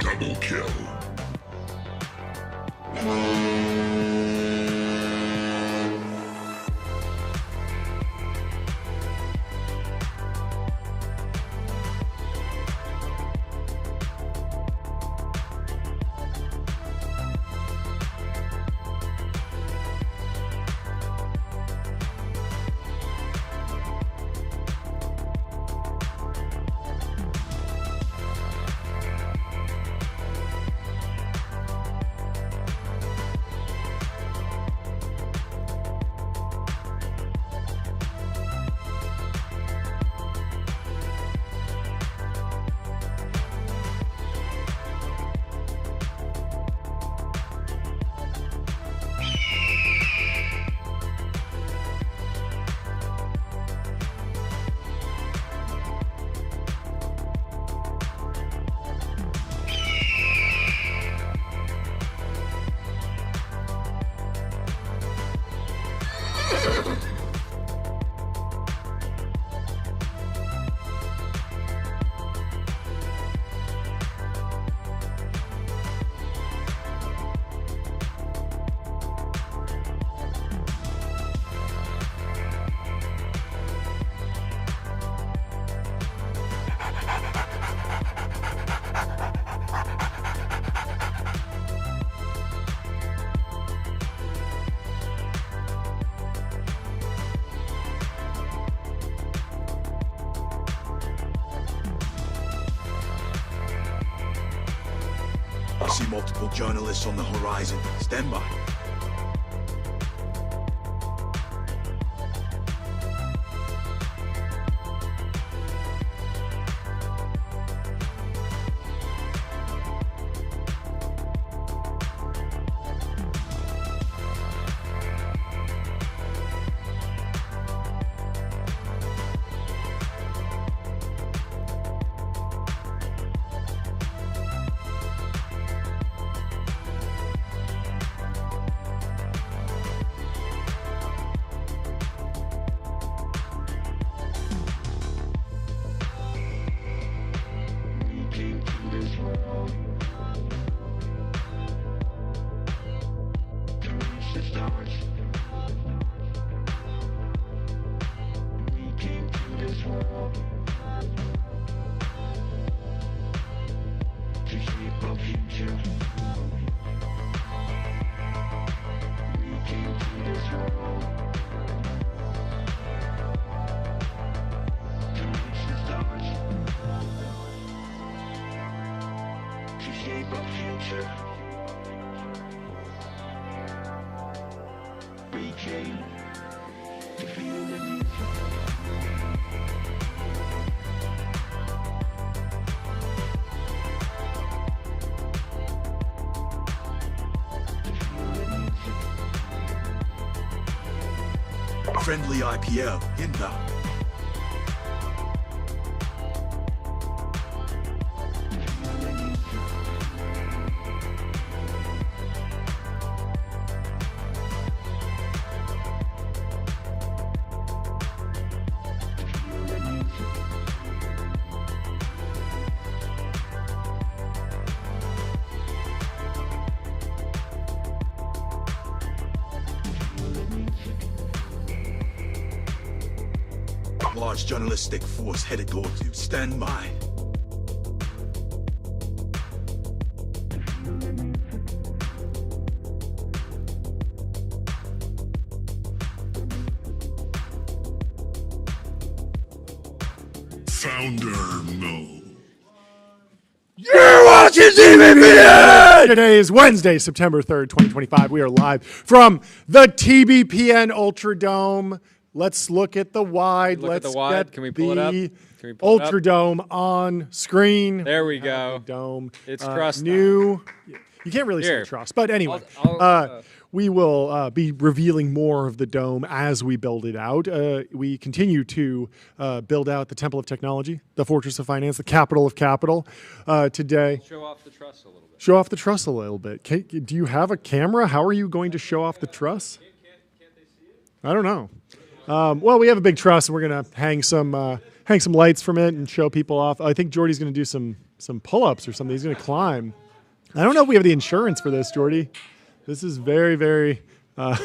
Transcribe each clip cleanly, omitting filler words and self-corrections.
Double kill. I see multiple journalists on the horizon. Stand by. Friendly IPL inbound. Large journalistic force headed towards you. Stand by. Founder mode. You're watching TBPN! Today is Wednesday, September 3rd, 2025. We are live from the TBPN Ultra Dome. Let's look at the wide. Look at Let's the wide. get Can we pull it up? the Can we pull it Ultra up? Dome on screen. There we have go. the dome. It's truss new. You can't really Here. say truss, but anyway, I'll- we will be revealing more of the dome as we build it out. We continue to build out the Temple of Technology, the Fortress of Finance, the capital of capital. Today, Show off the truss a little bit. show off the truss a little bit. Do you have a camera? How are you going to show off the truss? Can't they see it? I don't know. Well, we have a big truss, and we're gonna hang some lights from it and show people off. I think Jordy's gonna do some some pull-ups or something. He's going to climb. I don't know if we have the insurance for this, Jordy. This is very, very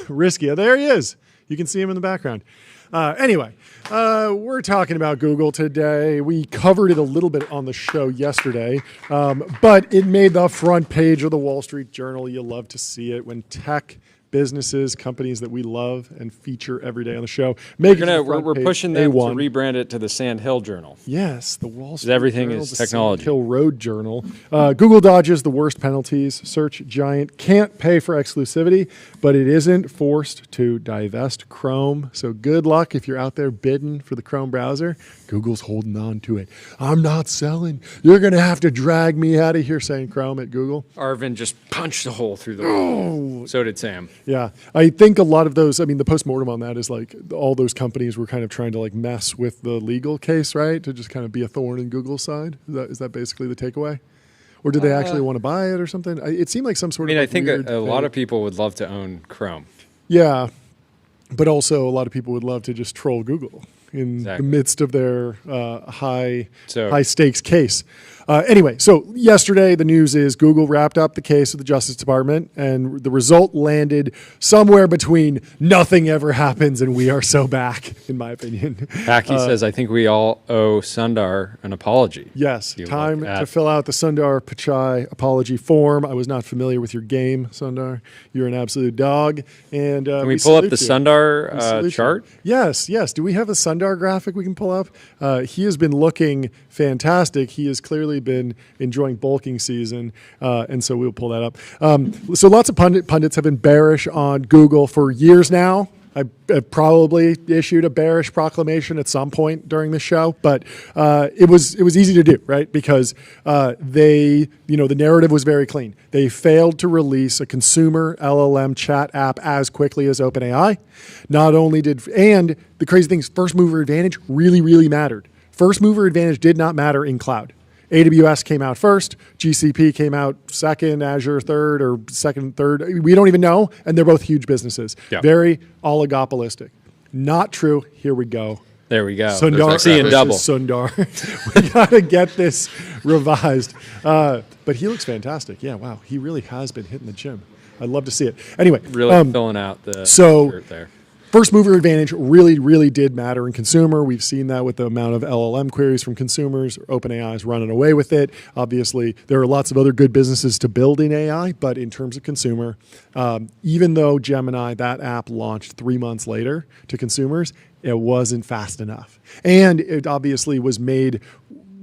risky. Oh, there he is. You can see him in the background. Anyway, we're talking about Google today. We covered it a little bit on the show yesterday, but it made the front page of the Wall Street Journal. You love to see it when tech businesses, companies that we love and feature every day on the show. We're pushing them to rebrand it to the Sand Hill Journal. Yes, the Wall Street everything Journal, is the technology. Sand Hill Road Journal. Google dodges the worst penalties. Search giant can't pay for exclusivity, but it isn't forced to divest Chrome. So good luck if you're out there bidding for the Chrome browser. Google's holding on to it. I'm not selling. You're going to have to drag me out of here, saying Chrome at Google. Arvin just punched a hole through the wall. So did Sam. Yeah, I think a lot of those, I mean, the postmortem on that is like all those companies were kind of trying to like mess with the legal case, right? To just kind of be a thorn in Google's side. Is that basically the takeaway? Or did they actually want to buy it or something? It seemed like some sort of I think weird a lot of people would love to own Chrome. Yeah, but also a lot of people would love to just troll Google in the midst of their high stakes case. Anyway, so yesterday the news is Google wrapped up the case with the Justice Department, and the result landed somewhere between nothing ever happens and we are so back, in my opinion. Packy says, I think we all owe Sundar an apology. Yes, time to fill out the Sundar Pichai apology form. I was not familiar with your game, Sundar. You're an absolute dog. And can we pull up the Sundar chart? Yes. Do we have a Sundar graphic we can pull up? He has been looking fantastic. He has clearly been enjoying bulking season, and so we'll pull that up. So lots of pundits have been bearish on Google for years now. I probably issued a bearish proclamation at some point during the show, but it was easy to do, right? Because the narrative was very clean. They failed to release a consumer LLM chat app as quickly as OpenAI. And the crazy thing is, first mover advantage really, really mattered. First mover advantage did not matter in cloud. AWS came out first, GCP came out second, Azure third, or second, third. We don't even know, and they're both huge businesses. Yeah. Very oligopolistic. Not true. Here we go. There we go. Sundar, seeing double. Sundar. We got to get this revised. But he looks fantastic. Yeah, wow. He really has been hitting the gym. I'd love to see it. Anyway. Really filling out the shirt there. First mover advantage really, really did matter in consumer. We've seen that with the amount of LLM queries from consumers. OpenAI is running away with it. Obviously, there are lots of other good businesses to build in AI, but in terms of consumer, even though Gemini, that app launched 3 months later to consumers, it wasn't fast enough. And it obviously was made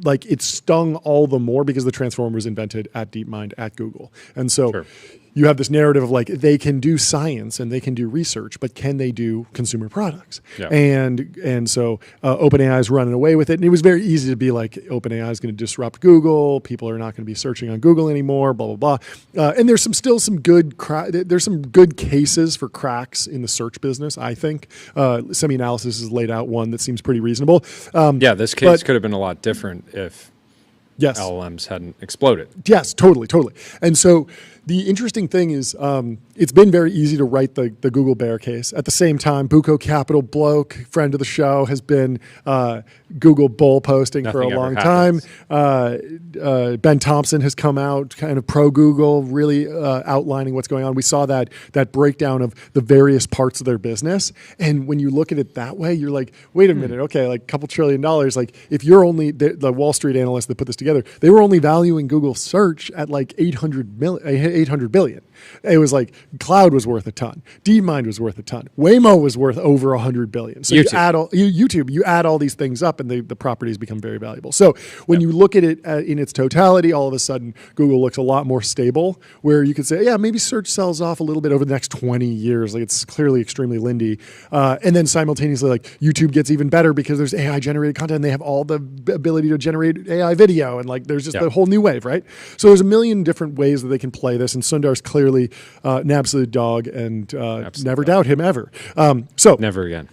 like it stung all the more because the transformer was invented at DeepMind at Google. And so you have this narrative of like they can do science and they can do research, but can they do consumer products? Yeah. And so OpenAI is running away with it. And it was very easy to be like, OpenAI is going to disrupt Google. People are not going to be searching on Google anymore, blah, blah, blah. And there's still some good cases for cracks in the search business, I think. SemiAnalysis has laid out one that seems pretty reasonable. This case could have been a lot different if LLMs hadn't exploded. Yes, totally. And so the interesting thing is it's been very easy to write the Google bear case. At the same time, Buco Capital bloke, friend of the show, has been Google bull posting for a long time. Ben Thompson has come out kind of pro-Google, really outlining what's going on. We saw that breakdown of the various parts of their business. And when you look at it that way, you're like, wait a minute, okay, like a couple $1 trillion. Like if you're only, the Wall Street analysts that put this together, they were only valuing Google search at like 800 billion. It was like cloud was worth a ton. DeepMind was worth a ton. Waymo was worth over 100 billion. So YouTube. You add all these things up and the properties become very valuable. So when you look at it in its totality, all of a sudden Google looks a lot more stable, where you could say, yeah, maybe search sells off a little bit over the next 20 years. Like it's clearly extremely lindy. And then simultaneously, like YouTube gets even better because there's AI generated content and they have all the ability to generate AI video. And like there's just a whole new wave, right? So there's a million different ways that they can play this. And Sundar's clearly an absolute dog, and never doubt him ever. Never again.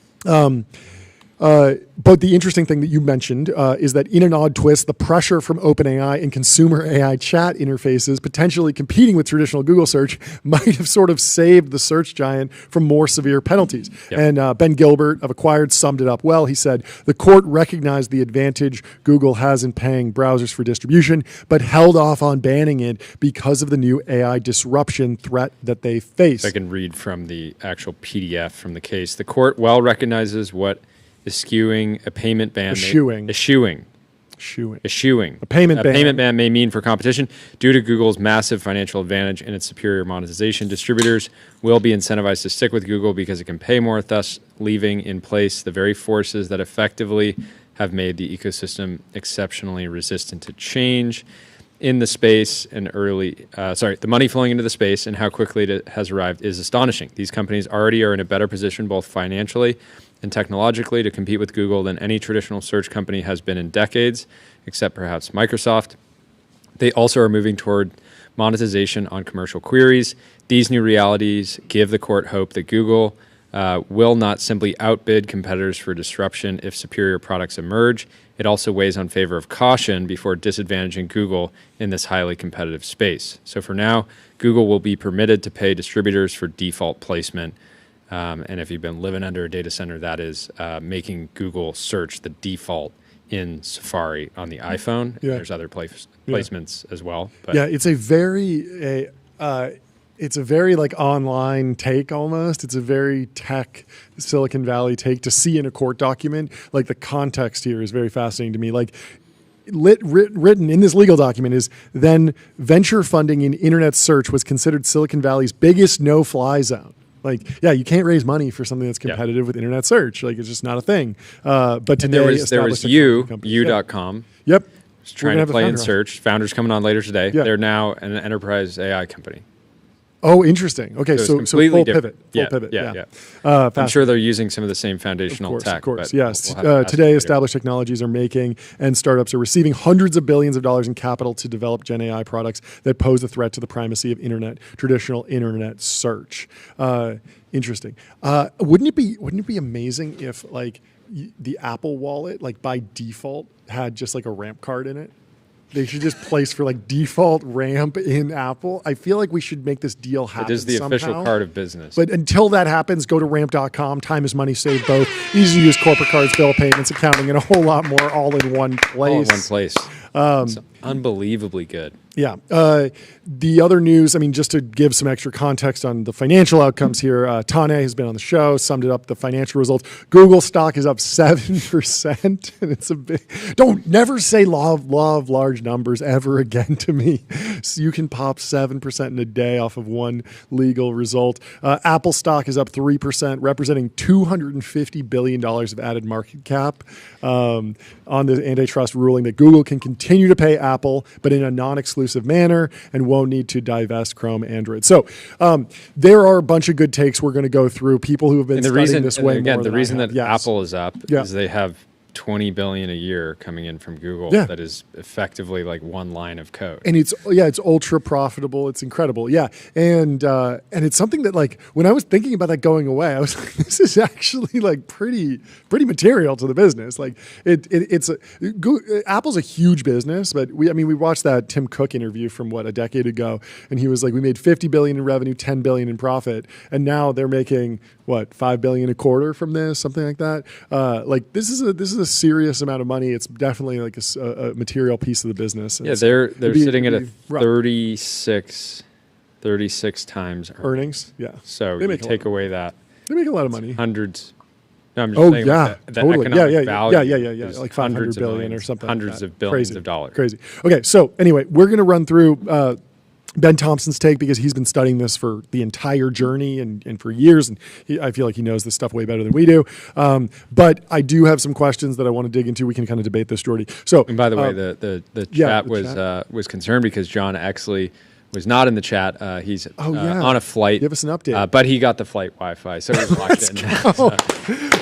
But the interesting thing that you mentioned is that in an odd twist, the pressure from OpenAI and consumer AI chat interfaces potentially competing with traditional Google search might have sort of saved the search giant from more severe penalties. Yep. And Ben Gilbert of Acquired summed it up well. He said, the court recognized the advantage Google has in paying browsers for distribution, but held off on banning it because of the new AI disruption threat that they face. I can read from the actual PDF from the case. The court well recognizes what eschewing a payment ban. Eschewing. A payment ban may mean for competition. Due to Google's massive financial advantage and its superior monetization, distributors will be incentivized to stick with Google because it can pay more, thus leaving in place the very forces that effectively have made the ecosystem exceptionally resistant to change. In the space and the money flowing into the space and how quickly it has arrived is astonishing. These companies already are in a better position both financially and technologically to compete with Google than any traditional search company has been in decades, except perhaps Microsoft. They also are moving toward monetization on commercial queries. These new realities give the court hope that Google will not simply outbid competitors for disruption if superior products emerge. It also weighs on favor of caution before disadvantaging Google in this highly competitive space. So for now, Google will be permitted to pay distributors for default placement. And if you've been living under a data center, that is making Google search the default in Safari on the iPhone. Yeah. There's other placements as well. But yeah, it's a very like online take almost. It's a very tech Silicon Valley take to see in a court document. Like the context here is very fascinating to me. Like written in this legal document is then venture funding in internet search was considered Silicon Valley's biggest no-fly zone. Like, yeah, you can't raise money for something that's competitive with internet search. Like, it's just not a thing. But today, there was you.com. Yep. Trying to play in search. Founders coming on later today. Yeah. They're now an enterprise AI company. Oh, interesting. Okay, so full pivot. Yeah. I'm sure they're using some of the same foundational tech. Of course, yes. Today, established technologies are making and startups are receiving hundreds of billions of dollars in capital to develop Gen AI products that pose a threat to the primacy of traditional internet search. Interesting. Wouldn't it be amazing if like the Apple Wallet, like by default, had just like a ramp card in it? They should just place for like default ramp in Apple. I feel like we should make this deal happen. It is the somehow. official card of business. But until that happens, go to ramp.com. Time is money saved both. Easy to use corporate cards, bill payments, accounting, and a whole lot more all in one place. All in one place. It's unbelievably good. Yeah. The other news, I mean, just to give some extra context on the financial outcomes here, Tane has been on the show, summed it up, the financial results. Google stock is up 7%. And it's a big, never say law of large numbers ever again to me. So you can pop 7% in a day off of one legal result. Apple stock is up 3%, representing $250 billion of added market cap on the antitrust ruling that Google can continue to pay Apple, but in a non-exclusive manner, and won't need to divest Chrome, Android. So there are a bunch of good takes we're going to go through. People who have been studying this way more than the reason that yes. Apple is up is they have $20 billion a year coming in from Google. Yeah. That is effectively like one line of code. And it's ultra profitable. It's incredible. Yeah. And it's something that like when I was thinking about that going away, I was like, this is actually like pretty material to the business. Like Apple's a huge business, but we watched that Tim Cook interview from a decade ago, and he was like, we made $50 billion in revenue, $10 billion in profit, and now they're making $5 billion a quarter from this, something like that. Like this is a serious amount of money. It's definitely like a material piece of the business. Yeah, they're sitting at a 36 times earnings. Yeah. So you take away that. They make a lot of money. Hundreds. No, I'm just saying totally. Economic value Yeah. Like 500 billion or something. Hundreds like of billions of dollars. Crazy. Okay, so anyway, we're going to run through Ben Thompson's take because he's been studying this for the entire journey and for years, and I feel like he knows this stuff way better than we do. But I do have some questions that I want to dig into. We can kind of debate this, Jordy. So, and by the way, the chat was concerned because John Exley was not in the chat. He's on a flight. Give us an update. But he got the flight Wi-Fi, so he's locked in.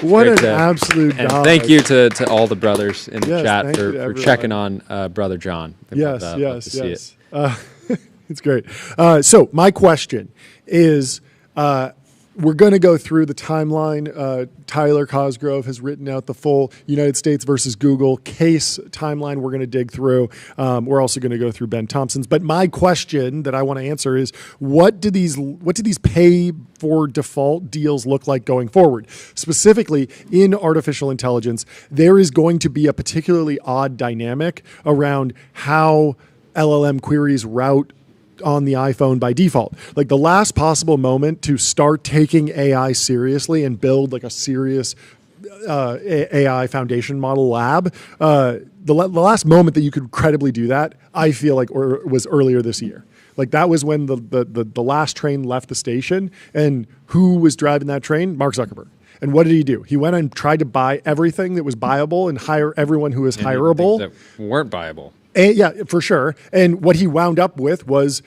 What an absolute dog. And thank you to all the brothers in the chat for checking on Brother John. Yes. It's great. So my question is, we're going to go through the timeline. Tyler Cosgrove has written out the full United States versus Google case timeline we're going to dig through. We're also going to go through Ben Thompson's. But my question that I want to answer is, what do these pay for default deals look like going forward? Specifically, in artificial intelligence, there is going to be a particularly odd dynamic around how LLM queries route on the iPhone by default. Like the last possible moment to start taking AI seriously and build like a serious AI foundation model lab, the last moment that you could credibly do that, I feel like was earlier this year. Like that was when the last train left the station, and who was driving that train? Mark Zuckerberg. And what did he do? He went and tried to buy everything that was buyable and hire everyone who was hireable. That weren't buyable. And, yeah, for sure. And what he wound up with was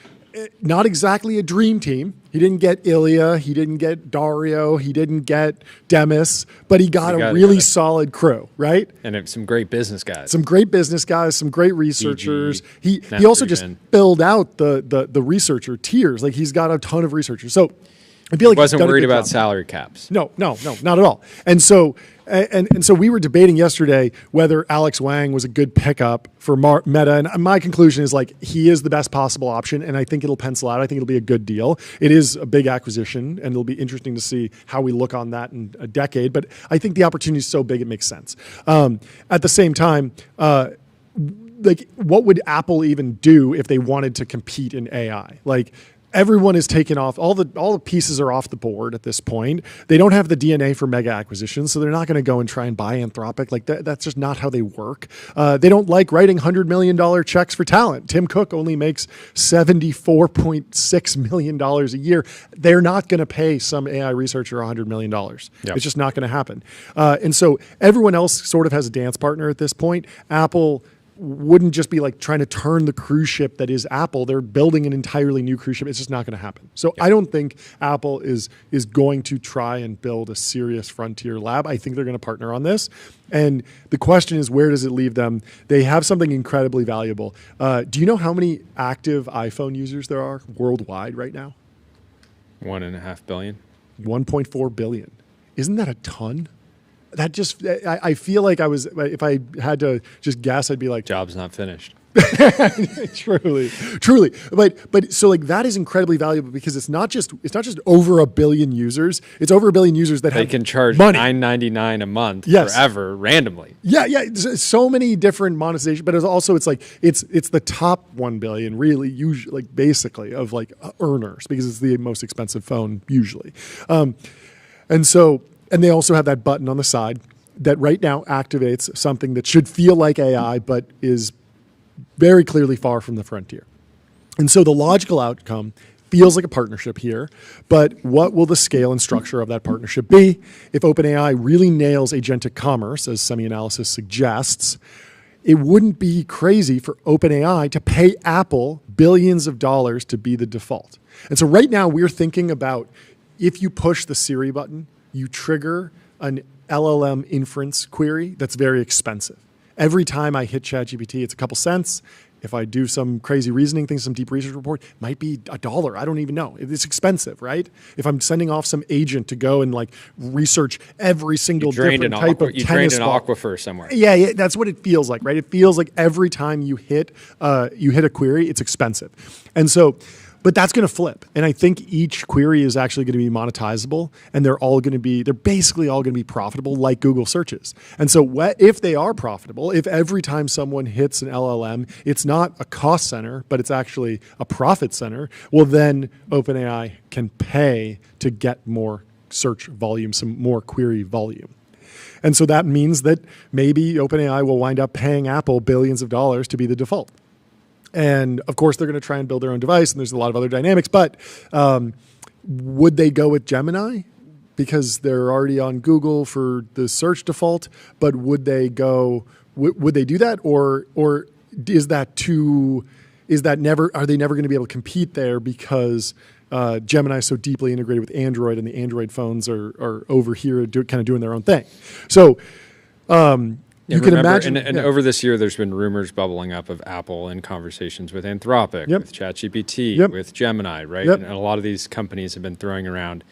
not exactly a dream team. He didn't get Ilya. He didn't get Dario. He didn't get Demis. But he got a really solid crew, right? And some great business guys. Some great business guys, some great researchers. He also just filled out the researcher tiers. Like he's got a ton of researchers. So I feel like he wasn't worried about salary caps. No, not at all. And so we were debating yesterday whether Alex Wang was a good pickup for Meta. And my conclusion is like he is the best possible option, and I think it'll pencil out. I think it'll be a good deal. It is a big acquisition, and it'll be interesting to see how we look on that in a decade. But I think the opportunity is so big it makes sense. At the same time, like what would Apple even do if they wanted to compete in AI? Like everyone is taken off. All the pieces are off the board at this point. They don't have the DNA for mega acquisitions, so they're not going to go and try and buy Anthropic. Like that's just not how they work. They don't like writing $100 million checks for talent. Tim Cook only makes $74.6 million a year. They're not going to pay some AI researcher $100 million. Yep. It's just not going to happen. And so everyone else sort of has a dance partner at this point. Apple wouldn't just be like trying to turn the cruise ship that is Apple. They're building an entirely new cruise ship. It's just not going to happen. So I don't think Apple is going to try and build a serious frontier lab. I think they're going to partner on this. And the question is, where does it leave them? They have something incredibly valuable. Do you know how many active iPhone users there are worldwide right now? 1.5 billion. 1.4 billion. Isn't that a ton? That just, I feel like if I had to just guess, I'd be like, job's not finished. truly. But so like that is incredibly valuable because it's not just over a billion users. It's over a billion users that they can charge $9.99 a month forever randomly. Yeah. So many different monetization, but it's the top 1 billion really usually like basically of like earners because it's the most expensive phone usually. And they also have that button on the side that right now activates something that should feel like AI, but is very clearly far from the frontier. And so the logical outcome feels like a partnership here, but what will the scale and structure of that partnership be? If OpenAI really nails agentic commerce, as SemiAnalysis suggests, it wouldn't be crazy for OpenAI to pay Apple billions of dollars to be the default. And so right now we're thinking about if you push the Siri button, you trigger an LLM inference query that's very expensive. Every time I hit ChatGPT, it's a couple cents. If I do some crazy reasoning thing, some deep research report, it might be $1. I don't even know. It's expensive, right? If I'm sending off some agent to go and like research every single different type of tennis ball. You drained an aquifer somewhere. Yeah, that's what it feels like, right? It feels like every time you hit a query, it's expensive. And so, but that's going to flip. And I think each query is actually going to be monetizable, and they're basically all going to be profitable like Google searches. And so if they are profitable, if every time someone hits an LLM, it's not a cost center, but it's actually a profit center, well, then OpenAI can pay to get more search volume, some more query volume. And so that means that maybe OpenAI will wind up paying Apple billions of dollars to be the default. And of course, they're going to try and build their own device, and there's a lot of other dynamics. But would they go with Gemini because they're already on Google for the search default? But would they go? Would they do that, or is that too? Is that never? Are they never going to be able to compete there because Gemini is so deeply integrated with Android, and the Android phones are over here kind of doing their own thing? So. You can imagine. And over this year, there's been rumors bubbling up of Apple in conversations with Anthropic, with ChatGPT, with Gemini, right? And a lot of these companies have been throwing around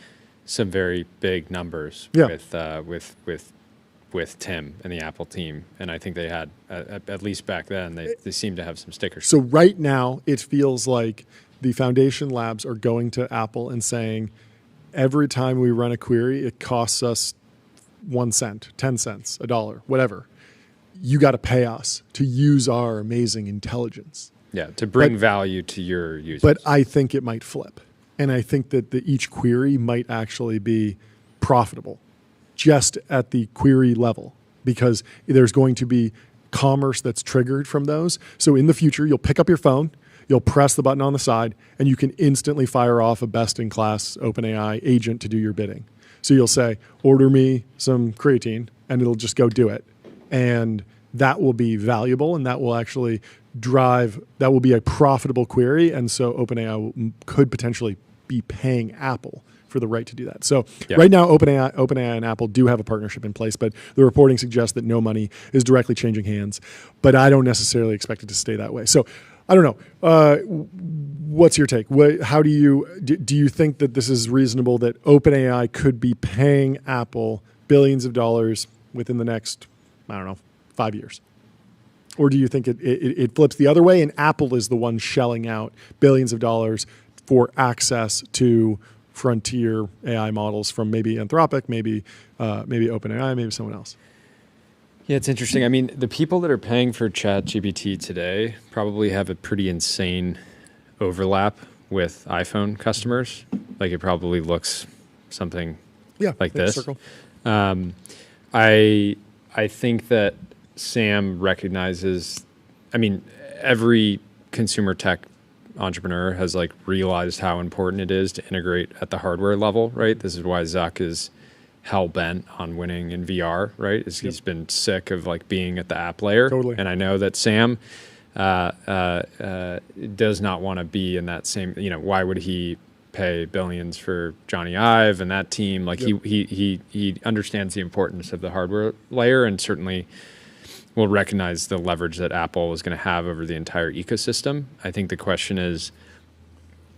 some very big numbers Yeah. with Tim and the Apple team, and I think they had at least back then they seemed to have some stickers. So right now, it feels like the foundation labs are going to Apple and saying, every time we run a query, it costs us 1 cent, 10 cents, $1, whatever. You got to pay us to use our amazing intelligence. Yeah, to bring value to your users. But I think it might flip. And I think that each query might actually be profitable just at the query level, because there's going to be commerce that's triggered from those. So in the future, you'll pick up your phone, you'll press the button on the side, and you can instantly fire off a best-in-class OpenAI agent to do your bidding. So you'll say, order me some creatine, and it'll just go do it. And that will be valuable, and that will actually that will be a profitable query. And so OpenAI could potentially be paying Apple for the right to do that. So right now, OpenAI and Apple do have a partnership in place, but the reporting suggests that no money is directly changing hands. But I don't necessarily expect it to stay that way. So I don't know. What's your take? How do you think that this is reasonable that OpenAI could be paying Apple billions of dollars within the next, 5 years? Or do you think it flips the other way and Apple is the one shelling out billions of dollars for access to frontier AI models from maybe Anthropic, maybe OpenAI, maybe someone else? Yeah, it's interesting. I mean, the people that are paying for ChatGPT today probably have a pretty insane overlap with iPhone customers. Like it probably looks something like this. Circle. I think that Sam recognizes, I mean, every consumer tech entrepreneur has like realized how important it is to integrate at the hardware level, right? This is why Zuck is hell bent on winning in VR, right? He's been sick of like being at the app layer. Totally. And I know that Sam does not want to be in that same, why would he pay billions for Johnny Ive and that team? Like he understands the importance of the hardware layer and certainly will recognize the leverage that Apple is going to have over the entire ecosystem. I think the question is,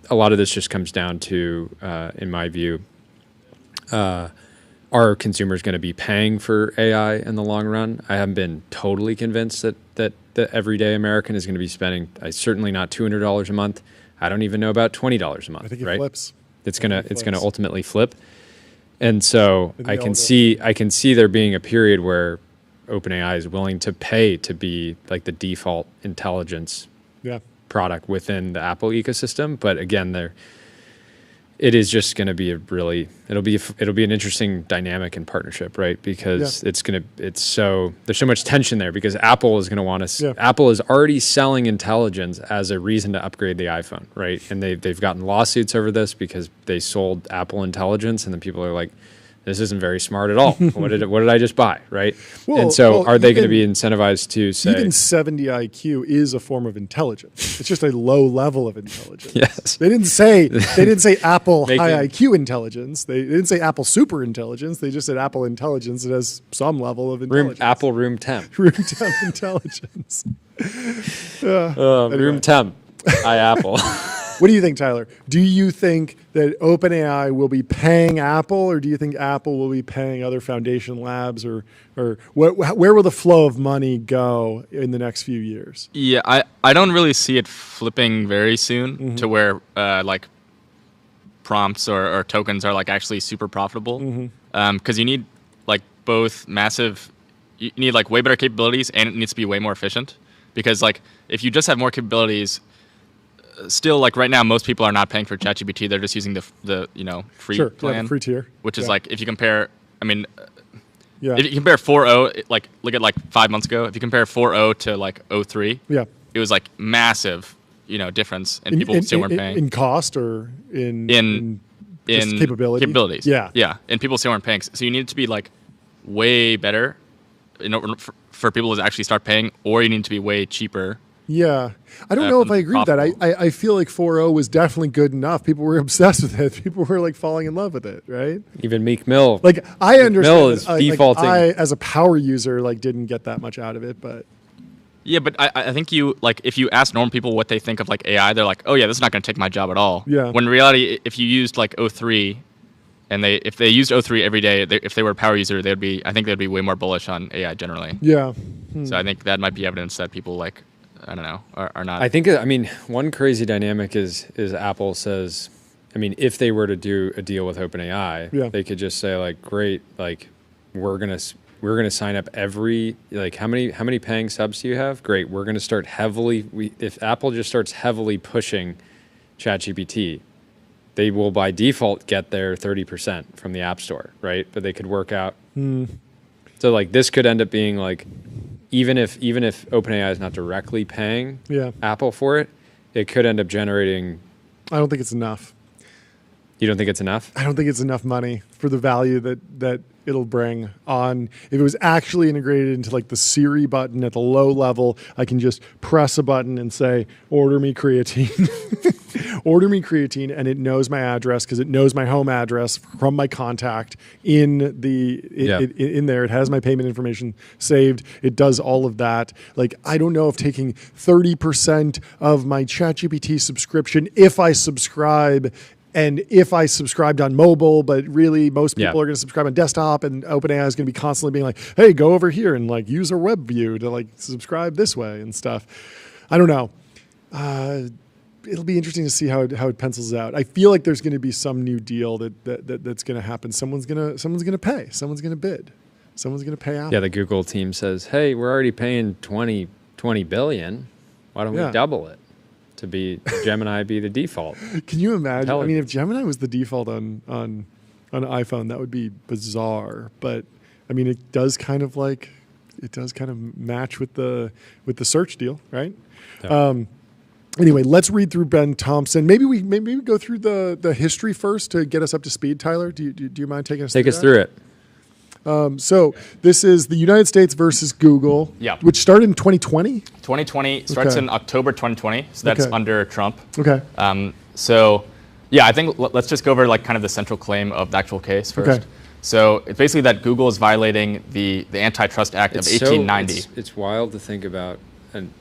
a lot of this just comes down to, in my view, are consumers going to be paying for AI in the long run? I haven't been totally convinced that the everyday American is going to be spending, certainly not $200 a month. I don't even know about $20 a month. I think it right? flips. It's gonna ultimately flip, and so I can see there being a period where OpenAI is willing to pay to be like the default intelligence product within the Apple ecosystem. But again, it is just going to be it'll be an interesting dynamic and partnership, right? Because there's so much tension there because Apple is going to want to, Apple is already selling intelligence as a reason to upgrade the iPhone, right? And they've gotten lawsuits over this because they sold Apple intelligence and then people are like, this isn't very smart at all. What did I just buy, right? And so are they going to be incentivized to say... Even 70 IQ is a form of intelligence. It's just a low level of intelligence. Yes. They didn't say Apple high IQ intelligence. They didn't say Apple super intelligence. They just said Apple intelligence that has some level of intelligence. Apple room temp. Room temp intelligence. Room temp. Hi, Apple. What do you think, Tyler? Do you think that OpenAI will be paying Apple, or do you think Apple will be paying other foundation labs, or where will the flow of money go in the next few years? Yeah, I don't really see it flipping very soon to where like prompts or tokens are like actually super profitable. Because you need like both you need like way better capabilities and it needs to be way more efficient. Because like if you just have more capabilities, still, like right now, most people are not paying for ChatGPT. They're just using the free plan, the free tier, which is like if you compare, if you compare 4.0, like look at like 5 months ago, if you compare 4.0 to like 0.3, it was like massive, difference, and people still weren't paying in cost or in capabilities. Yeah, and people still weren't paying. So you need it to be like way better in order for people to actually start paying, or you need to be way cheaper. Yeah. I don't know if I agree with that. I feel like 4.0 was definitely good enough. People were obsessed with it. People were like falling in love with it, right? Even Meek Mill. Like I understand. Mill is defaulting. I, as a power user, like didn't get that much out of it, but... Yeah, but I think if you ask normal people what they think of like AI, they're like, oh yeah, this is not going to take my job at all. Yeah. When in reality, if you used like 0.3, and if they used O3 every day, if they were a power user, I think they'd be way more bullish on AI generally. Yeah. So I think that might be evidence that people like, I don't know, are not. I think, I mean, one crazy dynamic is Apple says, I mean, if they were to do a deal with OpenAI, Yeah. they could just say like, great, like we're gonna sign up every, like how many paying subs do you have? Great, we're gonna start if Apple just starts heavily pushing ChatGPT, they will by default get their 30% from the App Store, right? But they could work out. So like this could end up being like, even if OpenAI is not directly paying Apple for it, it could end up generating. I don't think it's enough. You don't think it's enough? I don't think it's enough money for the value that it'll bring on. If it was actually integrated into like the Siri button at the low level, I can just press a button and say, order me creatine. Order me creatine, and it knows my address because it knows my home address from my contact in there. It has my payment information saved. It does all of that. Like, I don't know if taking 30% of my ChatGPT subscription, if I subscribe, and if I subscribed on mobile, but really most people are going to subscribe on desktop, and OpenAI is going to be constantly being like, hey, go over here and like use our web view to like subscribe this way and stuff. I don't know. It'll be interesting to see how it pencils out. I feel like there's going to be some new deal that's going to happen. Someone's going to pay. Someone's going to bid. Someone's going to pay out. Yeah, the Google team says, hey, we're already paying 20 billion. Why don't we double it to be Gemini be the default? Can you imagine? I mean, if Gemini was the default on an iPhone, that would be bizarre. But I mean, it does kind of match with the search deal, right? Yeah. Anyway, let's read through Ben Thompson. Maybe we go through the history first to get us up to speed. Tyler, do you mind taking us? Take us through it. So this is the United States versus Google, which started in 2020. 2020 starts in October 2020, so that's under Trump. Okay. So yeah, I think let's just go over like kind of the central claim of the actual case first. Okay. So it's basically that Google is violating the Antitrust Act of 1890. It's wild to think about, and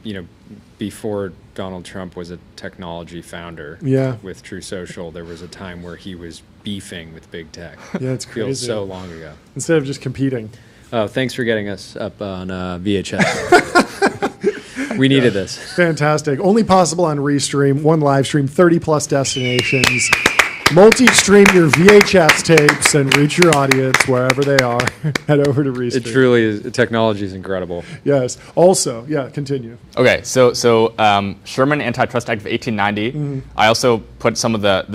before Donald Trump was a technology founder with True Social, there was a time where he was beefing with big tech. Yeah, it's crazy. Feels so long ago. Instead of just competing. Oh, thanks for getting us up on VHS. We needed this. Fantastic. Only possible on Restream, one live stream, 30 plus destinations. Multi-stream your VHS tapes and reach your audience wherever they are. Head over to Restream. It truly is. Technology is incredible. Yes. Also, continue. Okay, so Sherman Antitrust Act of 1890. Mm-hmm. I also put some of the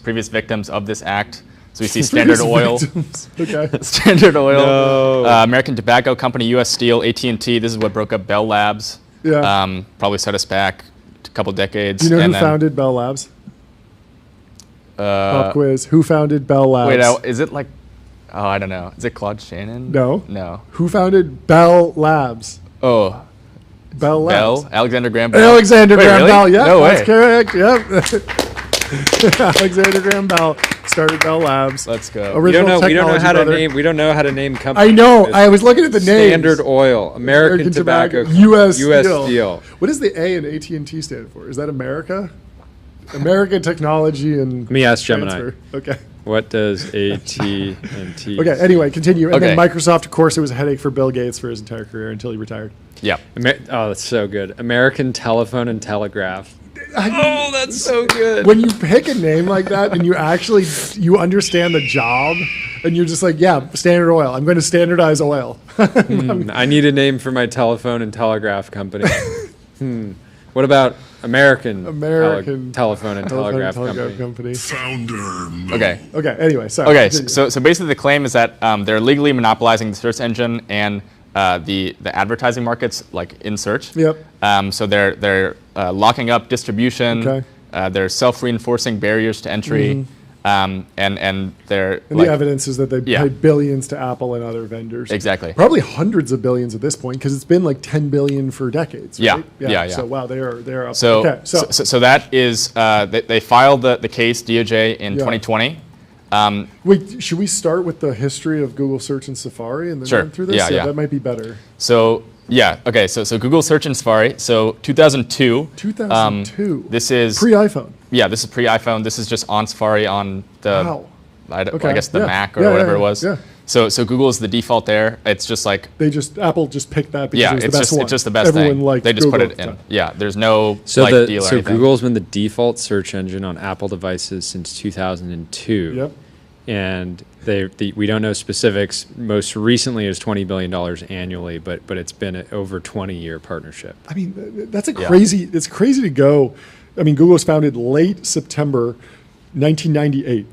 previous victims of this act. So we see Standard Oil, Standard Oil, American Tobacco Company, U.S. Steel, AT&T. This is what broke up Bell Labs. Yeah. Probably set us back a couple decades. Do you know who founded Bell Labs? Pop quiz. Who founded Bell Labs? Wait, is it like, I don't know. Is it Claude Shannon? No. Who founded Bell Labs? Oh. Bell Labs. Alexander Graham Bell. Alexander Graham really? Bell, yeah. No way. That's correct, yep. Alexander Graham Bell started Bell Labs. Let's go. We don't know how to name companies. I know. I was looking at the names. Standard Oil, American Tobacco, U.S. Steel. What does the A in AT&T stand for? Is that America? American Technology and Let me ask Transfer. Gemini. Okay. What does AT&T? Okay. Anyway, continue. And then Microsoft, of course, it was a headache for Bill Gates for his entire career until he retired. Yeah. That's so good. American Telephone and Telegraph. Oh, that's so good. When you pick a name like that and you understand the job and you're just like, yeah, Standard Oil. I'm going to standardize oil. I need a name for my telephone and telegraph company. What about American Telephone and Telegraph Company? Founder. Okay. Anyway, sorry. Okay. So basically, the claim is that they're legally monopolizing the search engine and the advertising markets, like in search. Yep. So they're locking up distribution. Okay. They're self-reinforcing barriers to entry. And they're the evidence is that they paid billions to Apple and other vendors. Exactly. Probably hundreds of billions at this point because it's been like 10 billion for decades. Right? Yeah. So wow, they're up. So okay, so that is they filed the case DOJ in 2020. Wait, should we start with the history of Google Search and Safari and then run through this? Yeah. That might be better. So okay. So Google Search and Safari. So 2002. 2002. This is pre-iPhone. Yeah, this is pre-iPhone. This is just on Safari on the I Okay. guess the Yeah. Mac or Yeah, whatever yeah, it was. yeah. So Google is the default there. It's just like Apple just picked that because yeah, it was the it's best one. just the best Everyone thing. liked They just Google put it at the in. time. Yeah, there's no So deal or anything. Google's been the default search engine on Apple devices since 2002. Yep. And we don't know specifics. Most recently is $20 billion annually, but it's been an over 20-year partnership. I mean, that's crazy. It's crazy to go. I mean, Google was founded late September 1998.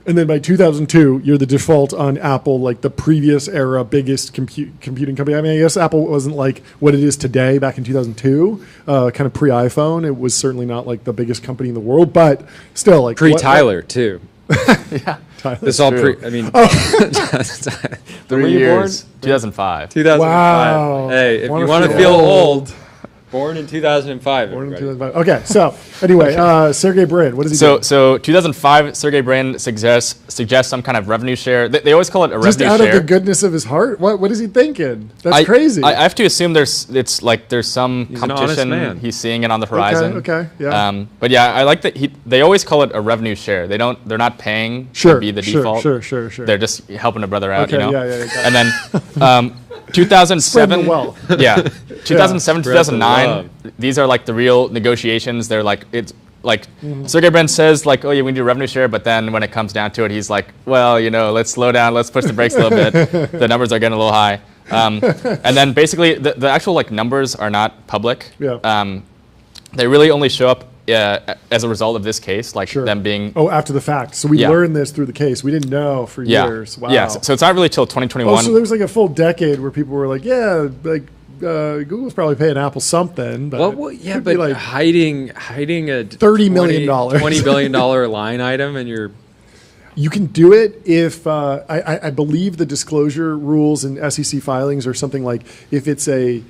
And then by 2002, you're the default on Apple, like the previous era biggest computing company. I mean, I guess Apple wasn't like what it is today back in 2002, kind of pre-iPhone. It was certainly not like the biggest company in the world, but still like Pre-Tyler, too. Yeah, Tyler. This all true. I mean, 3 years. 2005. 2005. Wow. Hey, if Wanna you want to feel feel old. old, born in 2005. Born in everybody. 2005. Okay, so anyway, Sergey Brin, what does he do? So 2005, Sergey Brin suggests some kind of revenue share. They always call it a Just revenue out share. of the goodness of his heart? What is he thinking? That's crazy. I have to assume there's some He's an honest competition. man. He's seeing it on the horizon. okay, yeah. But yeah, I like that they always call it a revenue share. They're not paying Sure, to be the sure, default. sure. They're just helping a brother out, Okay, you know. yeah, got it. And then 2007, Spreading the wealth. yeah, 2007, Spread the 2009. love. These are like the real negotiations. They're like it's like Mm-hmm. Sergey Brin says like, oh yeah, we need a revenue share, but then when it comes down to it, he's like, well, let's slow down, let's push the brakes a little bit. The numbers are getting a little high. And then basically the actual like numbers are not public. Yeah. They really only show up as a result of this case, like Sure. them being. Oh, after the fact. So we Yeah. learned this through the case. We didn't know for Yeah. years. Wow. Yeah. So it's not really till 2021. Oh, so there was like a full decade where people were like, yeah, like Google's probably paying Apple something. But Yeah, could be but like hiding a $30 million. $20 billion line item, and you're you can do it if I believe the disclosure rules in SEC filings are something like if it's a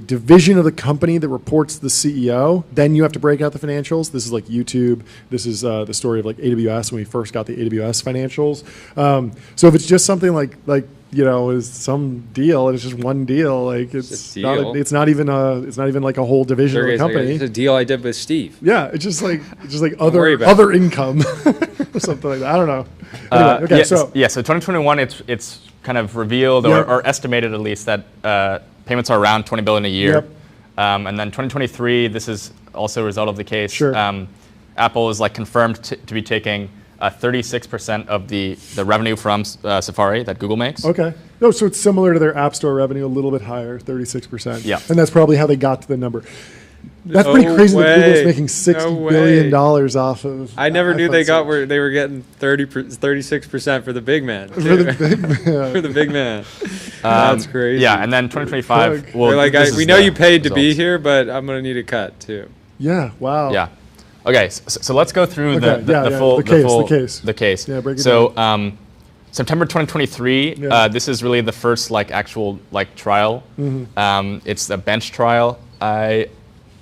division of the company that reports the CEO, then you have to break out the financials. This is like YouTube. This is the story of like AWS when we first got the AWS financials. So if it's just something like is some deal and it's just one deal, like it's a not deal. it's not even like a whole division of the Sergey's like, company. it's a deal I did with Steve. Yeah, it's just like worry about other income or something like that. I don't know. Anyway, okay, So so 2021, it's kind of revealed Yep. or estimated at least that payments are around $20 billion a year. Yep. And then 2023, this is also a result of the case. Sure. Apple is like confirmed to be taking 36% of the revenue from Safari that Google makes. okay, no, so it's similar to their App Store revenue, a little bit higher, 36%. Yeah. and that's probably how they got to the number. That's pretty No crazy that Google's way. making $60 No billion way. dollars off of. I never knew iPhone they got search. where they were getting 36% for the big man. For the big man. For the big man. That's crazy. Yeah, and then 2025. Plug. Well, They're like, this is we know the you paid to be results. here, but I'm gonna need a cut too. Yeah, wow. Yeah. Okay, so let's go through Okay, the full the case. Yeah, break it So September 2023. Yeah. This is really the first like actual like trial. Mm-hmm. It's a bench trial. I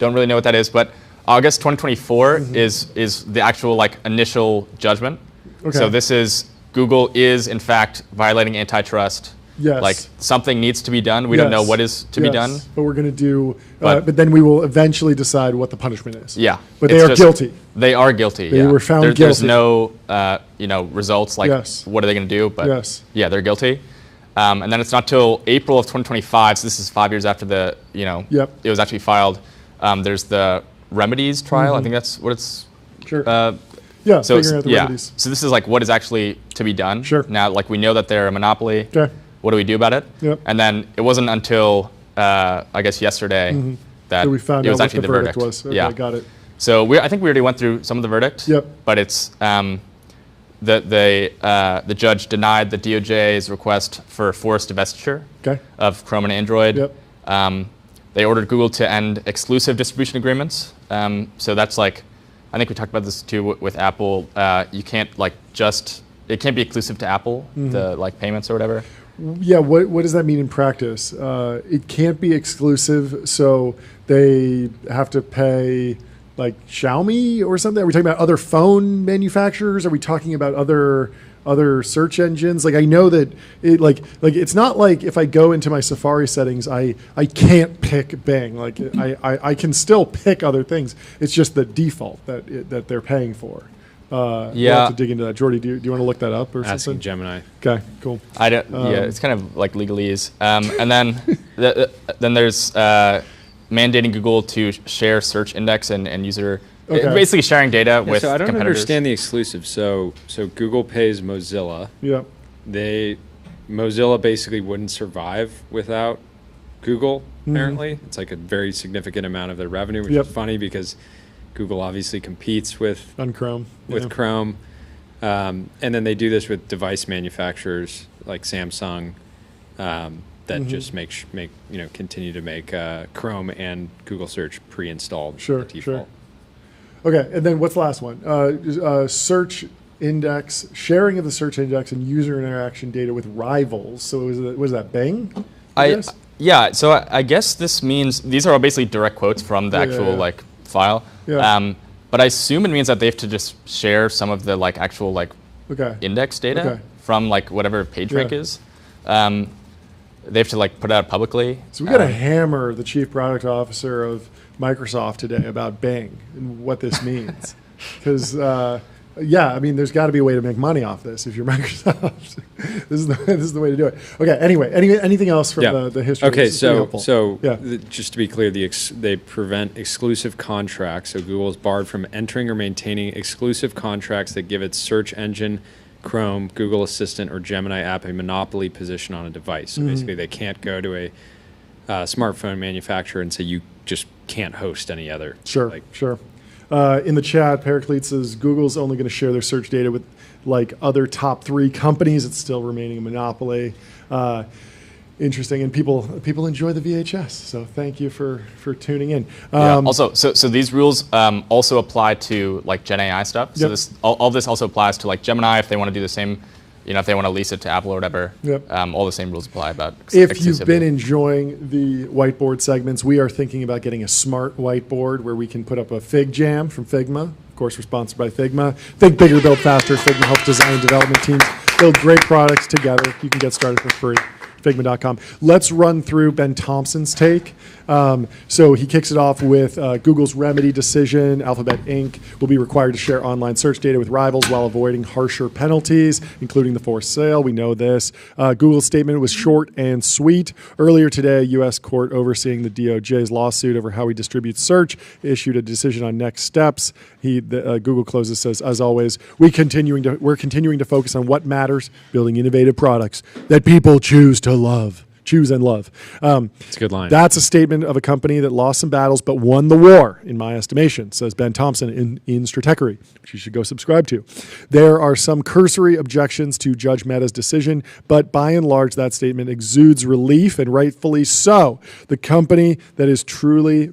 don't really know what that is, but August 2024 is the actual like initial judgment. Okay. So this is Google is in fact violating antitrust. Yes. Like something needs to be done. We don't know Yes. what is to be Yes. done. But we're going to do, But- but then we will eventually decide what the punishment is. Yeah. But It's they are just- guilty. They are guilty. They yeah. were found There's guilty. no, results. Like, Yes. what are they going to do? But Yes. yeah, they're guilty. And then it's not till April of 2025. So this is 5 years after Yep. it was actually filed. There's the remedies trial. I think that's what it's. Sure. So yeah, figuring out the yeah. remedies. So this is like what is actually to be done. Sure. Now, like we know that they're a monopoly. Okay. What do we do about it? Yep. And then it wasn't until I guess yesterday that So we found it out was what actually the verdict was. Okay, yeah. got it. So I think we already went through some of the verdict. Yep. But it's the judge denied the DOJ's request for forced divestiture Okay. of Chrome and Android. Yep. They ordered Google to end exclusive distribution agreements. So that's like, I think we talked about this too with Apple. You can't like it can't be exclusive to Apple, the like payments or whatever. Yeah, what does that mean in practice? It can't be exclusive, so they have to pay like Xiaomi or something. Are we talking about other phone manufacturers? Are we talking about other search engines? Like I know that it like it's not like if I go into my Safari settings, I can't pick Bing. Like I can still pick other things. It's just the default that they're paying for. We'll Yeah. have to dig into that. Jordy, do you want to look that up or Asking something? Gemini. Okay, cool. I don't. Yeah, it's kind of like legalese. And then then there's mandating Google to share search index and user. Okay. Basically sharing data with So I don't competitors. understand the exclusive. So Google pays Mozilla. Yeah. Mozilla basically wouldn't survive without Google. Apparently, it's like a very significant amount of their revenue, which Yep. is funny because Google obviously competes with On Chrome. Yeah. Chrome, and then they do this with device manufacturers like Samsung that just continue to make Chrome and Google Search pre-installed. Sure, by default. sure. Okay, and then what's the last one? Search index, sharing of the search index and user interaction data with rivals. So was that Bing? guess? Yeah, so I guess this means these are all basically direct quotes from the actual like file. Yeah. But I assume it means that they have to just share some of the like actual like Okay. index data Okay. from like whatever PageRank Yeah. is. They have to like put it out publicly. So we got to hammer the chief product officer of Microsoft today about Bing and what this means. Because, yeah, I mean, there's got to be a way to make money off this if you're Microsoft. This is the way to do it. Okay, anyway, anything else from the history? Okay, This is pretty so helpful. Yeah. just to be clear, they prevent exclusive contracts. So Google is barred from entering or maintaining exclusive contracts that give its search engine, Chrome, Google Assistant, or Gemini app a monopoly position on a device. So basically, they can't go to a smartphone manufacturer and say you just can't host any other. Sure, Like, sure. In the chat, Paraclete says Google's only going to share their search data with like other top 3 companies. It's still remaining a monopoly. Interesting, and people enjoy the VHS. So thank you for tuning in. Also, so these rules also apply to like Gen AI stuff. So Yep. this all this also applies to like Gemini if they want to do the same. If they want to lease it to Apple or whatever. Yep. All the same rules apply about. If you've been exclusivity. enjoying the whiteboard segments, we are thinking about getting a smart whiteboard where we can put up a Fig Jam from Figma. Of course, we're sponsored by Figma. Think bigger, build faster. Figma helps design and development teams build great products together. You can get started for free. Figma.com. Let's run through Ben Thompson's take. So he kicks it off with Google's remedy decision. Alphabet Inc. will be required to share online search data with rivals while avoiding harsher penalties, including the forced sale. We know this. Google's statement was short and sweet. Earlier today, a U.S. court overseeing the DOJ's lawsuit over how we distribute search issued a decision on next steps. Google closes, says, as always, we're continuing to focus on what matters, building innovative products that people choose and love. it's a good line. That's a statement of a company that lost some battles but won the war, in my estimation, says Ben Thompson in Stratechery, which you should go subscribe to. There are some cursory objections to Judge Mehta's decision, but by and large, that statement exudes relief, and rightfully so. The company is truly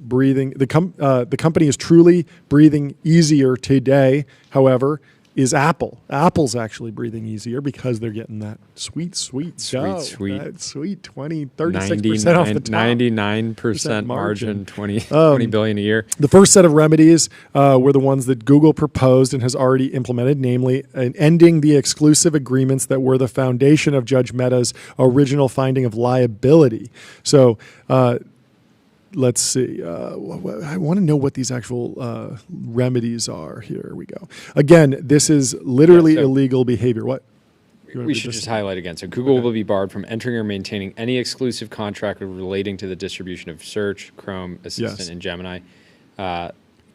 breathing easier today, however, is Apple. Apple's actually breathing easier because they're getting that sweet dough. That sweet 36% off the top. 99% margin, 20 billion a year. The first set of remedies were the ones that Google proposed and has already implemented, namely ending the exclusive agreements that were the foundation of Judge Mehta's original finding of liability. So let's see. I want to know what these actual remedies are. Here we go. Again, this is literally illegal behavior. What? We should just highlight again. So Google will be barred from entering or maintaining any exclusive contract relating to the distribution of Search, Chrome, Assistant, and Gemini.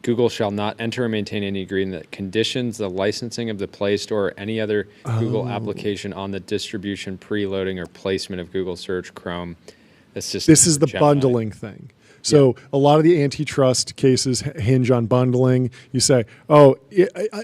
Google shall not enter or maintain any agreement that conditions the licensing of the Play Store or any other Google application on the distribution, preloading, or placement of Google Search, Chrome, Assistant. This is the Gemini. bundling thing. So a lot of the antitrust cases hinge on bundling. You say,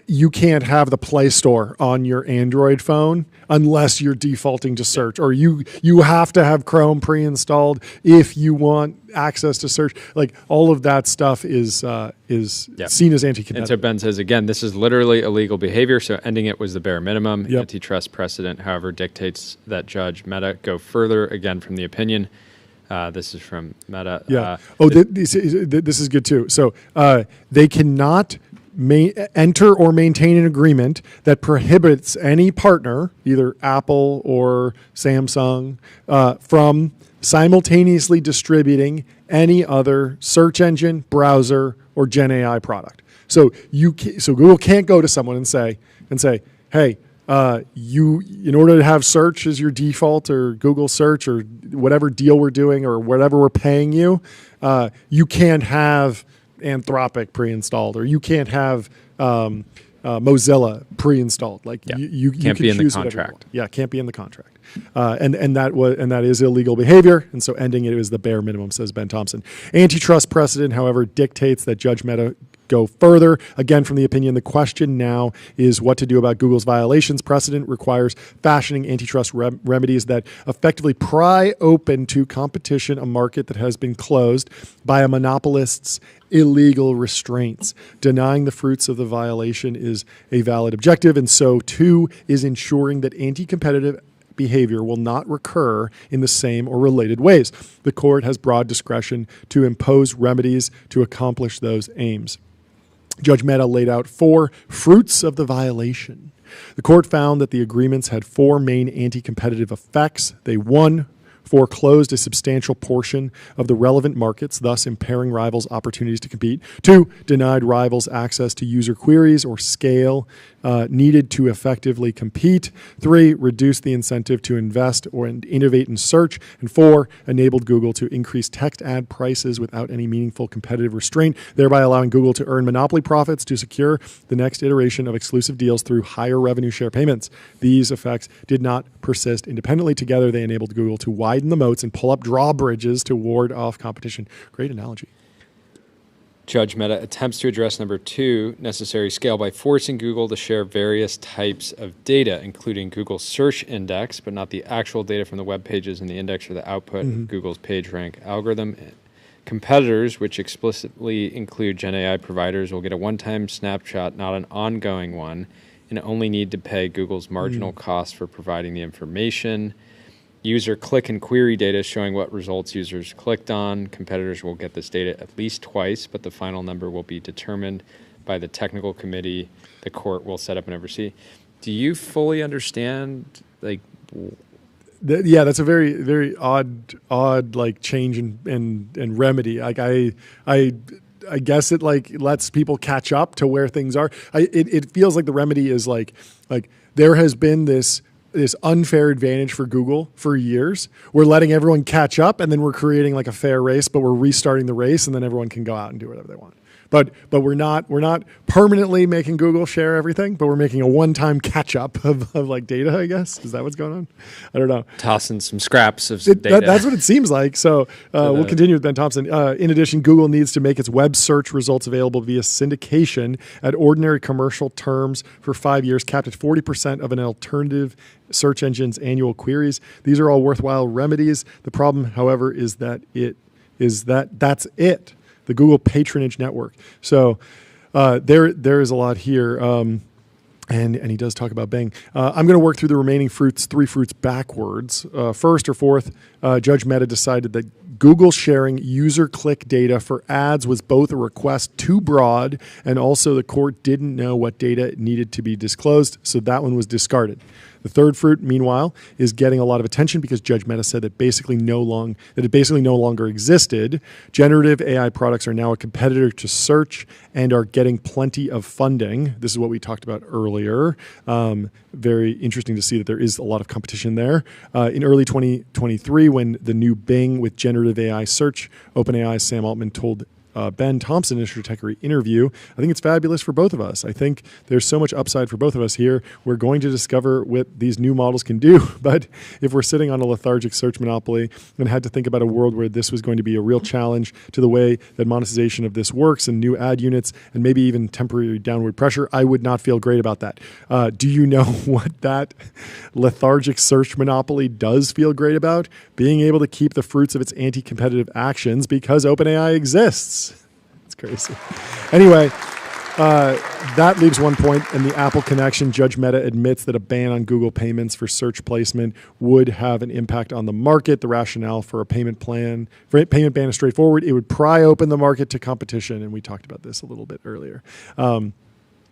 you can't have the Play Store on your Android phone unless you're defaulting to search, or you have to have Chrome pre-installed if you want access to search. Like all of that stuff is seen as anti-competitive. And so Ben says, again, this is literally illegal behavior, so ending it was the bare minimum. Antitrust precedent, however, dictates that Judge Mehta go further, again, from the opinion. This is from Meta. Yeah. This is good too. So they cannot enter or maintain an agreement that prohibits any partner, either Apple or Samsung, from simultaneously distributing any other search engine, browser, or Gen AI product. So so Google can't go to someone and say, hey, you, in order to have search as your default or Google search or whatever deal we're doing or whatever we're paying you, you can't have Anthropic pre-installed, or you can't have Mozilla pre-installed. Like you can't can be in the choose whatever you contract. want. Yeah, can't be in the contract. And that is illegal behavior, and so ending it is the bare minimum, says Ben Thompson. Antitrust precedent, however, dictates that Judge Mehta go further. Again, from the opinion, the question now is what to do about Google's violations. Precedent requires fashioning antitrust remedies that effectively pry open to competition a market that has been closed by a monopolist's illegal restraints. Denying the fruits of the violation is a valid objective, and so too is ensuring that anti-competitive behavior will not recur in the same or related ways. The court has broad discretion to impose remedies to accomplish those aims. Judge Mehta laid out 4 fruits of the violation. The court found that the agreements had 4 main anti-competitive effects. They, 1, foreclosed a substantial portion of the relevant markets, thus impairing rivals' opportunities to compete. 2, denied rivals access to user queries or scale needed to effectively compete. 3, reduced the incentive to invest or innovate in search. And 4, enabled Google to increase text ad prices without any meaningful competitive restraint, thereby allowing Google to earn monopoly profits to secure the next iteration of exclusive deals through higher revenue share payments. These effects did not persist independently. Together, they enabled Google to widen the moats and pull up drawbridges to ward off competition. Great analogy. Judge Mehta attempts to address number 2, necessary scale, by forcing Google to share various types of data, including Google's search index, but not the actual data from the web pages in the index or the output of Google's PageRank algorithm. Competitors, which explicitly include Gen AI providers, will get a one-time snapshot, not an ongoing one, and only need to pay Google's marginal cost for providing the information. User click and query data showing what results users clicked on. Competitors will get this data at least twice, but the final number will be determined by the technical committee the court will set up and oversee. Do you fully understand, like... Yeah, that's a very, very odd like change and remedy. Like I guess it like lets people catch up to where things are. It feels like the remedy is like there has been this unfair advantage for Google for years. We're letting everyone catch up, and then we're creating like a fair race, but we're restarting the race, and then everyone can go out and do whatever they want. But we're not permanently making Google share everything, but we're making a one-time catch-up of like data, I guess. Is that what's going on? I don't know. Tossing some scraps of data. That's what it seems like. So we'll continue with Ben Thompson. In addition, Google needs to make its web search results available via syndication at ordinary commercial terms for 5 years, capped at 40% of an alternative search engine's annual queries. These are all worthwhile remedies. The problem, however, is that that's it. The Google Patronage Network. So there is a lot here. And he does talk about Bing. I'm going to work through the remaining 3 fruits backwards. First or fourth, Judge Mehta decided that Google sharing user click data for ads was both a request too broad, and also the court didn't know what data needed to be disclosed, so that one was discarded. The third fruit, meanwhile, is getting a lot of attention because Judge Mehta said that it basically no longer existed. Generative AI products are now a competitor to search and are getting plenty of funding. This is what we talked about earlier. Very interesting to see that there is a lot of competition there. In early 2023, when the new Bing with generative AI search, OpenAI's Sam Altman told Ben Thompson in a Stratechery interview, I think it's fabulous for both of us. I think there's so much upside for both of us here. We're going to discover what these new models can do. But if we're sitting on a lethargic search monopoly and had to think about a world where this was going to be a real challenge to the way that monetization of this works and new ad units and maybe even temporary downward pressure, I would not feel great about that. Do you know what that lethargic search monopoly does feel great about? Being able to keep the fruits of its anti-competitive actions because OpenAI exists. It's crazy. Anyway, that leaves one point in the Apple connection. Judge Mehta admits that a ban on Google payments for search placement would have an impact on the market. The rationale for a payment ban is straightforward. It would pry open the market to competition, and we talked about this a little bit earlier.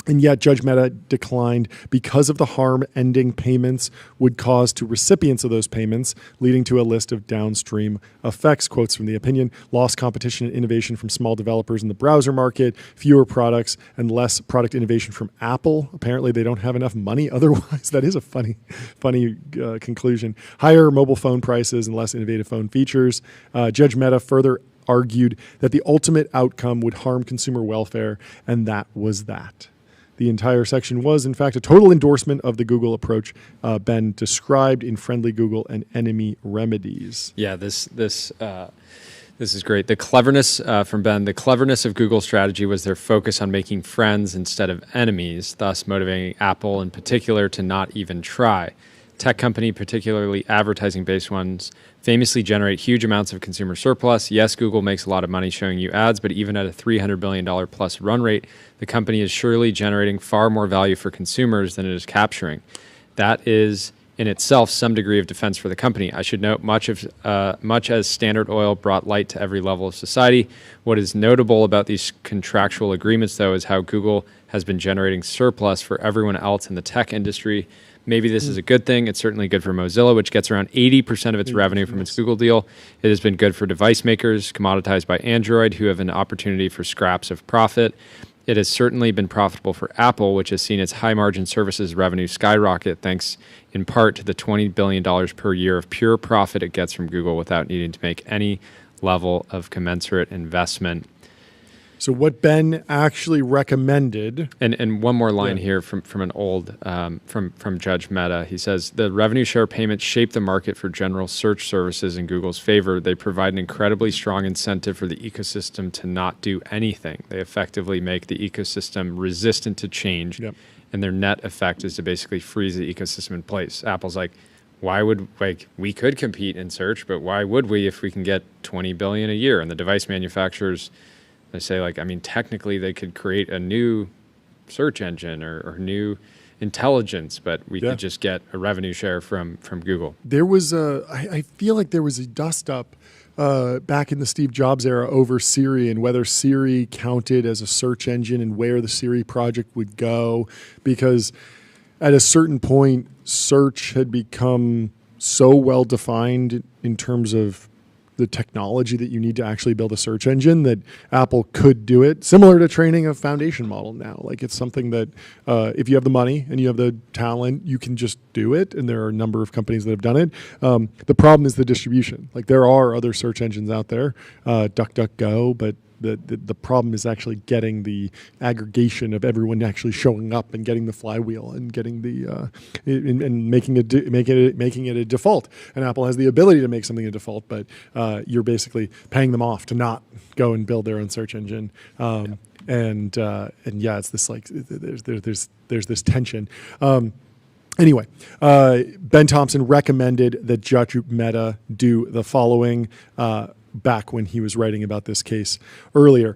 And yet, Judge Mehta declined because of the harm ending payments would cause to recipients of those payments, leading to a list of downstream effects. Quotes from the opinion: lost competition and innovation from small developers in the browser market, fewer products, and less product innovation from Apple. Apparently, they don't have enough money otherwise. That is a funny conclusion. Higher mobile phone prices and less innovative phone features. Judge Mehta further argued that the ultimate outcome would harm consumer welfare, and that was that. The entire section was, in fact, a total endorsement of the Google approach Ben described in Friendly Google and Enemy Remedies. Yeah, this is great. The cleverness from Ben, the cleverness of Google's strategy was their focus on making friends instead of enemies, thus motivating Apple in particular to not even try. Tech company, particularly advertising-based ones, famously generate huge amounts of consumer surplus. Yes, Google makes a lot of money showing you ads, but even at a $300 billion plus run rate, the company is surely generating far more value for consumers than it is capturing. That is, in itself, some degree of defense for the company. I should note, much as Standard Oil brought light to every level of society, what is notable about these contractual agreements, though, is how Google has been generating surplus for everyone else in the tech industry. Maybe this is a good thing. It's certainly good for Mozilla, which gets around 80% of its revenue from its Google deal. It has been good for device makers, commoditized by Android, who have an opportunity for scraps of profit. It has certainly been profitable for Apple, which has seen its high-margin services revenue skyrocket, thanks in part to the $20 billion per year of pure profit it gets from Google without needing to make any level of commensurate investment. So what Ben actually recommended, and one more line here from an old from Judge Mehta. He says the revenue share payments shape the market for general search services in Google's favor. They provide an incredibly strong incentive for the ecosystem to not do anything. They effectively make the ecosystem resistant to change, and their net effect is to basically freeze the ecosystem in place. Apple's like, why would, we could compete in search, but why would we if we can get $20 billion a year? And the device manufacturers, they say, technically they could create a new search engine or new intelligence, but we could just get a revenue share from Google. There was I feel like there was a dust up back in the Steve Jobs era over Siri and whether Siri counted as a search engine and where the Siri project would go, because at a certain point, search had become so well defined in terms of the technology that you need to actually build a search engine that Apple could do it, similar to training a foundation model now. It's something that if you have the money and you have the talent, you can just do it. And there are a number of companies that have done it. The problem is the distribution. There are other search engines out there, DuckDuckGo, but the problem is actually getting the aggregation of everyone actually showing up and getting the flywheel and getting the and making it a default. And Apple has the ability to make something a default, but you're basically paying them off to not go and build their own search engine. And it's this there's this tension. Anyway, Ben Thompson recommended that Judge Mehta do the following. Back when he was writing about this case earlier.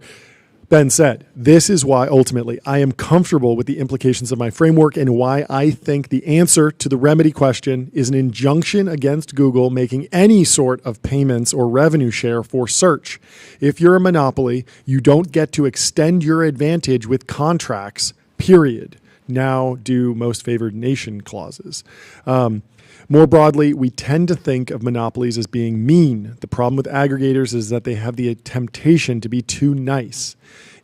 Ben said, "This is why ultimately I am comfortable with the implications of my framework and why I think the answer to the remedy question is an injunction against Google making any sort of payments or revenue share for search. If you're a monopoly, you don't get to extend your advantage with contracts, period. Now do most favored nation clauses." More broadly, we tend to think of monopolies as being mean. The problem with aggregators is that they have the temptation to be too nice.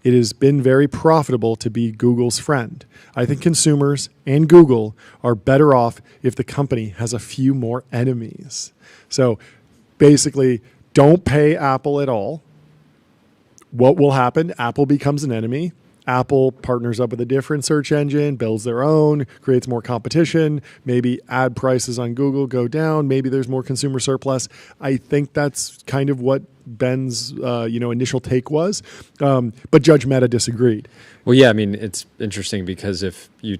It has been very profitable to be Google's friend. I think consumers and Google are better off if the company has a few more enemies. So basically, don't pay Apple at all. What will happen? Apple becomes an enemy. Apple partners up with a different search engine, builds their own, creates more competition. Maybe ad prices on Google go down. Maybe there's more consumer surplus. I think that's kind of what Ben's initial take was. But Judge Mehta disagreed. Well, yeah, it's interesting because if you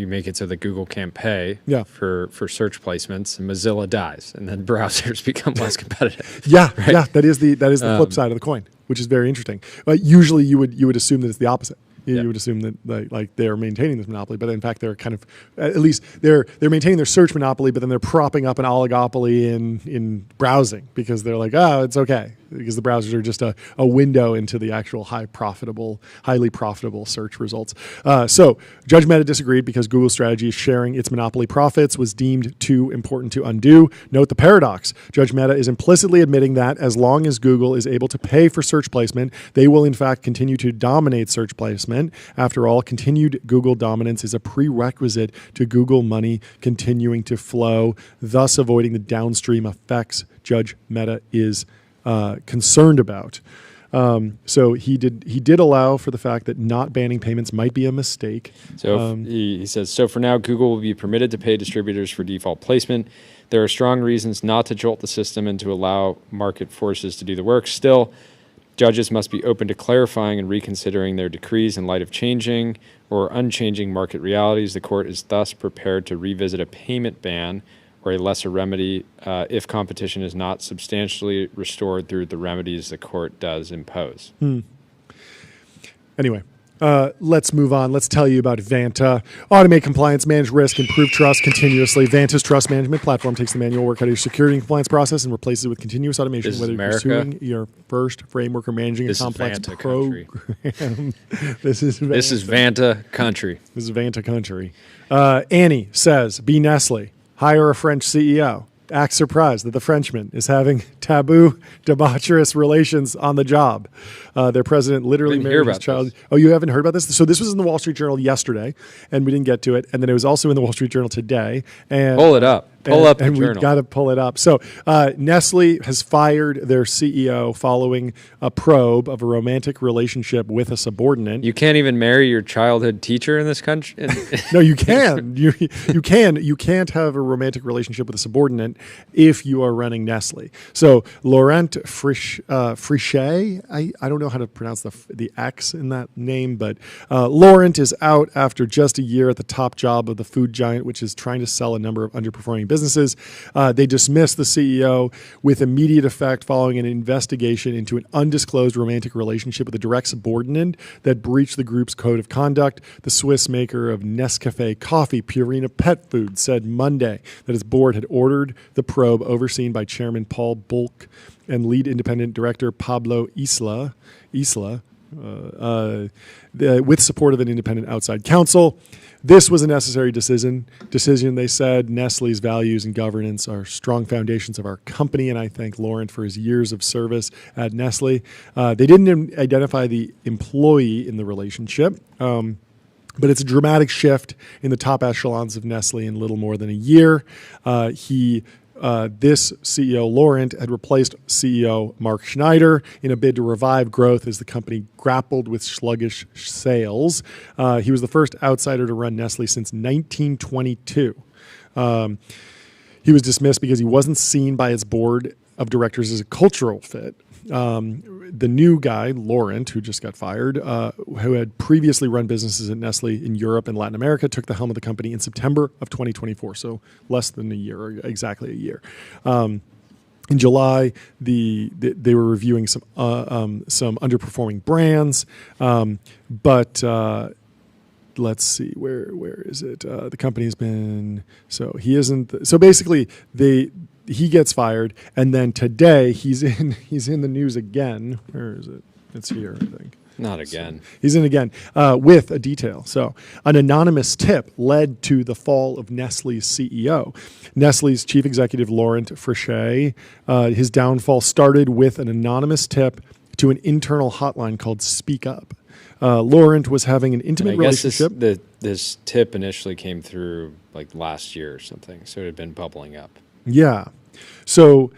make it so that Google can't pay for search placements, and Mozilla dies, and then browsers become less competitive. Right? That is the flip side of the coin, which is very interesting. Usually, you would assume that it's the opposite. You would assume that they're maintaining this monopoly, but in fact they're kind of, at least they're maintaining their search monopoly, but then they're propping up an oligopoly in browsing because they're like, oh, it's okay. because the browsers are just a window into the actual highly profitable search results. So Judge Mehta disagreed because Google's strategy of sharing its monopoly profits was deemed too important to undo. Note the paradox. Judge Mehta is implicitly admitting that as long as Google is able to pay for search placement, they will in fact continue to dominate search placement. After all, continued Google dominance is a prerequisite to Google money continuing to flow, thus avoiding the downstream effects Judge Mehta is concerned about. So he did allow for the fact that not banning payments might be a mistake. So he says, so for now, Google will be permitted to pay distributors for default placement. There are strong reasons not to jolt the system and to allow market forces to do the work. Still, judges must be open to clarifying and reconsidering their decrees in light of changing or unchanging market realities. The court is thus prepared to revisit a payment ban or a lesser remedy if competition is not substantially restored through the remedies the court does impose. Anyway, let's move on. Let's tell you about Vanta. Automate compliance, manage risk, improve trust continuously. Vanta's trust management platform takes the manual work out of your security and compliance process and replaces it with continuous automation. This whether is you're America. pursuing your first framework or managing This a is complex Vanta program. country. This is Vanta country. This is Vanta country. Annie says, be Nestle. Hire a French CEO. Act surprised that the Frenchman is having taboo, debaucherous relations on the job. Their president literally Didn't hear married his about child. this. Oh, you haven't heard about this? So this was in the Wall Street Journal yesterday, and we didn't get to it. And then it was also in the Wall Street Journal today. And Pull it up. Pull up the and journal. we've got to pull it up. So Nestle has fired their CEO following a probe of a romantic relationship with a subordinate. You can't even marry your childhood teacher in this country? No, you can. You can. You can't have a romantic relationship with a subordinate if you are running Nestle. So Laurent Frichet, I don't know how to pronounce the X in that name, but Laurent is out after just a year at the top job of the food giant, which is trying to sell a number of underperforming businesses. They dismissed the CEO with immediate effect following an investigation into an undisclosed romantic relationship with a direct subordinate that breached the group's code of conduct. The Swiss maker of Nescafe coffee, Purina Pet Food, said Monday that its board had ordered the probe overseen by Chairman Paul Bulk and lead independent director Pablo Isla, with support of an independent outside counsel. This was a necessary decision. They said Nestle's values and governance are strong foundations of our company, and I thank Laurent for his years of service at Nestle. They didn't identify the employee in the relationship, but it's a dramatic shift in the top echelons of Nestle in little more than a year. This CEO, Laurent, had replaced CEO Mark Schneider in a bid to revive growth as the company grappled with sluggish sales. He was the first outsider to run Nestle since 1922. He was dismissed because he wasn't seen by its board of directors as a cultural fit. The new guy, Laurent, who just got fired, who had previously run businesses at Nestle in Europe and Latin America, took the helm of the company in September of 2024, so less than a year, or exactly a year. In July, they were reviewing some underperforming brands, but let's see, where is it? The company's been he isn't. So basically, he gets fired, and then today he's in the news again. Where is it? It's here, I think. Not again. He's in again with a detail. So an anonymous tip led to the fall of Nestle's CEO. Nestle's chief executive, Laurent Frichet, his downfall started with an anonymous tip to an internal hotline called Speak Up. Laurent was having an intimate relationship. This tip initially came through like last year or something, so it had been bubbling up. Yeah. So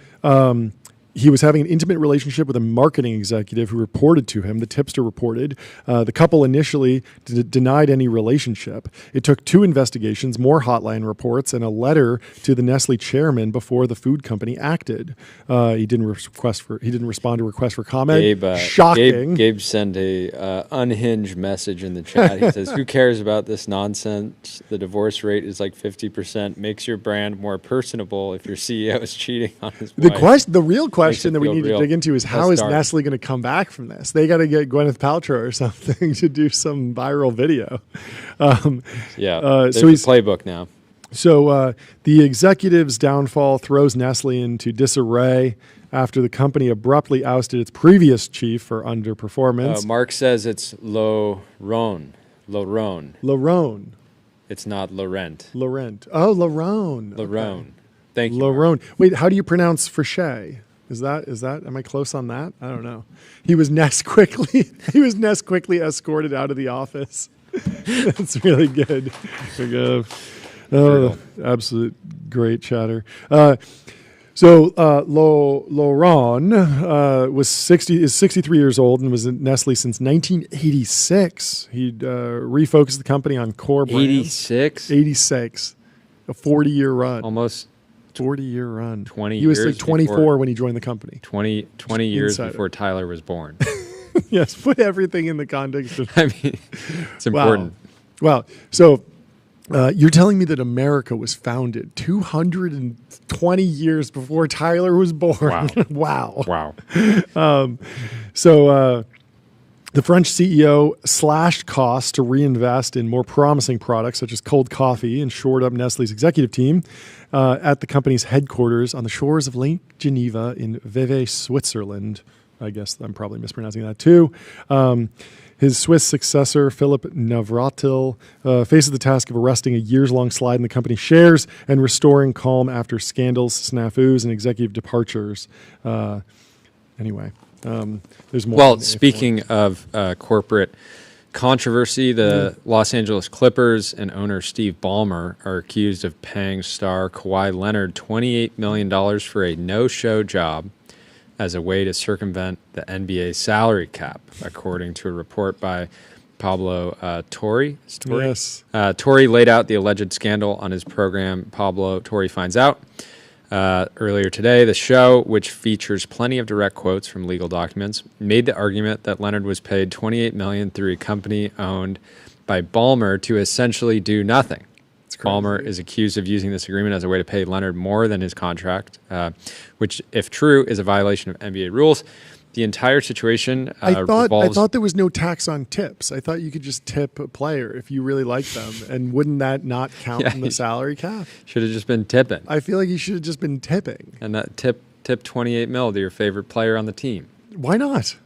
he was having an intimate relationship with a marketing executive who reported to him. The tipster reported. The couple initially denied any relationship. It took 2 investigations, more hotline reports, and a letter to the Nestle chairman before the food company acted. He didn't respond to requests for comment. Shocking. Gabe sent a unhinged message in the chat. He says, "Who cares about this nonsense? The divorce rate is like 50%. Makes your brand more personable if your CEO is cheating on his wife." The real question that we need to dig into is how is dark. Nestle going to come back from this? They got to get Gwyneth Paltrow or something to do some viral video. There's so a playbook now. So the executive's downfall throws Nestle into disarray. after the company abruptly ousted its previous chief for underperformance. Mark says it's Laurent. Larone. It's not Laurent. Laurent. Oh, Larone. Laurent. Okay. Thank you, Mark. Larone. Wait, how do you pronounce Frichet? Is that? Am I close on that? I don't know. He was quickly escorted out of the office. That's really good. Oh, absolute great chatter. So Laurent is 63 years old and was at Nestle since 1986. He'd refocused the company on core brands. 86. A 40-year run. Almost 40-year run. 20 He was years like 24 before- when he joined the company. 20 years Insider. before Tyler was born. Yes, put everything in the context of. I mean, it's important. Wow. So you're telling me that America was founded 220 years before Tyler was born? Wow. Wow. Wow. So the French CEO slashed costs to reinvest in more promising products such as cold coffee and shored up Nestle's executive team at the company's headquarters on the shores of Lake Geneva in Vevey, Switzerland. I guess I'm probably mispronouncing that too. His Swiss successor, Philippe Navratil, faces the task of arresting a years-long slide in the company's shares and restoring calm after scandals, snafus, and executive departures. Anyway, there's more. Well, speaking of corporate controversy, the Los Angeles Clippers and owner Steve Ballmer are accused of paying star Kawhi Leonard $28 million for a no-show job as a way to circumvent the NBA salary cap, according to a report by Pablo Torre. Yes. Torre laid out the alleged scandal on his program, Pablo Torre Finds Out. Earlier today, the show, which features plenty of direct quotes from legal documents, made the argument that Leonard was paid $28 million through a company owned by Ballmer to essentially do nothing. Ballmer is accused of using this agreement as a way to pay Leonard more than his contract, which, if true, is a violation of NBA rules. The entire situation I revolves... thought there was no tax on tips. I thought you could just tip a player if you really liked them, and wouldn't that not count in the salary cap? Should have just been tipping. I feel like you should have just been tipping. And that tip 28 mil to your favorite player on the team. Why not?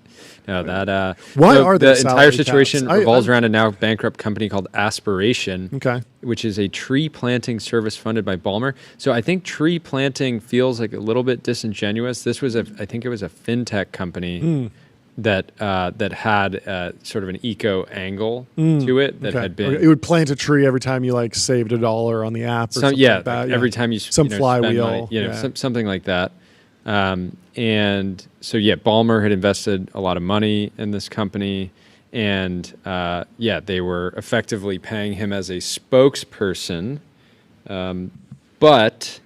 No, that. Why are there the entire salary situation caps? revolves around a now bankrupt company called Aspiration, Okay. which is a tree planting service funded by Ballmer. So I think tree planting feels like a little bit disingenuous. This was I think it was a fintech company that had sort of an eco angle to it that had been. It would plant a tree every time you like saved $1 on the app. Or something like that. Every time you some flywheel, spend money, something like that. And so, Ballmer had invested a lot of money in this company, and they were effectively paying him as a spokesperson. But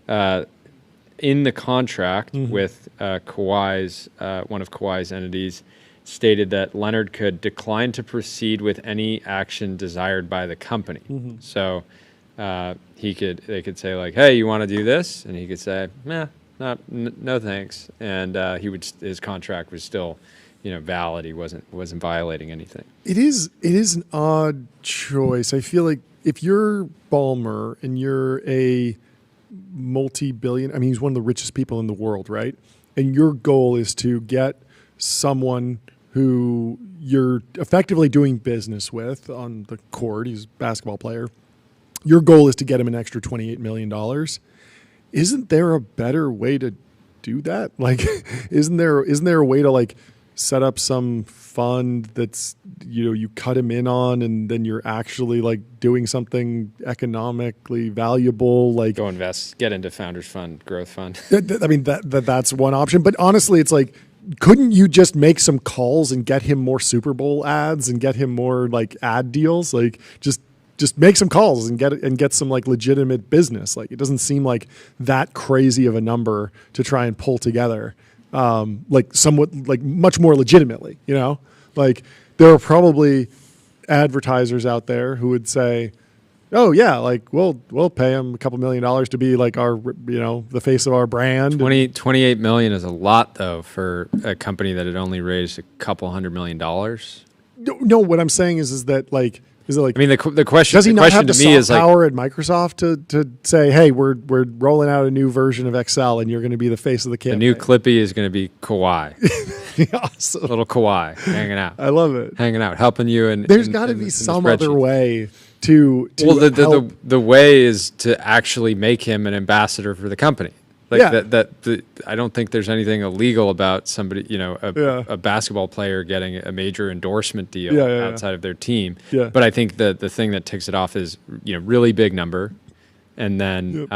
in the contract with Kawhi's one of Kawhi's entities, stated that Leonard could decline to proceed with any action desired by the company. So they could say like, "Hey, you want to do this?" And he could say, "Nah. No thanks," and his contract was still, valid. He wasn't violating anything. It is an odd choice. I feel like if you're Ballmer and you're a multi-billion, I mean, he's one of the richest people in the world, right? And your goal is to get someone who you're effectively doing business with on the court. He's a basketball player. Your goal is to get him an extra $28 million. Isn't there a better way to do that? Like, isn't there a way to like set up some fund that's, you cut him in on, and then you're actually like doing something economically valuable, like go invest, get into Founders Fund, Growth Fund. I mean, that's one option. But honestly, it's like, couldn't you just make some calls and get him more Super Bowl ads and get him more like ad deals? Like just make some calls and get some like legitimate business. Like, it doesn't seem like that crazy of a number to try and pull together, like somewhat like much more legitimately, like there are probably advertisers out there who would say, "Oh yeah, like we'll pay him a couple $1 million to be like our, the face of our brand." 28 million is a lot though for a company that had only raised a couple $100 million. No, what I'm saying is that like Is it like? I mean, the question. Does he the not question have the to me soft is like, power at Microsoft to say, "Hey, we're rolling out a new version of Excel, and you're going to be the face of the the campaign"? new Clippy is going to be Kawhi, Awesome. little Kawhi, hanging out, I love it. helping you. And There's got to be some other way to Well, help. the way is to actually make him an ambassador for the company. Like Yeah. I don't think there's anything illegal about somebody, Yeah. a basketball player getting a major endorsement deal Yeah. outside of their team. Yeah. But I think the thing that ticks it off is, really big number, and then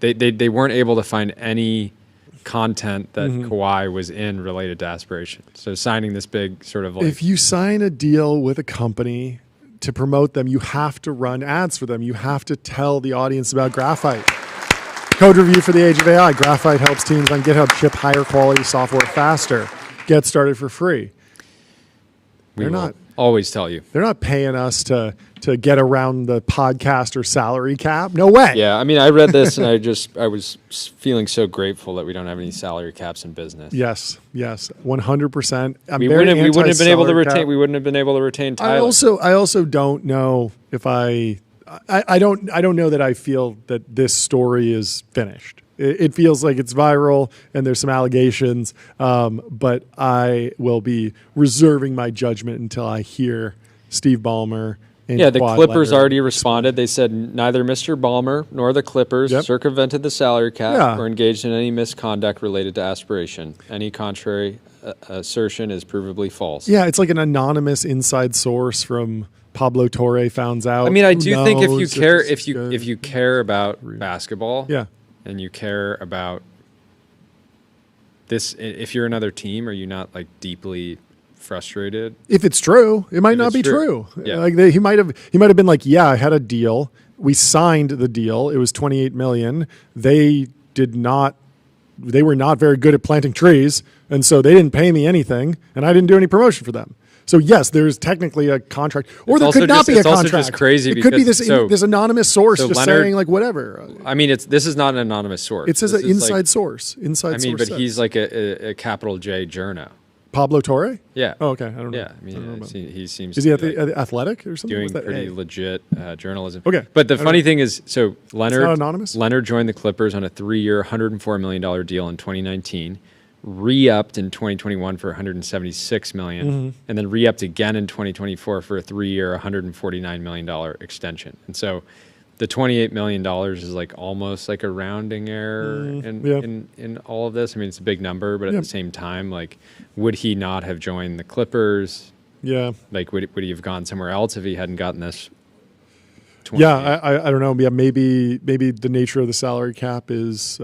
they weren't able to find any content that Kawhi was in related to aspiration. So signing this big sort of like, If you sign a deal with a company to promote them, you have to run ads for them. You have to tell the audience about Graphite. Code review for the age of AI. Graphite helps teams on GitHub ship higher quality software faster. Get started for free. we they're will not- always tell you. They're not paying us to get around the podcaster salary cap. No way. Yeah, I mean, I read this and I was feeling so grateful that we don't have any salary caps in business. Yes. 100%. We wouldn't have been able to retain. We wouldn't have been able to retain Tyler. I also don't know if I don't know that I feel that this story is finished. It feels like it's viral and there's some allegations, but I will be reserving my judgment until I hear Steve Ballmer. And Yeah, the Kawhi Clippers Leonard. already responded. They said neither Mr. Ballmer nor the Clippers Yep. circumvented the salary cap Yeah. or engaged in any misconduct related to aspiration. Any contrary assertion is provably false. Yeah, it's like an anonymous inside source from Pablo Torre found out. I mean, I Who do think if you knows care, this is good? if you care about basketball, Yeah. and you care about this, if you're another team, are you not like deeply frustrated? If it's true, it might If not it's be true. true. Yeah. Like he might have been like, yeah, I had a deal. We signed the deal. It was 28 million. They were not very good at planting trees, and so they didn't pay me anything, and I didn't do any promotion for them. So yes, there's technically a contract, or It's there also could not just- be a it's also contract. just crazy it could be because- this anonymous source so just Leonard- saying like whatever. I mean, this is not an anonymous source. It says This an is inside like, source. Inside I mean, source. but he's like a capital J journo. Pablo Torre. Yeah. Oh, okay. I don't know. Yeah, I don't know mean, about- he seems is to he be, at like, the Athletic or something? doing What's that pretty A? legit journalism. Okay. But the I don't funny know. thing is, so Leonard, not anonymous? Leonard joined the Clippers on a 3-year, $104 million deal in 2019, re-upped in 2021 for $176 million, Mm-hmm. and then re-upped again in 2024 for a 3-year, $149 million extension. And so the $28 million is like almost like a rounding error in all of this. I mean, it's a big number, but at the same time, like, would he not have joined the Clippers? Yeah. Like, would he have gone somewhere else if he hadn't gotten this? Yeah, I don't know. Yeah, maybe the nature of the salary cap is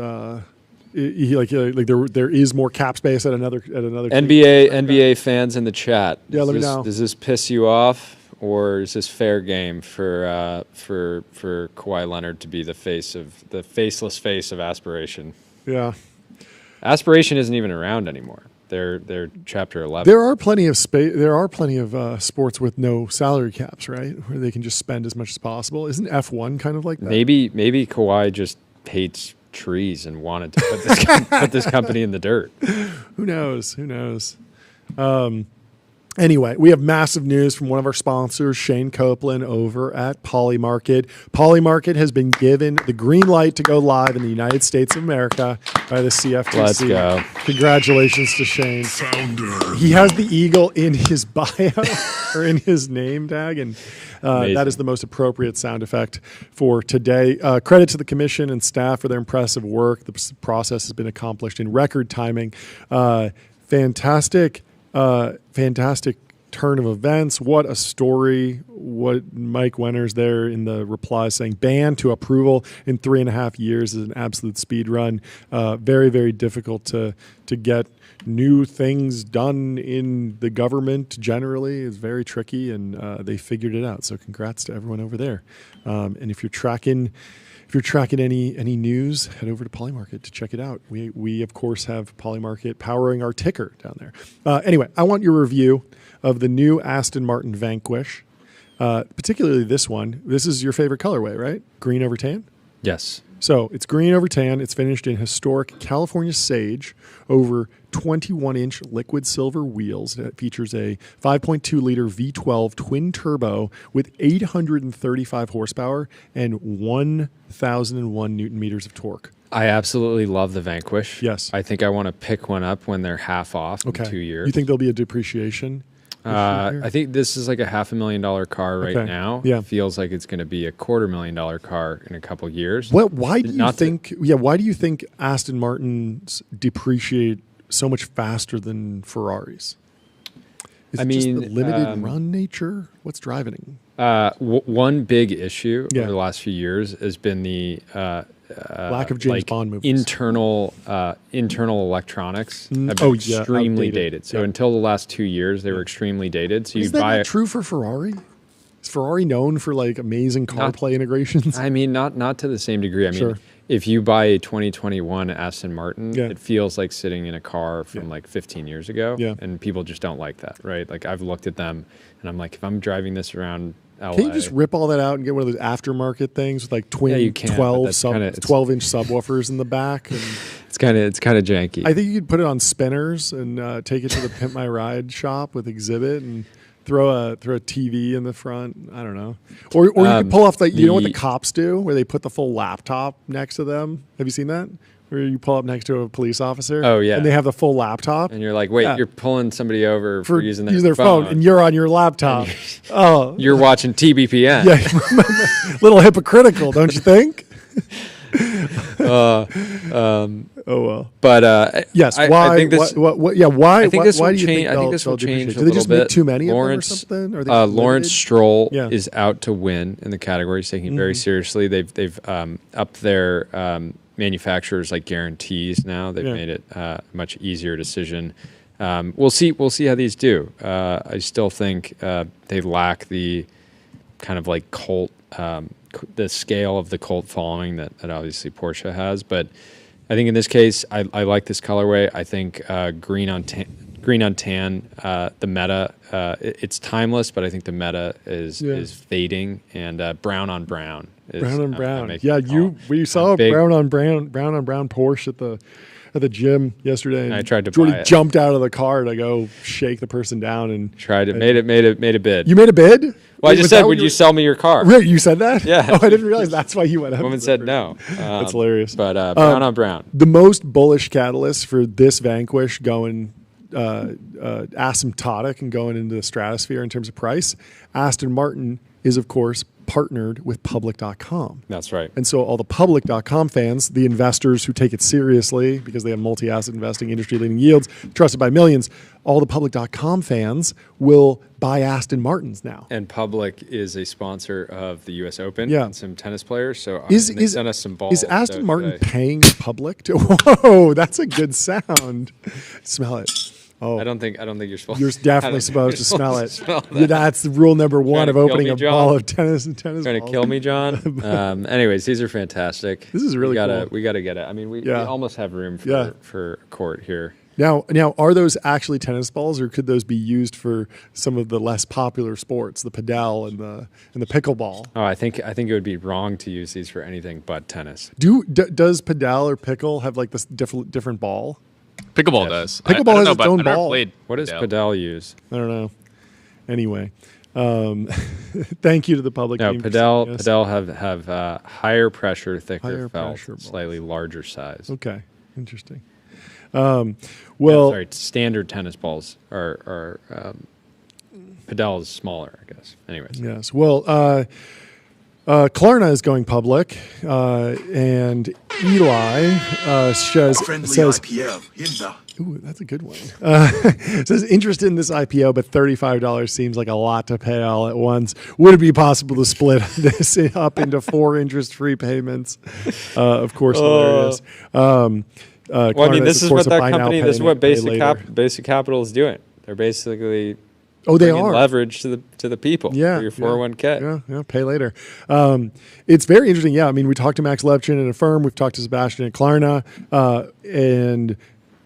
there is more cap space at another team. NBA fans in the chat. Yeah, let me know. Does this piss you off, or is this fair game for Kawhi Leonard to be the faceless face of aspiration? Yeah. Aspiration isn't even around anymore. They're chapter 11. There are plenty of sports with no salary caps, right? Where they can just spend as much as possible. Isn't F1 kind of like that? Maybe Kawhi just hates trees and wanted to put this company in the dirt. Who knows? Anyway, we have massive news from one of our sponsors, Shane Copeland, over at Polymarket. Polymarket has been given the green light to go live in the United States of America by the CFTC. Let's go. Congratulations to Shane. Founder. He has the eagle in his bio or in his name tag, and that is the most appropriate sound effect for today. Credit to the commission and staff for their impressive work. The process has been accomplished in record timing. Fantastic turn of events. What a story. What Mike Wenner's there in the reply saying ban to approval in 3.5 years is an absolute speed run. Very, very difficult to get new things done in the government generally. Is very tricky, and they figured it out. So congrats to everyone over there. And if you're tracking any news, head over to Polymarket to check it out. We of course have Polymarket powering our ticker down there. Anyway, I want your review of the new Aston Martin Vanquish, particularly this one. This is your favorite colorway, right? Green over tan? Yes. So it's green over tan. It's finished in historic California sage over 21-inch liquid silver wheels. It features a 5.2-liter V12 twin turbo with 835 horsepower and 1,001 newton meters of torque. I absolutely love the Vanquish. Yes. I think I want to pick one up when they're half off in 2 years. You think there'll be a depreciation? I think this is like a $500,000 car right now. Yeah. Feels like it's going to be a $250,000 car in a couple years. Well, why do you Not think? Why do you think Aston Martins depreciate so much faster than Ferraris? Is it just the limited run nature? What's driving it? One big issue Yeah. over the last few years has been the Lack of James Bond movies. internal electronics have been Oh, yeah, extremely outdated. dated. So Yeah. until the last 2 years, they were extremely dated. So Is you that buy not true for Ferrari? Is Ferrari known for like amazing CarPlay integrations? I mean, not to the same degree. I mean, Sure. if you buy a 2021 Aston Martin, Yeah. it feels like sitting in a car from like 15 years ago. Yeah. And people just don't like that, right? Like I've looked at them and I'm like, if I'm driving this around LA, Can you just rip all that out and get one of those aftermarket things with like twin you can, but 12-inch subwoofers in the back? And it's kind of janky. I think you could put it on spinners and take it to the Pimp My Ride shop with exhibit and throw a TV in the front. I don't know. Or you could pull off you know what the cops do, where they put the full laptop next to them. Have you seen that? Where you pull up next to a police officer. Oh, yeah. And they have the full laptop. And you're like, wait, Yeah. you're pulling somebody over for using their phone, and you're on your laptop. Oh, you're watching TBPN. yeah, little hypocritical, don't you think? Oh well. But Yes. I Why? think this. What? Yeah. Why? I think why, this why will do you change. think I think they'll- this will they'll change depreciate? a Do they little just make bit. too many Lawrence, of them or something? Or are they just Lawrence limited? Stroll Yeah. is out to win in the category. He's taking it very seriously. They've upped their manufacturers like guarantees now. They've Yeah. made it a much easier decision. We'll see how these do. I still think they lack the kind of like cult, the scale of the cult following that obviously Porsche has. But I think in this case, I like this colorway. I think green on tan, the meta, it's timeless, but I think the meta is fading, and brown on brown. Brown on I brown. make Yeah, the call. we saw a big- brown on brown Porsche at the gym yesterday. And I tried to Jordy buy it. jumped out of the car to go shake the person down and Tried it, made a bid. You made a bid? Well, I Wait, just was that said, when would you sell me your car? Really? You said that? Yeah. Oh, I didn't realize that's why you went up. The woman to said that no. That's hilarious. But brown on brown. The most bullish catalyst for this Vanquish going asymptotic and going into the stratosphere in terms of price, Aston Martin is, of course, partnered with public.com. That's right. And so all the public.com fans, the investors who take it seriously because they have multi-asset investing, industry-leading yields, trusted by millions, all the public.com fans will buy Aston Martins now. And Public is a sponsor of the U.S. Open Yeah. and some tennis players. So they sent us some balls. Is Aston the Martin other day. paying Public to? Whoa, that's a good sound. Smell it. Oh, I don't think you're supposed. you're I don't definitely think supposed to you're smell it. smell that. That's rule number one Trying of to kill opening me, a John? ball of tennis Trying to balls. kill me, John. Anyways, these are fantastic. This is really cool. We gotta get it. I mean, we almost have room for a court here. Now, are those actually tennis balls, or could those be used for some of the less popular sports, the padel and the pickleball? Oh, I think it would be wrong to use these for anything but tennis. Does padel or pickle have like this different ball? Pickleball does. Pickleball I don't has know, its but own I've never ball. played What does padel. Padel use? I don't know. Anyway, thank you to the public. No, team for sending us. Padel have higher pressure, thicker Higher felt, pressure balls. slightly larger size. Okay, interesting. Well, sorry, standard tennis balls are Padel is smaller, I guess. Anyways, Yes. Well, Klarna is going public, and Eli says, Friendly says IPO in the ooh, that's a good one. Says interest in this IPO, but $35 seems like a lot to pay all at once. Would it be possible to split this up into 4 interest-free payments? Of course, hilarious. well, I mean, this is what that company, this is what Basic Basic Capital is doing. They're basically Oh, they bringing are. leverage to the people. Yeah, for your 401k. Yeah, pay later. It's very interesting. Yeah, I mean, we talked to Max Levchin at Affirm. We've talked to Sebastian at Klarna, and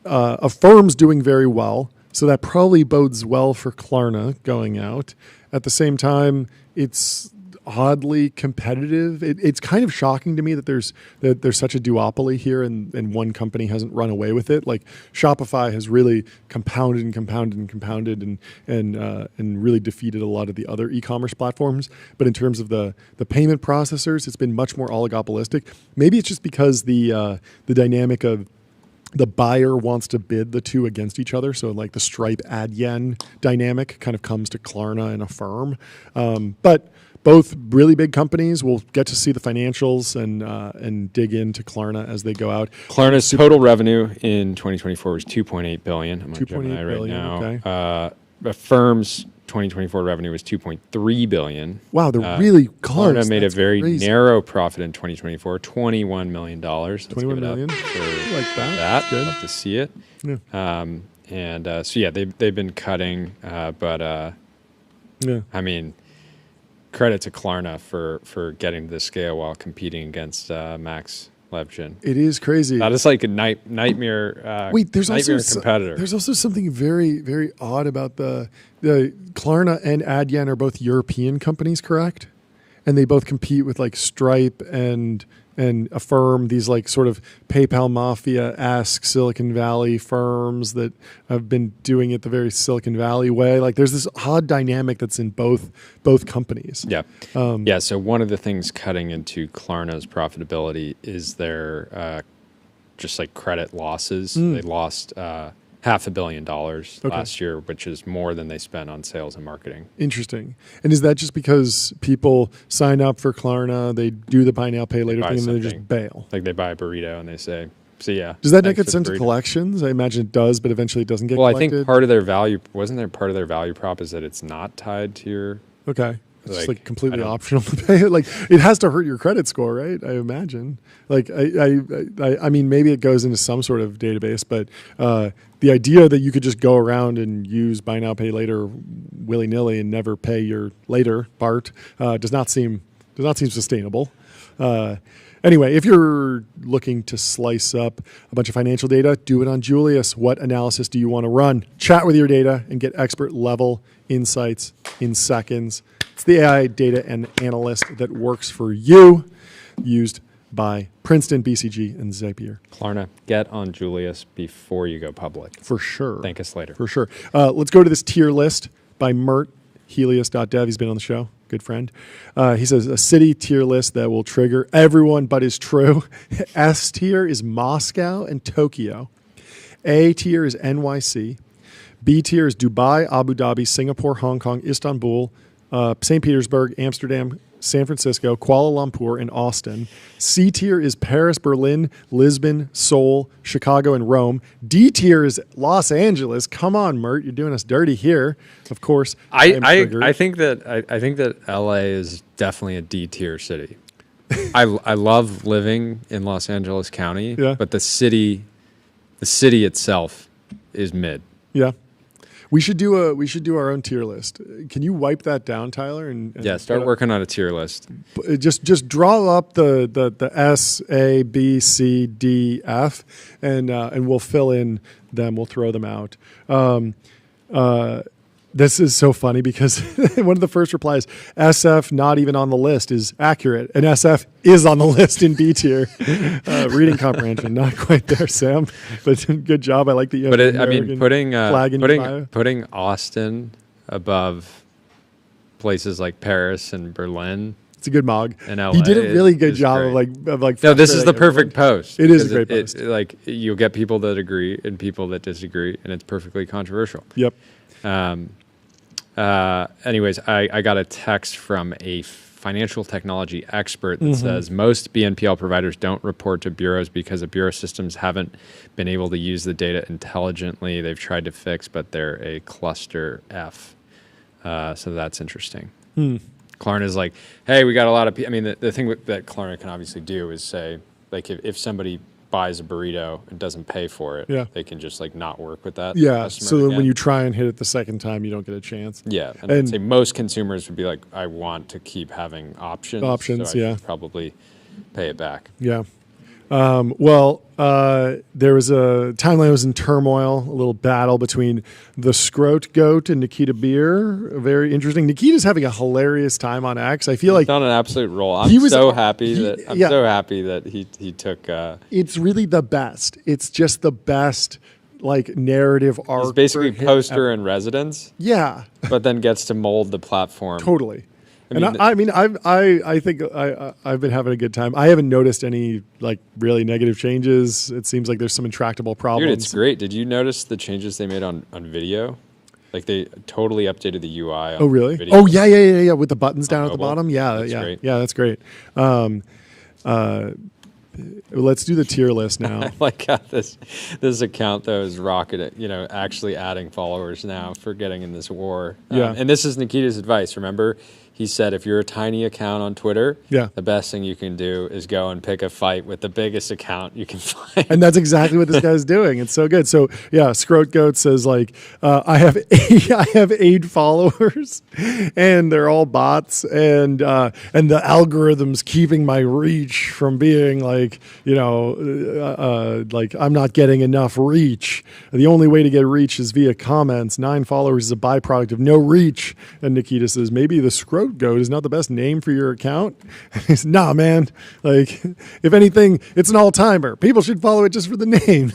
Affirm's doing very well. So that probably bodes well for Klarna going out. At the same time, it's oddly competitive. It's kind of shocking to me that there's such a duopoly here, and one company hasn't run away with it. Like Shopify has really compounded and compounded and compounded, and really defeated a lot of the other e-commerce platforms. But in terms of the payment processors, it's been much more oligopolistic. Maybe it's just because the dynamic of the buyer wants to bid the two against each other. So like the Stripe Adyen dynamic kind of comes to Klarna and Affirm. But both really big companies will get to see the financials and dig into Klarna as they go out. Klarna's total revenue in 2024 was $2.8 billion. I'm on 2.8 Gemini right billion, now. okay. Affirm's 2024 revenue was $2.3 billion. Wow, they're really close. Klarna made a That's very crazy. narrow profit in 2024, $21 million. Let's 21 give it up million? for I like that. that. Good. Love to see it. Yeah. So yeah, they've been cutting, but Yeah. I mean, credit to Klarna for getting to this scale while competing against Max Levchin. It is crazy. That is like a nightmare. Wait, there's nightmare also competitor. there's also something very, very odd about the Klarna and Adyen are both European companies, correct? And they both compete with like Stripe and Affirm, these like sort of PayPal mafia-esque Silicon Valley firms that have been doing it the very Silicon Valley way. Like there's this odd dynamic that's in both companies. Yeah. So one of the things cutting into Klarna's profitability is their just like credit losses. They lost $500 million last year, which is more than they spent on sales and marketing. Interesting. And is that just because people sign up for Klarna, they do the buy now, pay later thing, and then they just bail? Like they buy a burrito and they say, "See ya." Does that not Thanks get for sent the to burrito. collections? I imagine it does, but eventually it doesn't get Well, I collected. think part of their value part of their value prop is that it's not tied to your. Okay. It's just Like, like completely I don't- optional to pay it. Like it has to hurt your credit score, right? I imagine. Like I mean, maybe it goes into some sort of database, but the idea that you could just go around and use buy now, pay later willy nilly and never pay your later part does not seem sustainable. Anyway, if you're looking to slice up a bunch of financial data, do it on Julius. What analysis do you want to run? Chat with your data and get expert level insights in seconds. It's the AI data and analyst that works for you, used by Princeton, BCG, and Zapier. Klarna, get on Julius before you go public. For sure. Thank us later. For sure. Let's go to this tier list by Mert, Helios.dev. He's been on the show. Good friend. He says a city tier list that will trigger everyone but is true. S tier is Moscow and Tokyo. A tier is NYC. B tier is Dubai, Abu Dhabi, Singapore, Hong Kong, Istanbul, St. Petersburg, Amsterdam, San Francisco, Kuala Lumpur, and Austin. C tier is Paris, Berlin, Lisbon, Seoul, Chicago, and Rome. D tier is Los Angeles. Come on, Mert, you're doing us dirty here. Of course, I triggered. think that LA is definitely a D tier city. I love living in Los Angeles County, Yeah. but the city itself is mid. Yeah. We should do our own tier list. Can you wipe that down, Tyler? And Yeah, start working on a tier list. Just draw up the S, A, B, C, D, F, and we'll fill in them. We'll throw them out. This is so funny because one of the first replies, SF not even on the list, is accurate. And SF is on the list in B tier. Reading comprehension, not quite there, Sam. But good job. I like the But American flag in your bio. putting Austin above places like Paris and Berlin It's a good mog. and LA. He did a really good is job great. of like. No, this is the frustrating perfect everyone. post. It is a because great post. Like you'll get people that agree and people that disagree, and it's perfectly controversial. Yep. Anyways, I got a text from a financial technology expert that says most BNPL providers don't report to bureaus because the bureau systems haven't been able to use the data intelligently. They've tried to fix, but they're a cluster F. So that's interesting. Klarna is like, hey, we got a lot of people. I mean, the thing that Klarna can obviously do is say, like, if somebody buys a burrito and doesn't pay for it, Yeah. they can just like not work with that. Yeah. customer So again. when you try and hit it the second time, you don't get a chance. Yeah, and And- I'd say most consumers would be like, I want to keep having options. Options, so I yeah. should probably pay it back. Yeah. There was a timeline was in turmoil, a little battle between the Scroat Goat and Nikita Beer. Very interesting. Nikita's having a hilarious time on X. I feel like He's on an absolute roll. I'm he was- so happy he- that yeah. so happy that he took. it's really the best. It's just the best, like, narrative arc. He's basically for him poster ever. in residence, Yeah, but then gets to mold the platform. totally. I mean, I think I've been having a good time. I haven't noticed any like really negative changes. It seems like there's some intractable problems. Dude, it's great. Did you notice the changes they made on video? Like they totally updated the UI. On Oh really? Video. Oh yeah. With the buttons down at the mobile? bottom. Yeah, That's yeah, great. yeah. That's great. Let's do the tier list now. I like how this account though is rocketing. Actually adding followers now for getting in this war. Yeah. And this is Nikita's advice. Remember, he said if you're a tiny account on Twitter, Yeah. the best thing you can do is go and pick a fight with the biggest account you can find. And that's exactly what this guy's doing. It's so good. So yeah, Scroat Goat says like, I have 8 followers, and they're all bots, and the algorithm's keeping my reach from being like, like I'm not getting enough reach. The only way to get reach is via comments. 9 followers is a byproduct of no reach. And Nikita says maybe the Scroat Goat is not the best name for your account. He says, nah, man. Like, if anything, it's an all timer. People should follow it just for the name.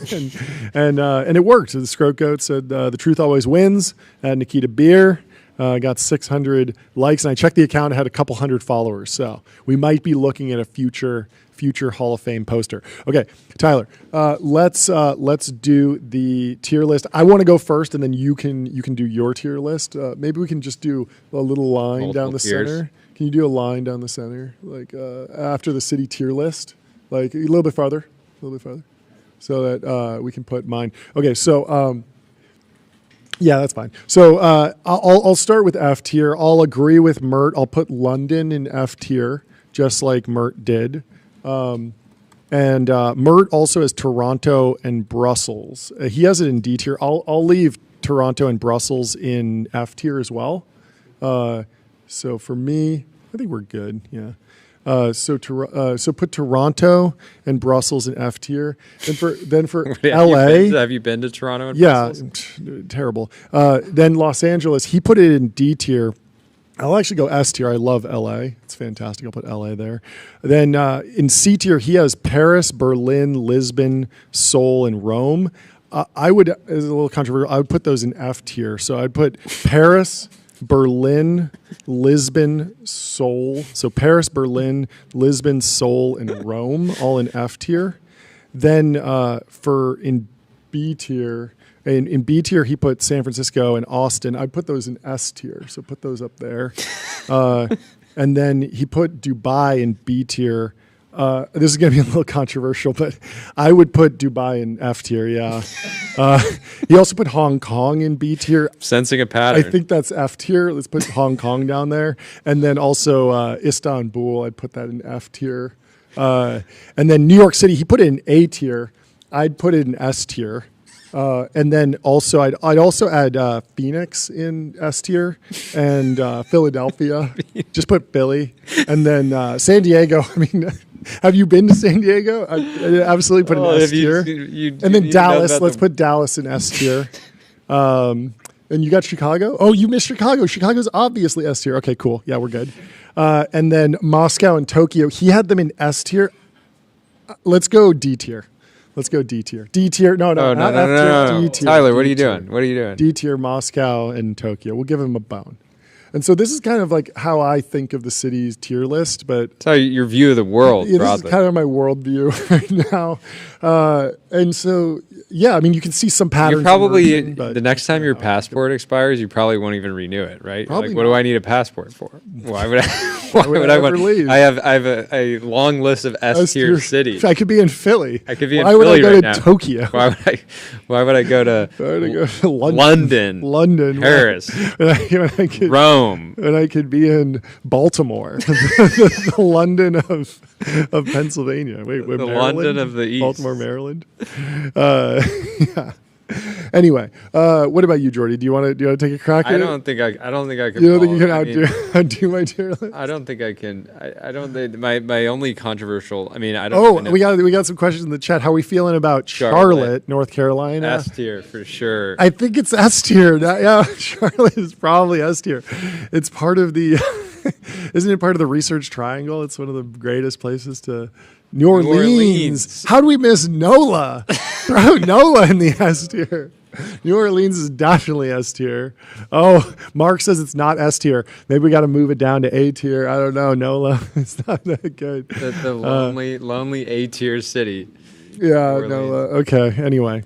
And it worked. The Scroat Goat said the truth always wins. Nikita Beer got 600 likes, and I checked the account. It had a couple hundred followers. So we might be looking at a future Hall of Fame poster. Okay, Tyler, let's do the tier list. I want to go first, and then you can do your tier list. Maybe we can just do a little line Multiple down the tiers. center. Can you do a line down the center, like after the city tier list, like a little bit farther, so that we can put mine. Okay, so. Yeah, that's fine. So I'll start with F tier. I'll agree with Mert. I'll put London in F tier, just like Mert did. And Mert also has Toronto and Brussels. He has it in D tier. I'll leave Toronto and Brussels in F tier as well. So for me, I think we're good. Yeah. So put Toronto and Brussels in F tier. Then for LA, Have you been to Toronto and yeah, Brussels? terrible. Then Los Angeles, he put it in D tier. I'll actually go S tier. I love LA. It's fantastic. I'll put LA there. Then in C tier, he has Paris, Berlin, Lisbon, Seoul, and Rome. I would, as a little controversial, I would put those in F tier. So I'd put Paris, Berlin, Lisbon, Seoul. So Paris, Berlin, Lisbon, Seoul, and Rome, all in F tier. Then in B tier, in B tier, he put San Francisco and Austin. I'd put those in S tier, so put those up there. And then he put Dubai in B tier. This is going to be a little controversial, but I would put Dubai in F tier, yeah. He also put Hong Kong in B tier. Sensing a I pattern. think that's F tier. Let's put Hong Kong down there. And then also Istanbul, I'd put that in F tier. And then New York City, he put it in A tier. I'd put it in S tier. And then also, I'd also add Phoenix in S tier and Philadelphia. Just put Philly. And then San Diego, I mean... Have you been to San Diego? I absolutely put in S tier. And then Dallas, let's put Dallas in S tier. And you got Chicago? Oh, you missed Chicago. Chicago's obviously S tier. Okay, cool. Yeah, we're good. And then Moscow and Tokyo, he had them in S tier. Let's go D tier. D tier. No, not F tier. D tier. Tyler, what are D you tier. doing? What are you doing? D tier, Moscow and Tokyo. We'll give him a bone. And so this is kind of like how I think of the city's tier list, but It's how your view of the world, yeah, this broadly. is kind of my worldview right now. And so, yeah, I mean, you can see some patterns. You probably emerging, but, the next time your passport expires, you probably won't even renew it, right? Probably Like, what do not. I need a passport for? Why would I? Why would would I I ever want? leave? I have a long list of S tier cities. I could be in Philly. I could be in Why Philly would I go right to now. Tokyo? Why would I go to Why would I go to London, London, Paris, when I could, Rome? and I could be in Baltimore, the London of Pennsylvania. Wait, The Maryland? London of the East. Baltimore, Maryland. Yeah. Anyway, what about you, Jordy? Do you want to take a crack at I it? don't think I can. You don't think you can follow it. outdo my tier list? I don't think I can. I don't think my only controversial. I mean, I don't. Oh, even know. we got some questions in the chat. How are we feeling about Charlotte, North Carolina? S tier for sure. I think it's S tier. Yeah, Charlotte is probably S tier. It's part of the, isn't it part of the Research Triangle? It's one of the greatest places to. New Orleans. How do we miss NOLA? Throw NOLA in the S tier. New Orleans is definitely S tier. Oh, Mark says it's not S tier. Maybe we got to move it down to A tier. I don't know. NOLA. It's not that good. The lonely A tier city. Yeah, NOLA. Okay. Anyway.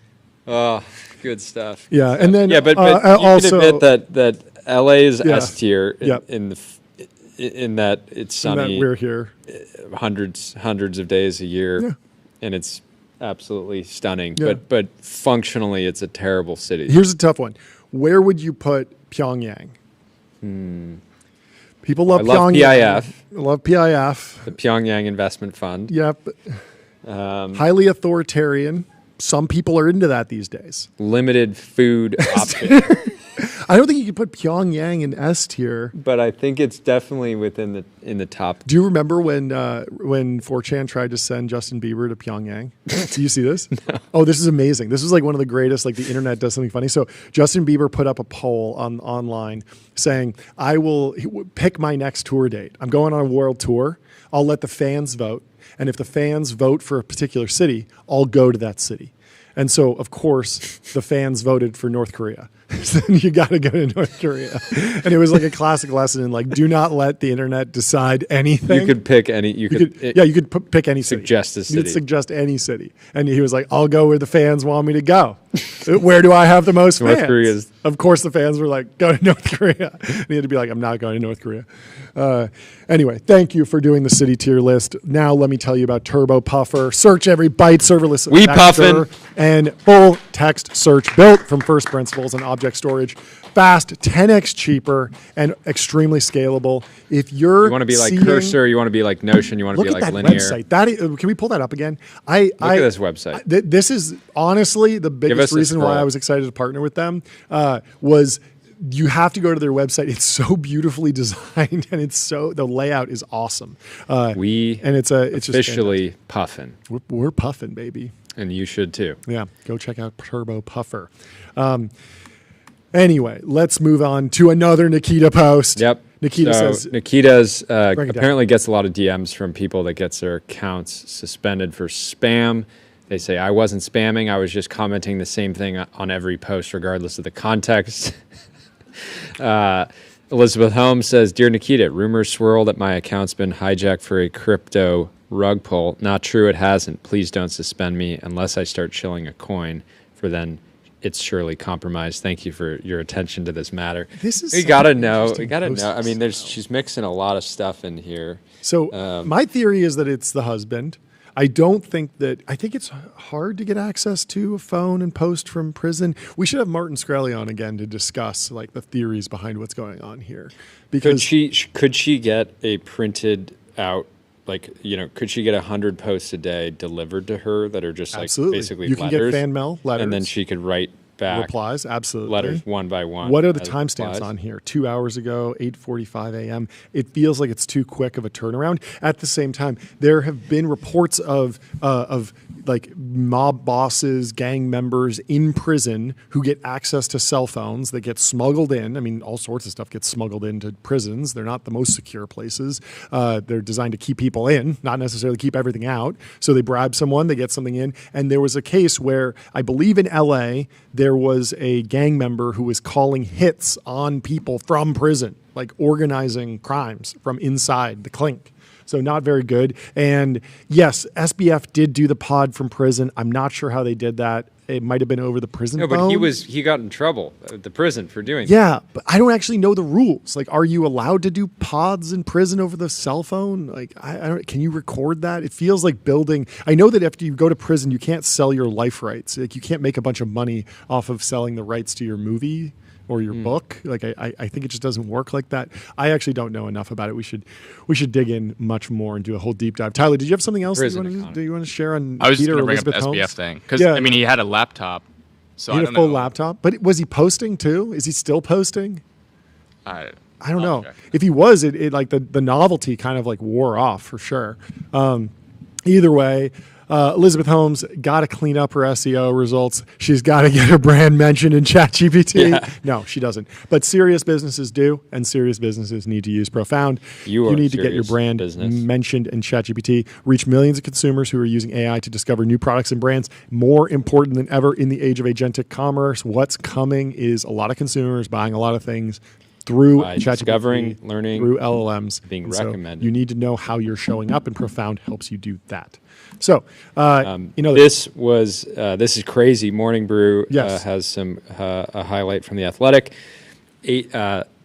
Oh, good stuff. Yeah, and then but you also can admit that LA is Yeah. S tier Yep. in that it's sunny. that we're here. hundreds of days a year, Yeah. and it's absolutely stunning. Yeah. But functionally, it's a terrible city. Here's a tough one. Where would you put Pyongyang? People love I love Pyongyang. PIF, Love PIF. the Pyongyang Investment Fund. Yep. Highly authoritarian. Some people are into that these days. Limited food options, I don't think you could put Pyongyang in S tier. but I think it's definitely in the top. Do you remember when 4chan tried to send Justin Bieber to Pyongyang? Do you see this? No. Oh, this is amazing. This is like one of the greatest, like the internet does something funny. So Justin Bieber put up a poll online saying, I will pick my next tour date. I'm going on a world tour. I'll let the fans vote. And if the fans vote for a particular city, I'll go to that city. And so, of course, the fans voted for North Korea. So you got to go to North Korea. And it was like a classic lesson in like, do not let the internet decide anything. You could pick any. You could pick any city. suggest a You city. could suggest any city. And he was like, I'll go where the fans want me to go. Where do I have the most North fans? Korea's- Of course, the fans were like, go to North Korea. And he had to be like, I'm not going to North Korea. Anyway, thank you for doing the city tier list. Now let me tell you about Turbo Puffer. Search every byte, serverless We vector, puffin'. and full text search built from first principles and object storage. Fast, 10x cheaper, and extremely scalable. If you're You want to be like seeing- Cursor. You want to be like Notion. You want to Look be at like that linear. website. Can we pull that up again? Look at this website. This is honestly the biggest us a reason why scroll. I was excited to partner with them. Was you have to go to their website. It's so beautifully designed, and the layout is awesome. It's just Officially puffin', we're puffing, baby. and you should too. Yeah, go check out Turbo Puffer. Anyway, let's move on to another Nikita post. Yep. Nikita So says, Nikita's it down. apparently gets a lot of DMs from people that gets their accounts suspended for spam. They say, I wasn't spamming. I was just commenting the same thing on every post, regardless of the context. Elizabeth Holmes says, Dear Nikita, rumors swirl that my account's been hijacked for a crypto rug pull. Not true, it hasn't. Please don't suspend me unless I start shilling a coin, for then it's surely compromised. Thank you for your attention to this matter. This is We such gotta an know. interesting We gotta post. know. I mean, she's mixing a lot of stuff in here. So my theory is that it's the husband. I think it's hard to get access to a phone and post from prison. We should have Martin Screlly on again to discuss like the theories behind what's going on here. Because Could she get a printed out, could she get 100 posts a day delivered to her that are just like absolutely, basically you can letters? get fan mail letters, And then she could write back replies. Absolutely, letters one by one. What are the as timestamps replies. on here? 2 hours ago, 8:45 a.m. It feels like it's too quick of a turnaround. At the same time, there have been reports of like mob bosses, gang members in prison who get access to cell phones that get smuggled in. I mean, all sorts of stuff gets smuggled into prisons. They're not the most secure places. They're designed to keep people in, not necessarily keep everything out. So they bribe someone, they get something in. And there was a case where I believe in LA, there was a gang member who was calling hits on people from prison, like organizing crimes from inside the clink. So not very good. And yes, SBF did do the pod from prison. I'm not sure how they did that. It might have been over the prison No, phone. but he got in trouble at the prison for doing that. Yeah, but I don't actually know the rules. Like, are you allowed to do pods in prison over the cell phone? Like, I don't. Can you record that? It feels like building. I know that after you go to prison, you can't sell your life rights. Like, you can't make a bunch of money off of selling the rights to your movie or your book. Like, I think it just doesn't work like that. I actually don't know enough about it. We should dig in much more and do a whole deep dive. Tyler, did you have something else that Prison you economy. want to share on I was just Peter going or to bring up the Elizabeth SBF Holmes? thing because Yeah. I mean he had a laptop, So He I had don't a full know. laptop, but was he posting too? Is he still posting? I don't I'll know. check. If he was, it like the novelty kind of like wore off for sure. Either way, Elizabeth Holmes got to clean up her SEO results. She's got to get her brand mentioned in ChatGPT. Yeah. No, she doesn't. But serious businesses do, and serious businesses need to use Profound. You are need to get your serious brand business. mentioned in ChatGPT. Reach millions of consumers who are using AI to discover new products and brands. More important than ever in the age of agentic commerce, what's coming is a lot of consumers buying a lot of things through By ChatGPT, discovering, learning, through LLMs, being And so recommended. you need to know how you're showing up, and Profound helps you do that. So, This is crazy. Morning Brew Yes. has some a highlight from the Athletic.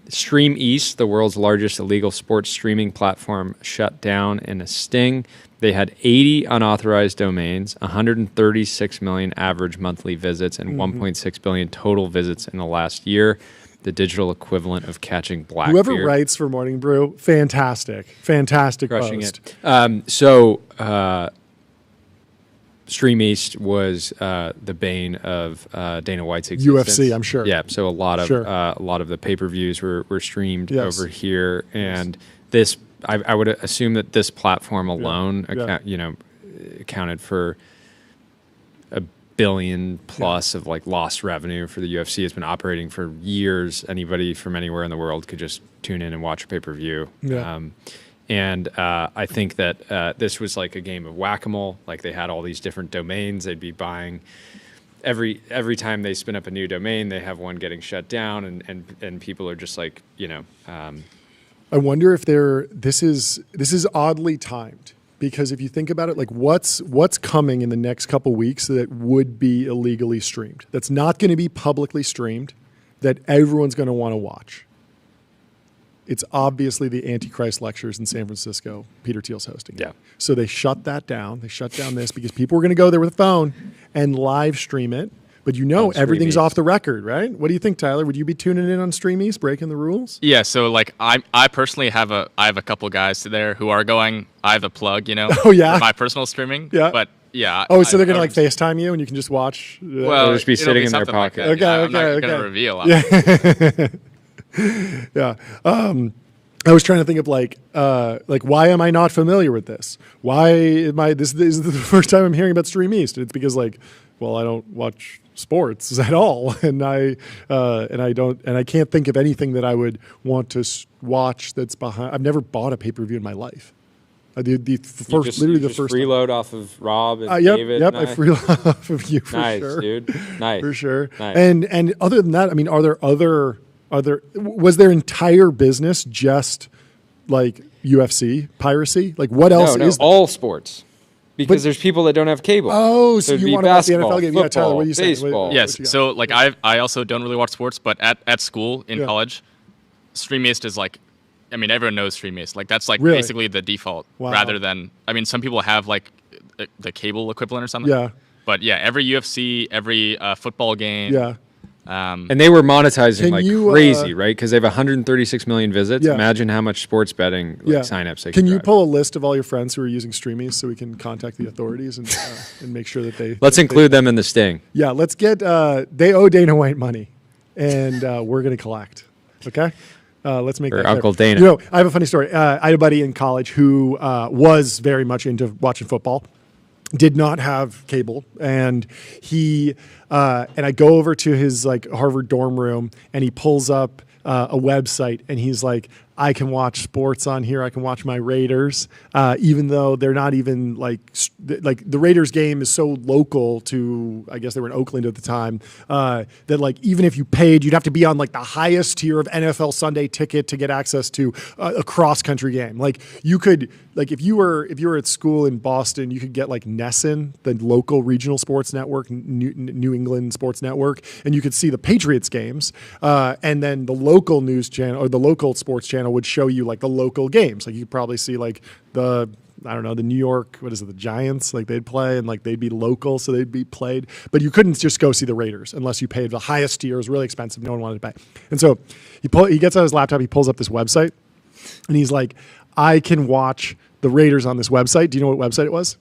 Stream East, the world's largest illegal sports streaming platform, shut down in a sting. They had 80 unauthorized domains, 136 million average monthly visits, and 1.6 billion total visits in the last year. The digital equivalent of catching Blackbeard. whoever writes for Morning Brew, fantastic Crushing post. it. Stream East was the bane of Dana White's existence. UFC, I'm sure. Yeah, so a lot of Sure. the pay-per-views were streamed Yes. over here, and this I would assume that this platform alone accounted for $1 billion plus of like lost revenue for the UFC. It's been operating for years. Anybody from anywhere in the world could just tune in and watch a pay-per-view. Yeah. And I think that this was like a game of whack-a-mole. Like they had all these different domains. They'd be buying every time they spin up a new domain, they have one getting shut down, and people are just like, I wonder if this is oddly timed, because if you think about it, like what's coming in the next couple weeks that would be illegally streamed, that's not going to be publicly streamed, that everyone's going to want to watch. It's obviously the Antichrist lectures in San Francisco. Peter Thiel's hosting. Yeah. So they shut that down. They shut down this because people were going to go there with a phone and live stream it. But On Stream everything's East. off the record, right? What do you think, Tyler? Would you be tuning in on Stream East, breaking the rules? Yeah, so like I personally have a couple guys there who are going. I have a plug, Oh, yeah? for my personal streaming. Yeah. But yeah. Oh, so they're going to I- like FaceTime you and you can just watch? Well, They'll just be it'll sitting in their something like pocket. that. Okay, Yeah, I'm not okay, going okay. to reveal. Yeah. I was trying to think of like why am I not familiar with this? Why am I this is the first time I'm hearing about Stream East? It's because I don't watch sports at all, and I can't think of anything that I would want to watch that's behind. I've never bought a pay-per-view in my life. The first freeload off of Rob and Yep, David. yep. and I free off of you for nice, sure, dude. Nice, for sure. Nice. And other than that, I mean, was their entire business just like UFC piracy? Like what else no, is there? all sports. Because But- there's people that don't have cable. Oh, so it'd you be want to watch the basketball, NFL game? Yeah, Tyler, what are you saying? baseball. What Yes. you got? So like I also don't really watch sports, but at school in Yeah. college, Stream East is like, I mean, everyone knows Stream East. Like that's like Really? basically the default, Wow. rather than, I mean, some people have like the cable equivalent or something. Yeah. But yeah, every UFC, every football game. Yeah. And they were monetizing Can like you, crazy, right? Because they have 136 million visits. Yeah. Imagine how much sports betting Yeah. signups they Can you drive. pull a list of all your friends who are using Streamies so we can contact the authorities and make sure that they Let's include them in the sting. Yeah, let's get. They owe Dana White money, and we're going to collect. Okay, let's make For that Uncle clear. Dana. I have a funny story. I had a buddy in college who was very much into watching football. Did not have cable, and I go over to his like Harvard dorm room, and he pulls up a website, and he's like, I can watch sports on here. I can watch my Raiders, even though they're not even like the Raiders game is so local to, I guess they were in Oakland at the time, that like even if you paid, you'd have to be on like the highest tier of NFL Sunday ticket to get access to a cross country game. Like you could, like if you were at school in Boston, you could get like Nesson, the local regional sports network, New England sports network, and you could see the Patriots games, and then the local news channel or the local sports channel would show you like the local games. Like you could probably see like the New York, the Giants, like they'd play and like they'd be local, so they'd be played. But you couldn't just go see the Raiders unless you paid the highest tier. It was really expensive. No one wanted to pay. And so he gets out his laptop, he pulls up this website, and he's like, I can watch the Raiders on this website. Do you know what website it was?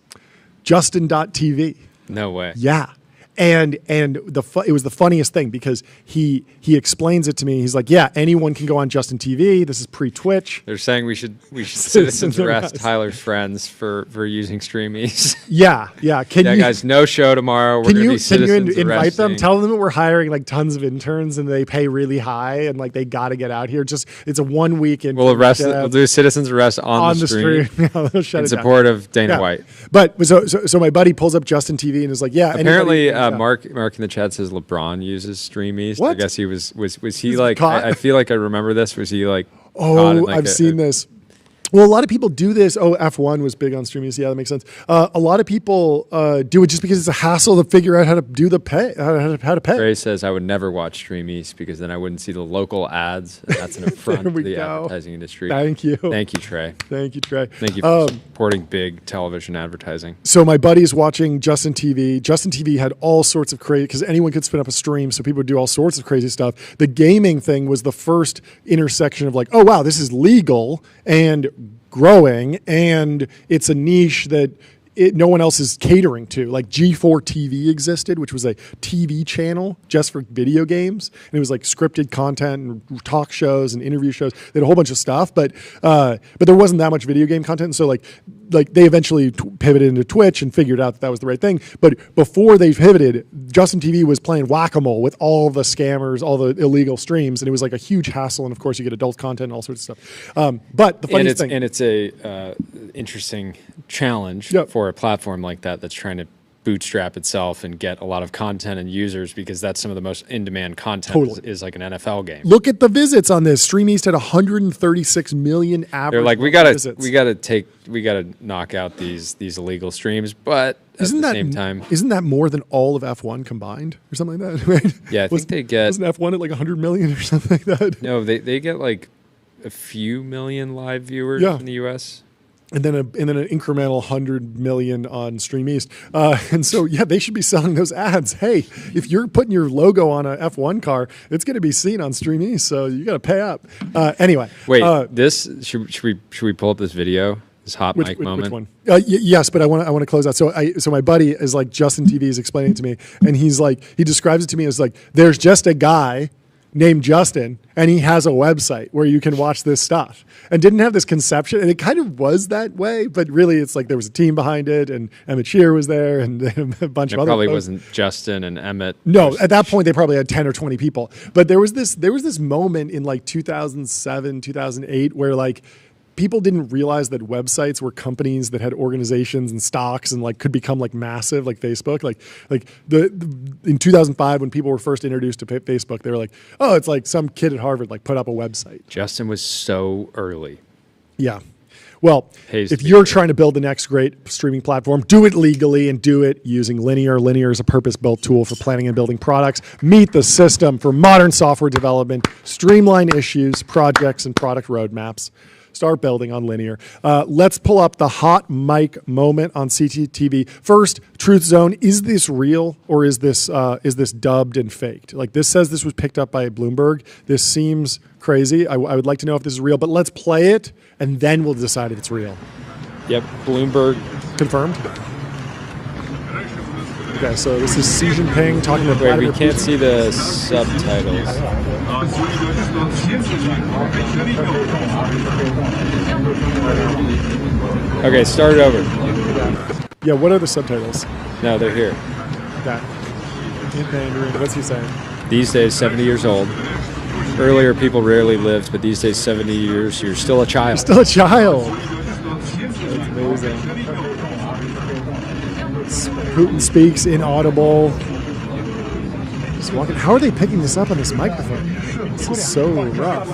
Justin.tv. No way. Yeah. And it was the funniest thing because he explains it to me. He's like, yeah, anyone can go on Justin TV. This is pre-Twitch. They're saying we should citizens arrest Tyler's friends for using Streamies. Yeah. Can you guys, no show tomorrow. We're gonna be citizens invite them? arresting. Tell them that we're hiring like tons of interns and they pay really high and like they got to get out here. Just it's a 1 week intern. We'll do a citizens arrest on the stream Yeah, they'll shut in it down. support of Dana White. But so my buddy pulls up Justin TV and is like, yeah. Apparently, anybody- Mark in the chat says LeBron uses Streamies. What? I guess he was he like? caught? I feel like I remember this. Was he like? caught in, Oh, like, I've seen this. Well, a lot of people do this. Oh, F1 was big on Streamies. Yeah, that makes sense. A lot of people do it just because it's a hassle to figure out how to do the pay, how to pay. Trey says I would never watch Streamies because then I wouldn't see the local ads. And that's an affront There to we the go. advertising industry. Thank you. Thank you, Trey. Thank you, Trey. Thank you for supporting big television advertising. So my buddy is watching Justin TV. Justin TV had all sorts of crazy, because anyone could spin up a stream, so people would do all sorts of crazy stuff. The gaming thing was the first intersection of like, oh wow, this is legal and growing, and it's a niche that no one else is catering to. Like G4 TV existed, which was a TV channel just for video games, and it was like scripted content and talk shows and interview shows. They had a whole bunch of stuff, but there wasn't that much video game content. And so like they eventually pivoted into Twitch and figured out that was the right thing. But before they pivoted, Justin TV was playing whack-a-mole with all the scammers, all the illegal streams, and it was like a huge hassle. And of course, you get adult content and all sorts of stuff. But the funniest thing, and it's a interesting challenge for a platform like that that's trying to bootstrap itself and get a lot of content and users, because that's some of the most in-demand content is like an NFL game. Look at the visits on this. Stream East had 136 million average. They're like, visits. we gotta knock out these illegal streams, but at the same time, isn't that more than all of F1 combined or something like that? Right? Yeah, I think they get. Wasn't F1 at like 100 million or something like that? No, they get like a few million live viewers in the U.S. And then an incremental 100 million on Stream East. And so, they should be selling those ads. Hey, if you're putting your logo on a F1 car, it's going to be seen on Stream East, so you got to pay up. Anyway. Wait, should we pull up this video? This hot mic moment? Which one? Yes, but I want to close out. So my buddy is like, Justin TV is explaining it to me, and he's like, he describes it to me as like, there's just a guy named Justin, and he has a website where you can watch this stuff, and didn't have this conception. And it kind of was that way, but really it's like there was a team behind it, and Emmett Shear was there, and a bunch of other probably folks. wasn't Justin and Emmett. No, at that point they probably had 10 or 20 people. But there was this moment in like 2007, 2008 where like people didn't realize that websites were companies that had organizations and stocks and like could become like massive, like Facebook. Like in 2005 when people were first introduced to Facebook, they were like, oh, it's like some kid at Harvard like put up a website. Justin was so early. Yeah. Well, if you're trying to build the next great streaming platform, do it legally and do it using Linear. Linear is a purpose-built tool for planning and building products. Meet the system for modern software development, streamline issues, projects, and product roadmaps. Start building on Linear. Let's pull up the hot mic moment on CTTV. First, Truth Zone. Is this real or is this dubbed and faked? Like this says this was picked up by Bloomberg. This seems crazy. I would like to know if this is real, but let's play it and then we'll decide if it's real. Yep, Bloomberg. Confirmed. Okay, so this is Xi Jinping talking to Wait, Vladimir we can't Putin. see the subtitles. Okay, start it over. Yeah, what are the subtitles? No, they're here. Okay. In Mandarin. What's he saying? These days, 70 years old. Earlier, people rarely lived, but these days, 70 years, you're still a child. Still a child. That's amazing. Putin speaks inaudible. Just walking. How are they picking this up on this microphone? This is so rough.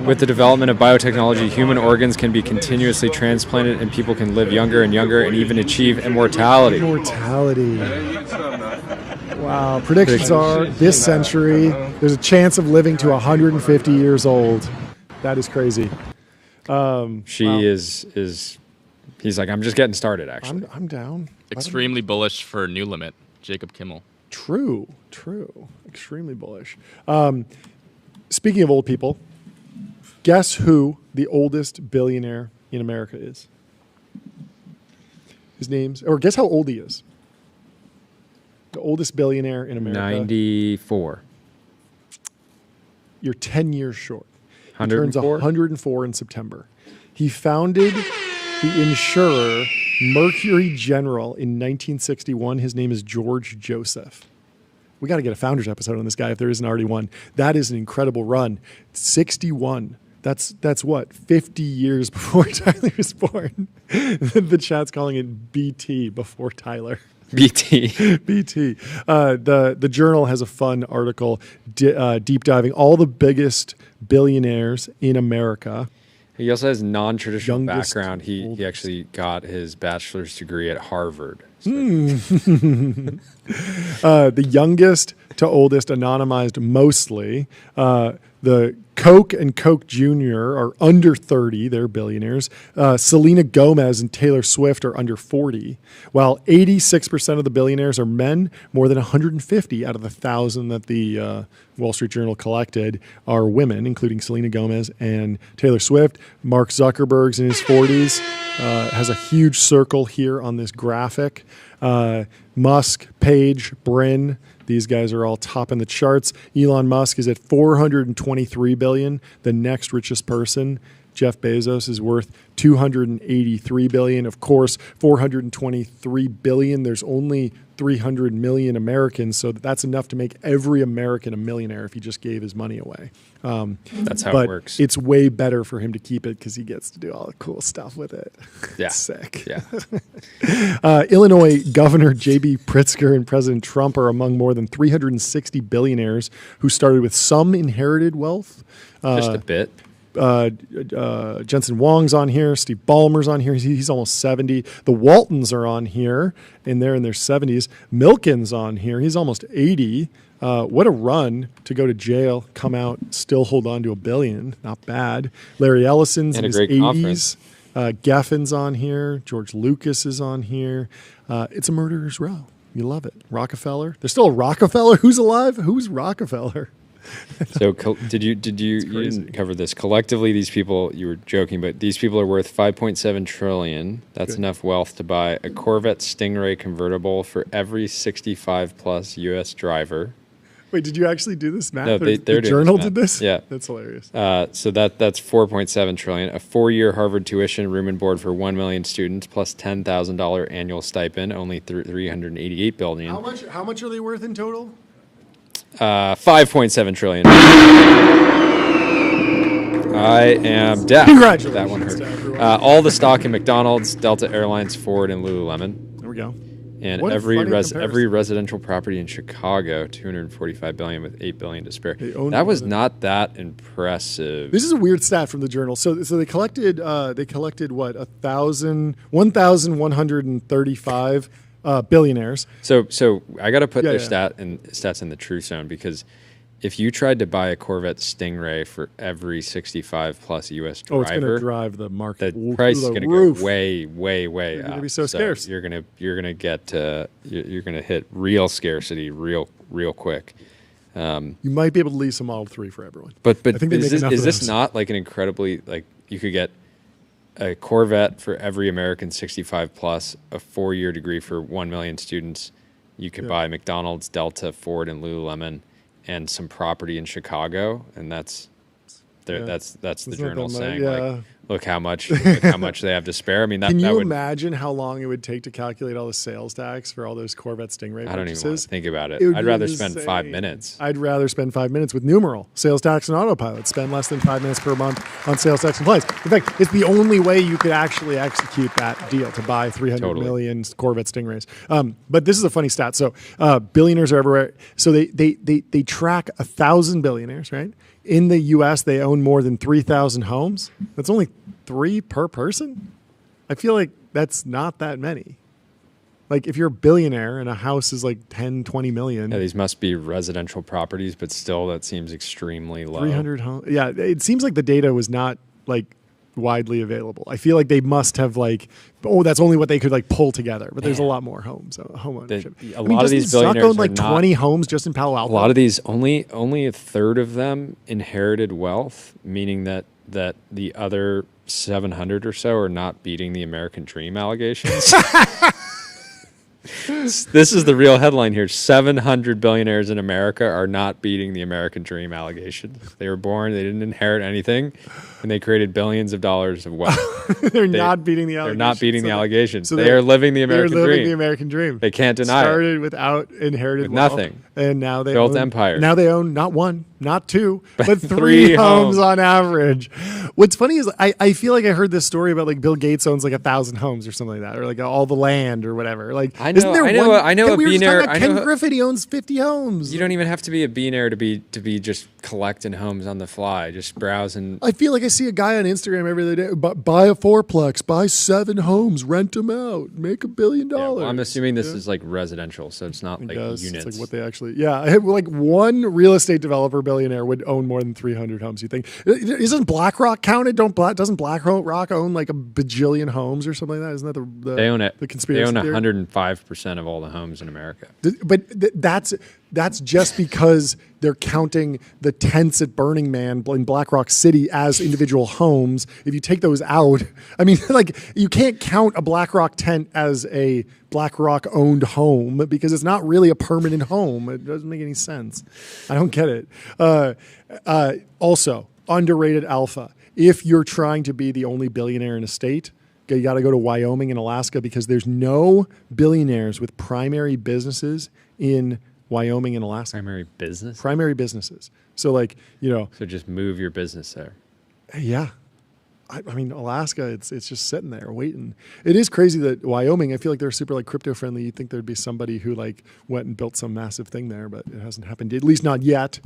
With the development of biotechnology, human organs can be continuously transplanted and people can live younger and younger and even achieve immortality. Immortality. Wow. Predictions are this century, there's a chance of living to 150 years old. That is crazy. He's like, I'm just getting started, actually. I'm down. Extremely bullish for New Limit, Jacob Kimmel. True. Extremely bullish. Speaking of old people, guess who the oldest billionaire in America is? His name's, or guess how old he is. The oldest billionaire in America. 94. You're 10 years short. He turns 104? 104 in September. He founded the insurer Mercury General in 1961. His name is George Joseph. We got to get a founders episode on this guy if there isn't already one. That is an incredible run. 61. That's what, 50 years before Tyler was born. The chat's calling it BT, before Tyler. BT. BT. The Journal has a fun article deep diving all the biggest billionaires in America. He also has non-traditional Youngest, background. He oldest. actually got his bachelor's degree at Harvard. So The youngest to oldest, anonymized mostly. The Coke and Coke Jr. are under 30. They're billionaires. Selena Gomez and Taylor Swift are under 40, while 86% of the billionaires are men. More than 150 out of the 1,000 that the Wall Street Journal collected are women, including Selena Gomez and Taylor Swift. Mark Zuckerberg's in his 40s, has a huge circle here on this graphic. Musk, Page, Brin, these guys are all topping the charts. Elon Musk is at 423 billion. The next richest person, Jeff Bezos, is worth 283 billion. Of course, 423 billion. There's only 300 million Americans, so that's enough to make every American a millionaire if he just gave his money away. that's how But it works. it's way better for him to keep it because he gets to do all the cool stuff with it. Yeah. It's sick. Yeah. Illinois Governor J.B. Pritzker and President Trump are among more than 360 billionaires who started with some inherited wealth. Just a bit. Jensen Wong's on here. Steve Ballmer's on here. He's almost 70. The Waltons are on here, and they're in their 70s. Milken's on here. He's almost 80. What a run to go to jail, come out, still hold on to $1 billion. Not bad. Larry Ellison's And in a his great 80s. conference. Geffen's on here. George Lucas is on here. It's a murderer's row. You love it. Rockefeller. There's still a Rockefeller. Who's alive? Who's Rockefeller? So did you didn't cover this? Collectively, these people, you were joking, but these people are worth 5.7 trillion. That's Good. enough wealth to buy a Corvette Stingray convertible for every 65 plus U.S. driver. Wait, did you actually do this math? No, Or they're the doing Journal this did math. this? Yeah. That's hilarious. So that's 4.7 trillion. A 4-year Harvard tuition, room and board for 1 million students, plus $10,000 annual stipend, only 388 billion. How much are they worth in total? 5.7 trillion. I am deaf. Congratulations That one to hurt. everyone. All the stock in McDonald's, Delta Airlines, Ford, and Lululemon. There we go. And What a every funny comparison. every residential property in Chicago, 245 billion with 8 billion to spare. They own That was more than- not that impressive. This is a weird stat from the Journal. So they collected what 1,135 billionaires. So I got to put Yeah, their yeah. stats in the true zone, because if you tried to buy a Corvette Stingray for every 65 plus U.S. Oh, it's going to driver, drive the market. the price is going to roof. go way They're up. gonna be so scarce. You're gonna get you're gonna hit real scarcity real quick. You might be able to lease a Model 3 for everyone. But I think they make enough is of this those. not like an incredibly, like, you could get a Corvette for every American 65 plus, a 4-year degree for 1 million students. You could Yeah. buy McDonald's, Delta, Ford, and Lululemon, and some property in Chicago, and that's Yeah. that's the It's not Journal that much, saying, yeah. like, look how much they have to spare. I mean, Can that you would, imagine how long it would take to calculate all the sales tax for all those Corvette Stingray I don't even want purchases? to think about it. It would I'd be rather spend insane. 5 minutes. I'd rather spend 5 minutes with numeral sales tax and autopilot. Spend less than 5 minutes per month on sales tax and compliance. In fact, it's the only way you could actually execute that deal to buy 300 million Corvette Stingrays. But this is a funny stat. So billionaires are everywhere. So they track 1,000 billionaires, right? In the U.S., they own more than 3,000 homes. That's only 3 per person. I feel like that's not that many. Like if you're a billionaire and a house is like 10, 20 million, Yeah, these must be residential properties, but still, that seems extremely low. 300 homes. Yeah, it seems like the data was not like widely available. I feel like they must have like, oh, that's only what they could like pull together. But there's a lot more homes, home ownership. A lot of these doesn't Zuck billionaires own like are not- 20 homes just in Palo Alto. A lot of these, only a third of them inherited wealth, meaning that the other 700 or so are not beating the American dream allegations. This is the real headline here. 700 billionaires in America are not beating the American dream allegation. They were born, they didn't inherit anything, and they created billions of dollars of wealth. They're not beating the allegations. They're not beating the allegations. So they are living the American they're living dream. the American dream. They can't deny it. Started without inherited With wealth, nothing. and now they Built own, empires. Now they own not one, not two, but three three homes homes. on average. What's funny is I feel like I heard this story about like Bill Gates owns like 1,000 homes or something like that, or like all the land or whatever. Like I know a we were just billionaire- talking about I Ken know- Griffin, he owns 50 homes. You don't even have to be a billionaire to be just collecting homes on the fly, just browsing. I feel like I see a guy on Instagram every other day. Buy a fourplex, buy 7 homes, rent them out, make $1 billion. Yeah, well, I'm assuming this is like residential, so it's not like Yes, units. it's like what they actually, like one real estate developer billionaire would own more than 300 homes. You think? Isn't BlackRock counted? Doesn't BlackRock own like a bajillion homes or something like that? Isn't that the They own it. The conspiracy They own theory? 105% of all the homes in America. But that's just because they're counting the tents at Burning Man in Black Rock City as individual homes. If you take those out, I mean, like you can't count a Black Rock tent as a Black Rock owned home because it's not really a permanent home. It doesn't make any sense. I don't get it. Also, underrated alpha. If you're trying to be the only billionaire in a state, you got to go to Wyoming and Alaska because there's no billionaires with primary businesses in Wyoming and Alaska. Primary business? Primary businesses. So like, So just move your business there. yeah. I mean, Alaska, it's just sitting there waiting. It is crazy that Wyoming, I feel like they're super like crypto friendly. You'd think there'd be somebody who like went and built some massive thing there, but it hasn't happened, at least not yet.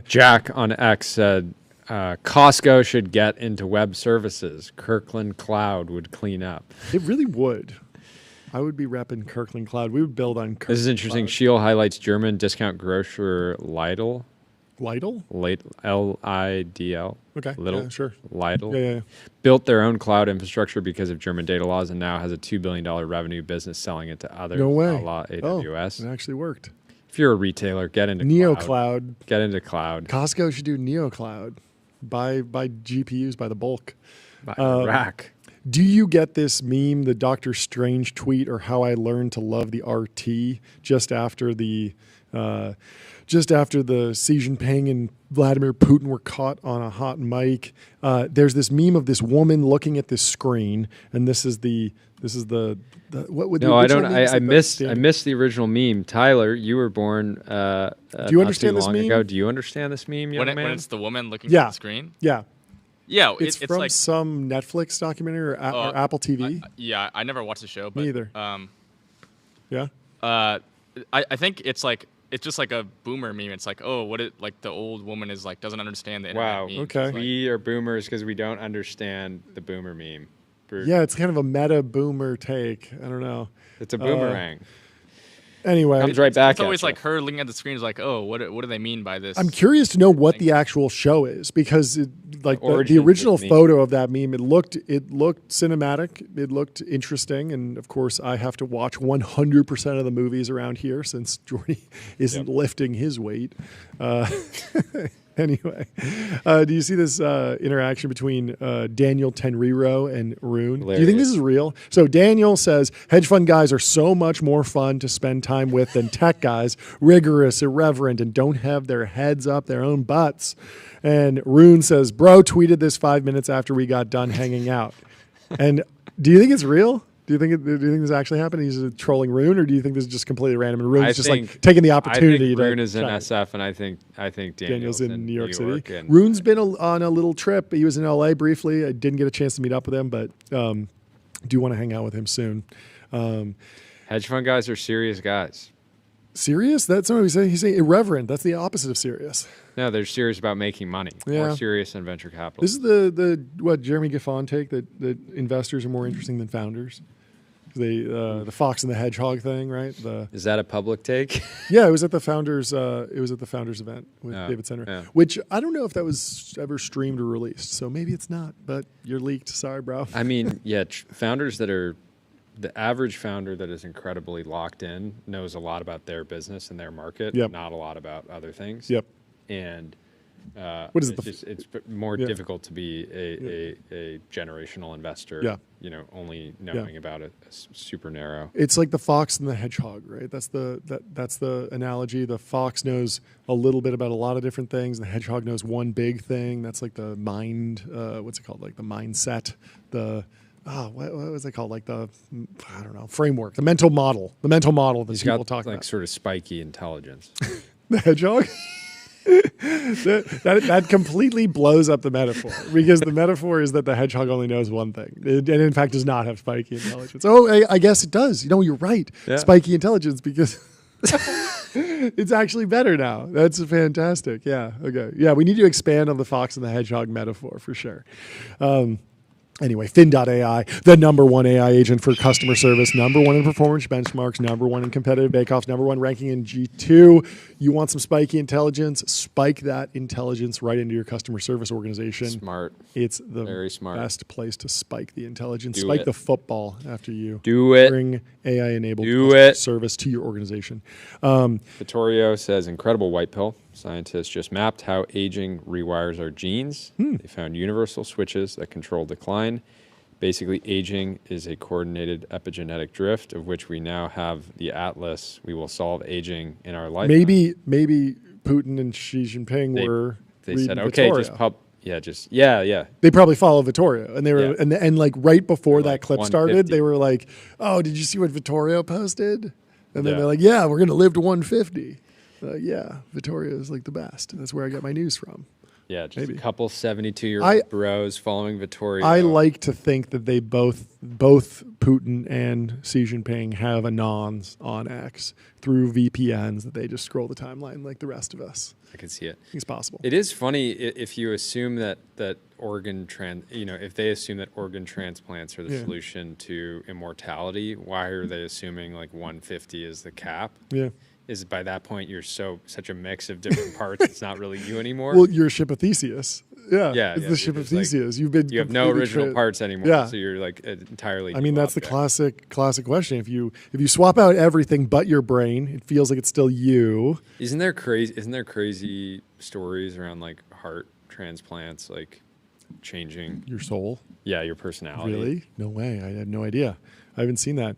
Jack on X said, Costco should get into web services. Kirkland Cloud would clean up. It really would. I would be repping Kirkland Cloud. We would build on Kirkland This is interesting. Cloud. Shield highlights German discount grocer Lidl. Lidl? Lidl. Okay. Lidl. Yeah, sure. Lidl. Yeah. Built their own cloud infrastructure because of German data laws and now has a $2 billion revenue business selling it to others. No way. A la AWS. Oh, it actually worked. If you're a retailer, get into NeoCloud. cloud. Get into cloud. Costco should do NeoCloud. Buy GPUs by the bulk. Buy a rack. Do you get this meme, the Doctor Strange tweet, or how I learned to love the RT just after the Xi Jinping and Vladimir Putin were caught on a hot mic? There's this meme of this woman looking at this screen, and this is the what would the No, I original don't. meme say? I missed the original meme. Tyler, you were born. Do you understand this meme? Ago. Do you understand this meme, young When man? it's the woman looking Yeah. at the screen. Yeah, Yeah, it's from like some Netflix documentary or Apple TV. I never watched the show, but Me either. Yeah. I think it's just like a boomer meme. It's like, oh, like the old woman is like doesn't understand the internet. Wow. Memes. Okay. It's like- We are boomers because we don't understand the boomer meme. Yeah, it's kind of a meta boomer take. I don't know. It's a boomerang. Anyway, Comes right back. It's always at like her looking at the screen is like, oh, what do they mean by this? I'm curious to know what the actual show is because the origins of original the meme. photo of that meme, it looked cinematic. It looked interesting. And of course, I have to watch 100% of the movies around here since Jordy isn't lifting his weight. Anyway, do you see this interaction between Daniel Tenriro and Rune? Do you think this is real? So Daniel says, hedge fund guys are so much more fun to spend time with than tech guys, rigorous, irreverent, and don't have their heads up their own butts. And Rune says, bro tweeted this 5 minutes after we got done hanging out. And do you think it's real? Do you think this actually happened? He's trolling Rune, or do you think this is just completely random and Rune's just like taking the opportunity? I think Rune is in try? SF, and I think Daniel's in New York City. and- Rune's been on a little trip. He was in LA briefly. I didn't get a chance to meet up with him, but do want to hang out with him soon. Hedge fund guys are serious guys. Serious? That's not what he's saying. He's saying irreverent. That's the opposite of serious. No, they're serious about making money. Yeah. More serious than venture capital. This is the what Jeremy Gaffon take that investors are more interesting than founders. The Fox and the Hedgehog thing, right? Is that a public take? Yeah, it was at the founders. It was at the founders event with David Senra, yeah. which I don't know if that was ever streamed or released. So maybe it's not. But you're leaked. Sorry, bro. I mean, yeah, founders that are the average founder that is incredibly locked in knows a lot about their business and their market, Yep. not a lot about other things. Yep. And What is it, It's more Yeah. difficult to be a generational investor. Yeah. Only knowing about it super narrow. It's like the fox and the hedgehog, right? That's the analogy. The fox knows a little bit about a lot of different things. The hedgehog knows one big thing. That's like the mind. What's it called? Like the mindset. What was it called? Like the I don't know framework. The mental model. The mental model that He's people got talk like about. sort of spiky intelligence. The hedgehog. that completely blows up the metaphor, because the metaphor is that the hedgehog only knows one thing, and in fact does not have spiky intelligence. I guess it does. You're right. Yeah. Spiky intelligence, because it's actually better now. That's fantastic. Yeah. Okay. Yeah. We need to expand on the fox and the hedgehog metaphor for sure. Anyway, Fin.ai, the number one AI agent for customer service, number one in performance benchmarks, number one in competitive bake-offs, number one ranking in G2. You want some spiky intelligence? Spike that intelligence right into your customer service organization. Smart. It's the Very smart. best place to spike the intelligence. Do Spike it. the football after you Do it. bring AI-enabled Do customer it. service to your organization. Vittorio says, incredible white pill. Scientists just mapped how aging rewires our genes. They found universal switches that control decline. Basically, aging is a coordinated epigenetic drift, of which we now have the atlas. We will solve aging in our lifetime. Maybe Putin and Xi Jinping were They reading said, okay, Vittorio. yeah. They probably follow Vittorio, and they were Yeah. and like right before They're that like clip started, 150. they were like, "Oh, did you see what Vittorio posted?" And then Yeah. they're like, "Yeah, we're gonna live to 150." Yeah, Vittorio is like the best. That's where I get my news from. Yeah, just Maybe. a couple 72-year-old bros following Vittorio. I like to think that they both Putin and Xi Jinping have anons on X through VPNs that they just scroll the timeline like the rest of us. I can see it. I think it's possible. It is funny if you assume that if they assume that organ transplants are the Yeah. solution to immortality, why are they assuming like 150 is the cap? Yeah. Is by that point you're such a mix of different parts, it's not really you anymore? Well, you're a ship of Theseus. Yeah, Yeah, it's yeah, the you're ship of just like- Theseus. You have no completely original parts anymore, Yeah. so you're like entirely. I mean, new that's the object. classic question. If you swap out everything but your brain, it feels like it's still you. Isn't there crazy stories around like heart transplants, like changing? Your soul. Yeah, your personality. Really? No way. I had no idea. I haven't seen that.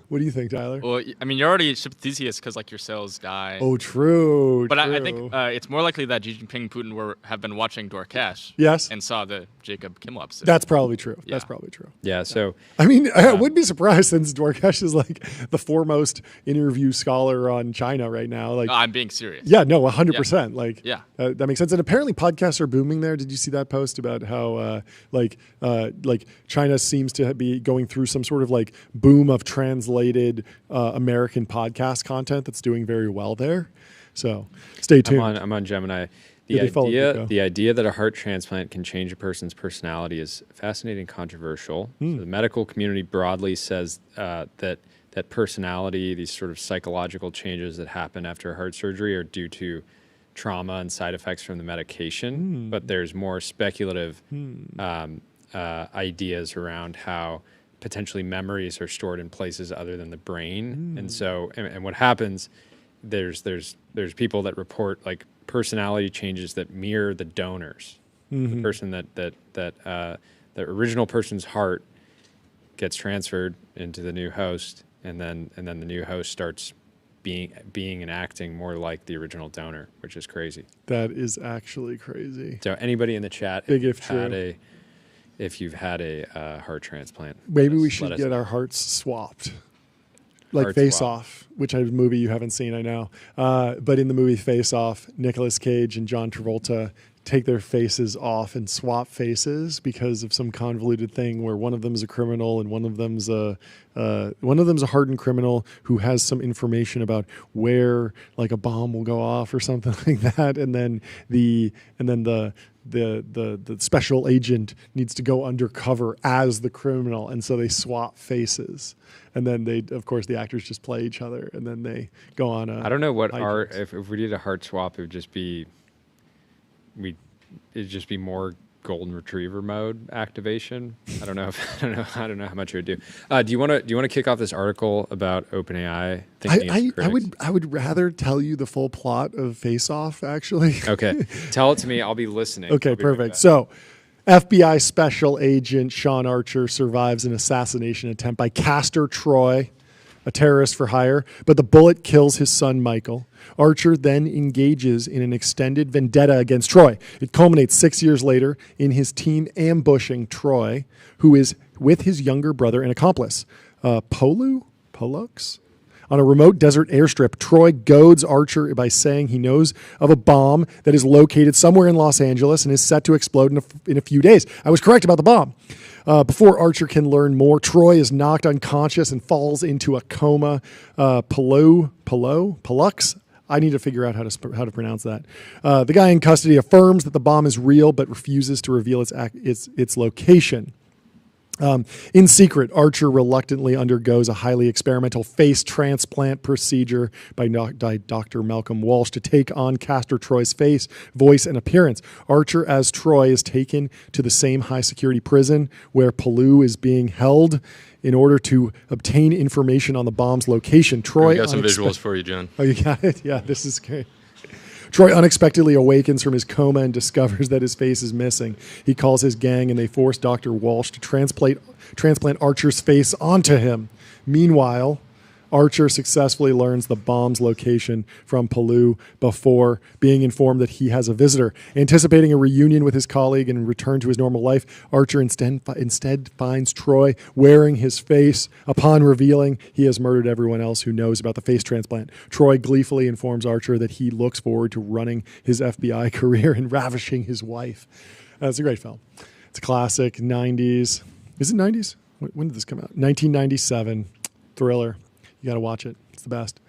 What do you think, Tyler? Well, I mean, you're already ship Theseus because like your cells die. Oh, true. But I true. think it's more likely that Xi Jinping and Putin have been watching Dorkesh. Yes. And saw the Jacob Kimmel episode. That's probably true. That's Yeah. probably true. Yeah. So I mean, I wouldn't be surprised, since Dwarkesh is like the foremost interview scholar on China right now. Like, I'm being serious. yeah, no, 100%. Like, Yeah. that makes sense. And apparently, podcasts are booming there. Did you see that post about how like China seems to be going through some sort of like boom of translated American podcast content that's doing very well there? So stay tuned. I'm on Gemini. Yeah, they follow Pico. The idea that a heart transplant can change a person's personality is fascinating and controversial. So the medical community broadly says that personality, these sort of psychological changes that happen after heart surgery, are due to trauma and side effects from the medication. But there's more speculative ideas around how potentially memories are stored in places other than the brain. And so, and what happens, there's people that report like personality changes that mirror the donors. The person that the original person's heart gets transferred into the new host, and then the new host starts being and acting more like the original donor, which is crazy. That is actually crazy. So anybody in the chat, Big if true. If you've had a heart transplant, Maybe we let should us get know. our hearts swapped. Like Heart Face swap. Off, which is a movie you haven't seen, I know. But in the movie Face Off, Nicolas Cage and John Travolta take their faces off and swap faces because of some convoluted thing where one of them is a criminal and one of them's a hardened criminal who has some information about where like a bomb will go off or something like that, and then the special agent needs to go undercover as the criminal, and so they swap faces, and then of course the actors just play each other, and then they go on I don't know what hijinks. if we did a heart swap, it'd just be more golden retriever mode activation. I don't know how much it would do. Do you want to kick off this article about OpenAI? I would rather tell you the full plot of Face Off, actually. Okay, tell it to me. I'll be listening. Okay, perfect. So, FBI Special Agent Sean Archer survives an assassination attempt by Castor Troy, a terrorist for hire, but the bullet kills his son Michael. Archer then engages in an extended vendetta against Troy. It culminates 6 years later in his team ambushing Troy, who is with his younger brother and accomplice, Pollux? On a remote desert airstrip, Troy goads Archer by saying he knows of a bomb that is located somewhere in Los Angeles and is set to explode in a few days. I was correct about the bomb. Before Archer can learn more, Troy is knocked unconscious and falls into a coma. Pollux? I need to figure out how to pronounce that. The guy in custody affirms that the bomb is real, but refuses to reveal its location. In secret, Archer reluctantly undergoes a highly experimental face transplant procedure by Dr. Malcolm Walsh to take on Castor Troy's face, voice, and appearance. Archer, as Troy, is taken to the same high-security prison where Palu is being held in order to obtain information on the bomb's location. Troy, I got some visuals for you, John. Oh, you got it? Yeah, this is great. Troy unexpectedly awakens from his coma and discovers that his face is missing. He calls his gang and they force Dr. Walsh to transplant Archer's face onto him. Meanwhile, Archer successfully learns the bomb's location from Palu before being informed that he has a visitor. Anticipating a reunion with his colleague and return to his normal life, Archer instead finds Troy wearing his face. Upon revealing he has murdered everyone else who knows about the face transplant, Troy gleefully informs Archer that he looks forward to running his FBI career and ravishing his wife. It's a great film. It's a classic, 90s. Is it 90s? When did this come out? 1997 thriller. You got to watch it. It's the best.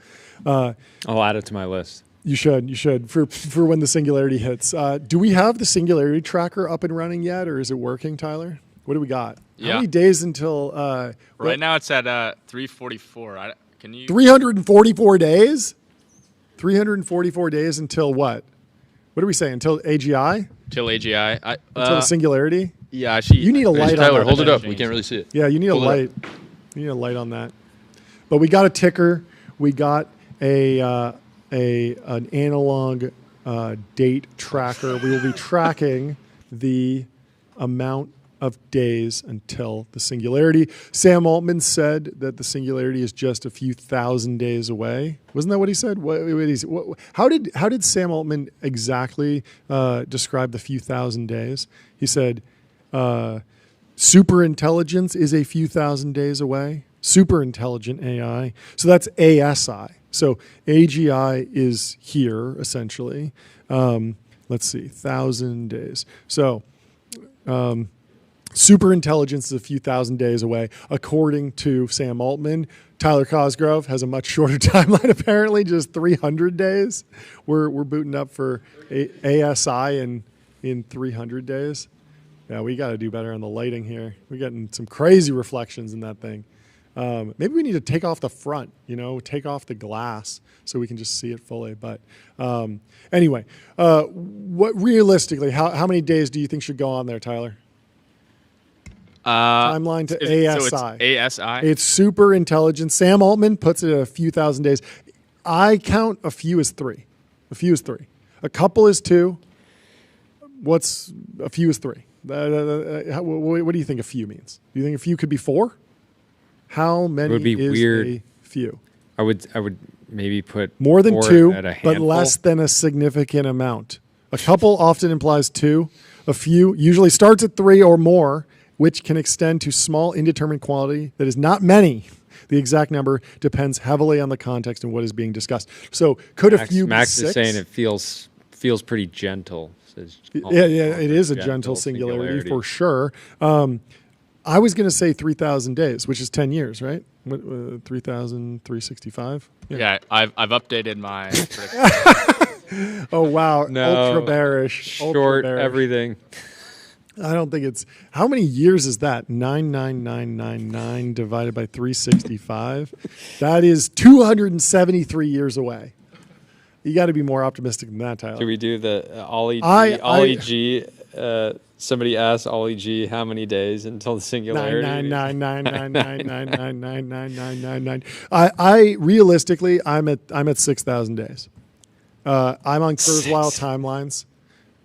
I'll add it to my list. You should for when the Singularity hits. Do we have the Singularity tracker up and running yet, or is it working, Tyler? What do we got? Yeah. How many days until? Right now it's at 3:44. Can you? 344 days. 344 days until what? What do we say? Until AGI? Till AGI. Until the Singularity? Yeah, actually. You need a light on Tyler, that. hold it up. We can't really see it. Yeah, you need a light. You need a light on that. But we got a ticker. We got an analog date tracker. We will be tracking the amount of days until the Singularity. Sam Altman said that the Singularity is just a few thousand days away. Wasn't that what he said? How did Sam Altman exactly describe the few thousand days? He said, super intelligence is a few thousand days away. Super intelligent AI. So that's ASI. So AGI is here, essentially. Let's see, 1,000 days. So super intelligence is a few thousand days away. According to Sam Altman, Tyler Cosgrove has a much shorter timeline, apparently, just 300 days. We're booting up for ASI in 300 days. Yeah, we got to do better on the lighting here. We're getting some crazy reflections in that thing. Maybe we need to take off the front, take off the glass so we can just see it fully. But anyway, what realistically, how many days do you think should go on there, Tyler? Timeline to ASI. So it's ASI? It's super intelligent. Sam Altman puts it at a few thousand days. I count a few as 3. A few is 3. A couple is 2. What's a few is 3? What do you think a few means? Do you think a few could be 4? How many would be is weird. a few? I would maybe put More than 4 2, at a but handful. less than a significant amount. A couple often implies 2. A few usually starts at 3 or more, which can extend to small indeterminate quantity that is not many. The exact number depends heavily on the context and what is being discussed. So could a few Max be 6? is saying it feels pretty gentle. Yeah, it is a gentle singularity for sure. I was going to say 3,000 days, which is 10 years, right? 3,365? Yeah, I've updated my prediction. Oh, wow. No, Ultra bearish. Short Ultra bearish. everything. I don't think it's... How many years is that? 99999 divided by 365. That is 273 years away. You got to be more optimistic than that, Tyler. Do we do the Ollie I- G Somebody asked Ollie G how many days until the singularity. 99999999999. I realistically, I'm at 6,000 days. I'm on Kurzweil timelines.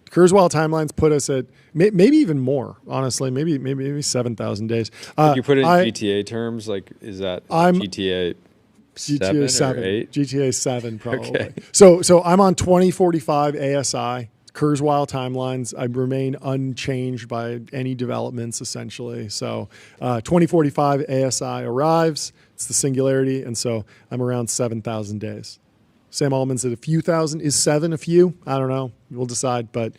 Kurzweil timelines put us at maybe even more. Honestly, maybe 7,000 days. If you put it in GTA terms, like is that GTA? GTA 7, 8? GTA 7 probably. Okay. So I'm on 2045 ASI, Kurzweil timelines. I remain unchanged by any developments essentially. So 2045 ASI arrives. It's the singularity, and so I'm around 7,000 days. Sam Altman said a few thousand. Is 7 a few? I don't know. We'll decide. But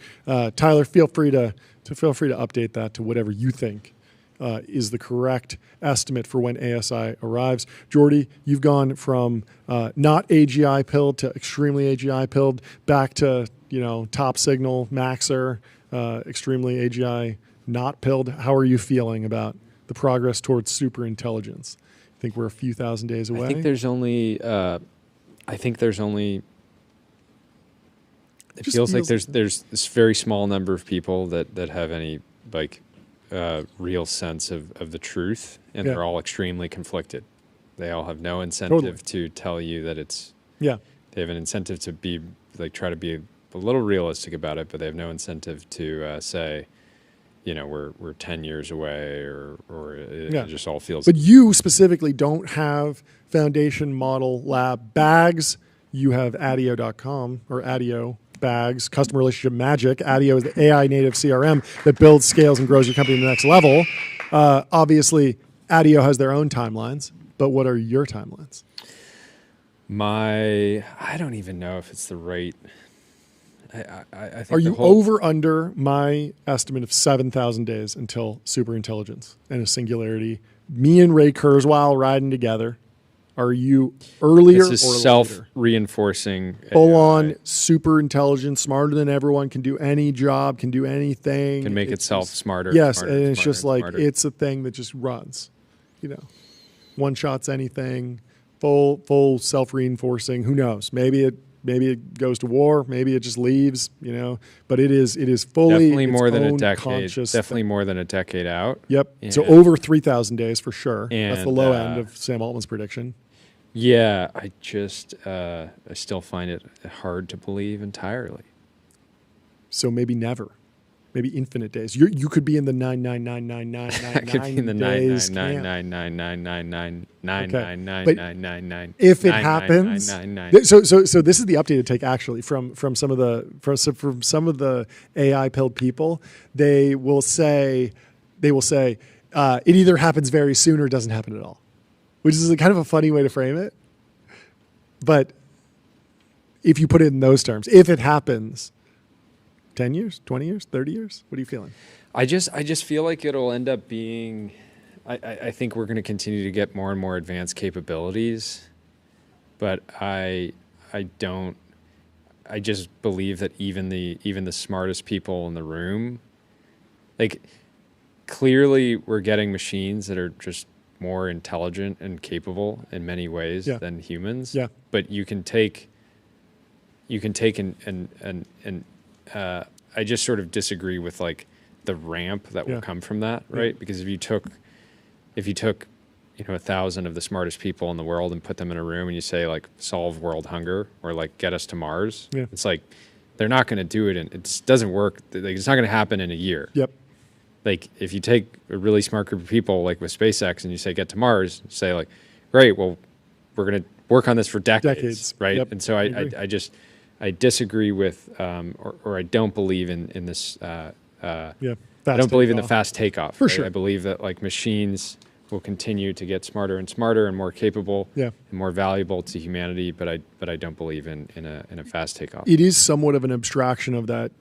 Tyler, feel free to update that to whatever you think is the correct estimate for when ASI arrives. Jordy, you've gone from not AGI pilled to extremely AGI pilled, back to top signal maxer, extremely AGI not pilled. How are you feeling about the progress towards super intelligence? I think we're a few thousand days away. I think there's only. It feels like there's this very small number of people that have any real sense of the truth, and they're all extremely conflicted. They all have no incentive to tell you that it's. Yeah. They have an incentive to be try to be a little realistic about it, but they have no incentive to say, we're 10 years away, or it just all feels. But you specifically don't have foundation model lab bags. You have Adio.com or Adio bags, customer relationship magic. Adio is the AI native CRM that builds, scales, and grows your company to the next level. Obviously, Adio has their own timelines, but what are your timelines? I don't even know if it's the right. I think are you over under my estimate of 7,000 days until super intelligence and a singularity? Me and Ray Kurzweil riding together. Are you earlier this is or self-reinforcing? Full on super intelligent, smarter than everyone, can do any job, can do anything. Can make itself smarter. Yes, smarter, and it's smarter, just like smarter. it's a thing that just runs. One shots anything. Full self-reinforcing. Who knows? Maybe it goes to war. Maybe it just leaves. But it is fully definitely more than a decade. Definitely more than a decade out. Yep. And so over 3,000 days for sure. And, that's the low end of Sam Altman's prediction. Yeah, I still find it hard to believe entirely. So maybe never. Maybe infinite days. You could be in the 9999999 I could be in the days 9999999999999. If it happens, so this is the updated take actually from some of the AI pilled people. They will say it either happens very soon or doesn't happen at all, which is kind of a funny way to frame it. But if you put it in those terms, if it happens. 10 years, 20 years, 30 years? What are you feeling? I just feel like it'll end up being, I think we're going to continue to get more and more advanced capabilities, but I just believe that even the smartest people in the room, clearly we're getting machines that are just more intelligent and capable in many ways than humans. Yeah. But you can take and I just sort of disagree with the ramp that will come from that, right? Because if you took 1,000 of the smartest people in the world and put them in a room and you say solve world hunger or get us to Mars, it's they're not going to do it, and it doesn't work. It's not going to happen in a year. Yep. If you take a really smart group of people with SpaceX and you say get to Mars, you say great, well we're going to work on this for decades. Right? Yep. And so I disagree with, or I don't believe in this. I don't believe in the fast takeoff. For right? sure. I believe that machines will continue to get smarter and smarter and more capable and more valuable to humanity. But I don't believe in a fast takeoff. It is somewhat of an abstraction of that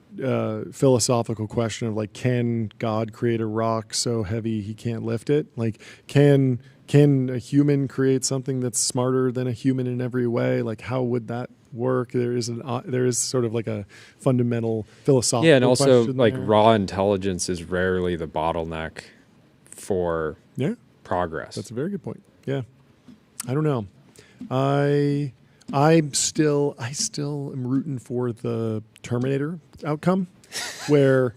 philosophical question of can God create a rock so heavy he can't lift it? Can a human create something that's smarter than a human in every way? How would that work? There is sort of a fundamental philosophical and also question there. Raw intelligence is rarely the bottleneck for progress. That's a very good point. Yeah, I don't know. I still am rooting for the Terminator outcome, where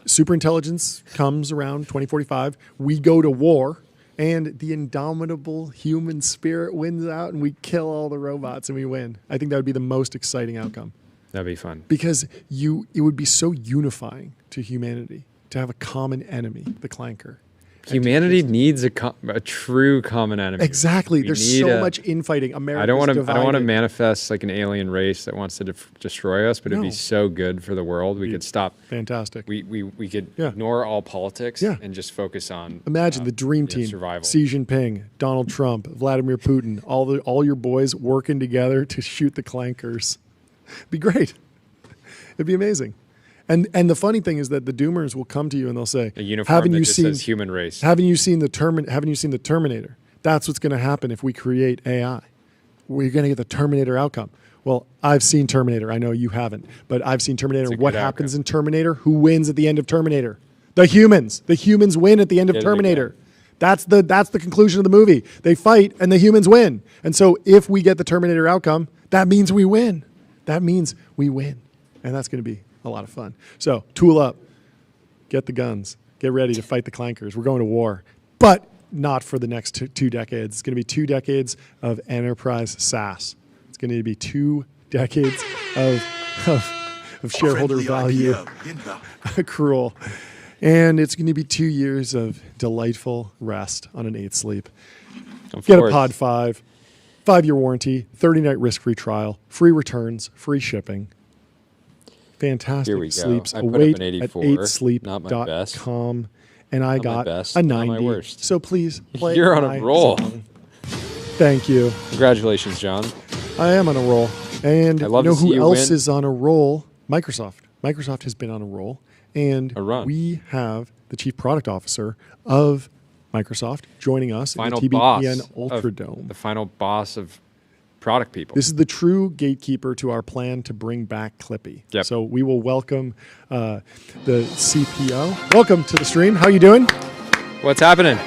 superintelligence comes around 2045. We go to war, and the indomitable human spirit wins out, and we kill all the robots, and we win. I think that would be the most exciting outcome. That'd be fun. Because it would be so unifying to humanity to have a common enemy, the clanker. Humanity needs a true common enemy. Exactly. We There's need so much infighting. America's I don't want to divided. manifest like an alien race that wants to destroy us, but it'd be so good for the world. We could stop. Fantastic. We could ignore all politics and just focus on. Imagine the dream team: survival. Xi Jinping, Donald Trump, Vladimir Putin, all your boys working together to shoot the clankers. Be great. It'd be amazing. And the funny thing is that the Doomers will come to you and they'll say, A uniform "Haven't that you just seen says human race." Haven't you seen the Terminator? That's what's going to happen if we create AI. We're going to get the Terminator outcome. Well, I've seen Terminator. I know you haven't, but I've seen Terminator. It's a What good happens outcome. in Terminator? Who wins at the end of Terminator? The humans. The humans win at the end of Get it Terminator. again. That's the conclusion of the movie. They fight and the humans win. And so if we get the Terminator outcome, that means we win. That means we win. And that's going to be a lot of fun. So tool up, get the guns, get ready to fight the clankers. We're going to war, but not for the next two decades. It's going to be 2 decades of enterprise SaaS. It's going to be 2 decades of shareholder Friendly value IPO inbound. accrual. And it's going to be 2 years of delightful rest on an 8 sleep. Of Get course. a Pod 5, 5-year warranty, 30-night risk-free trial, free returns, free shipping. Fantastic Here we go. sleeps I put up await an at 84, not my best. 8sleep.com. And I Not my got best, a not my 90. worst. So please play You're on a my roll. song. Thank you. Congratulations, John. I am on a roll. And I you love know to see who you else win. is on a roll? Microsoft. Microsoft has been on a roll. And A run. we have the chief product officer of Microsoft joining us Final in the boss TBPN of Ultra Dome. the final boss of product people. This is the true gatekeeper to our plan to bring back Clippy. Yep. So we will welcome the CPO. Welcome to the stream. How you doing? What's happening?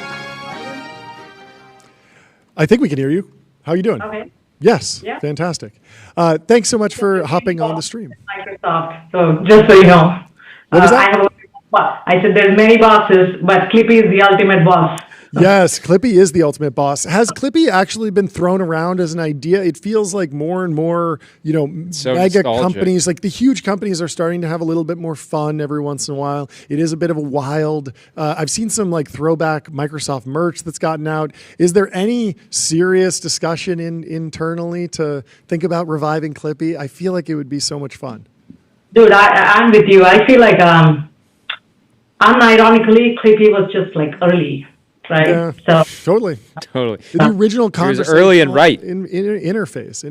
I think we can hear you. How you doing? Okay. Yes. Yeah. Fantastic. Thanks so much for hopping on the stream. Microsoft. So just so you know, What was that? I said there's many bosses, but Clippy is the ultimate boss. Yes, Clippy is the ultimate boss. Has Clippy actually been thrown around as an idea? It feels like more and more, So mega nostalgic. companies, like the huge companies, are starting to have a little bit more fun every once in a while. It is a bit of a wild. I've seen some like throwback Microsoft merch that's gotten out. Is there any serious discussion internally to think about reviving Clippy? I feel like it would be so much fun. Dude, I'm with you. I feel like, unironically, Clippy was just like early, right? Yeah, So totally. Totally. The original was conversation. early and right. Interface.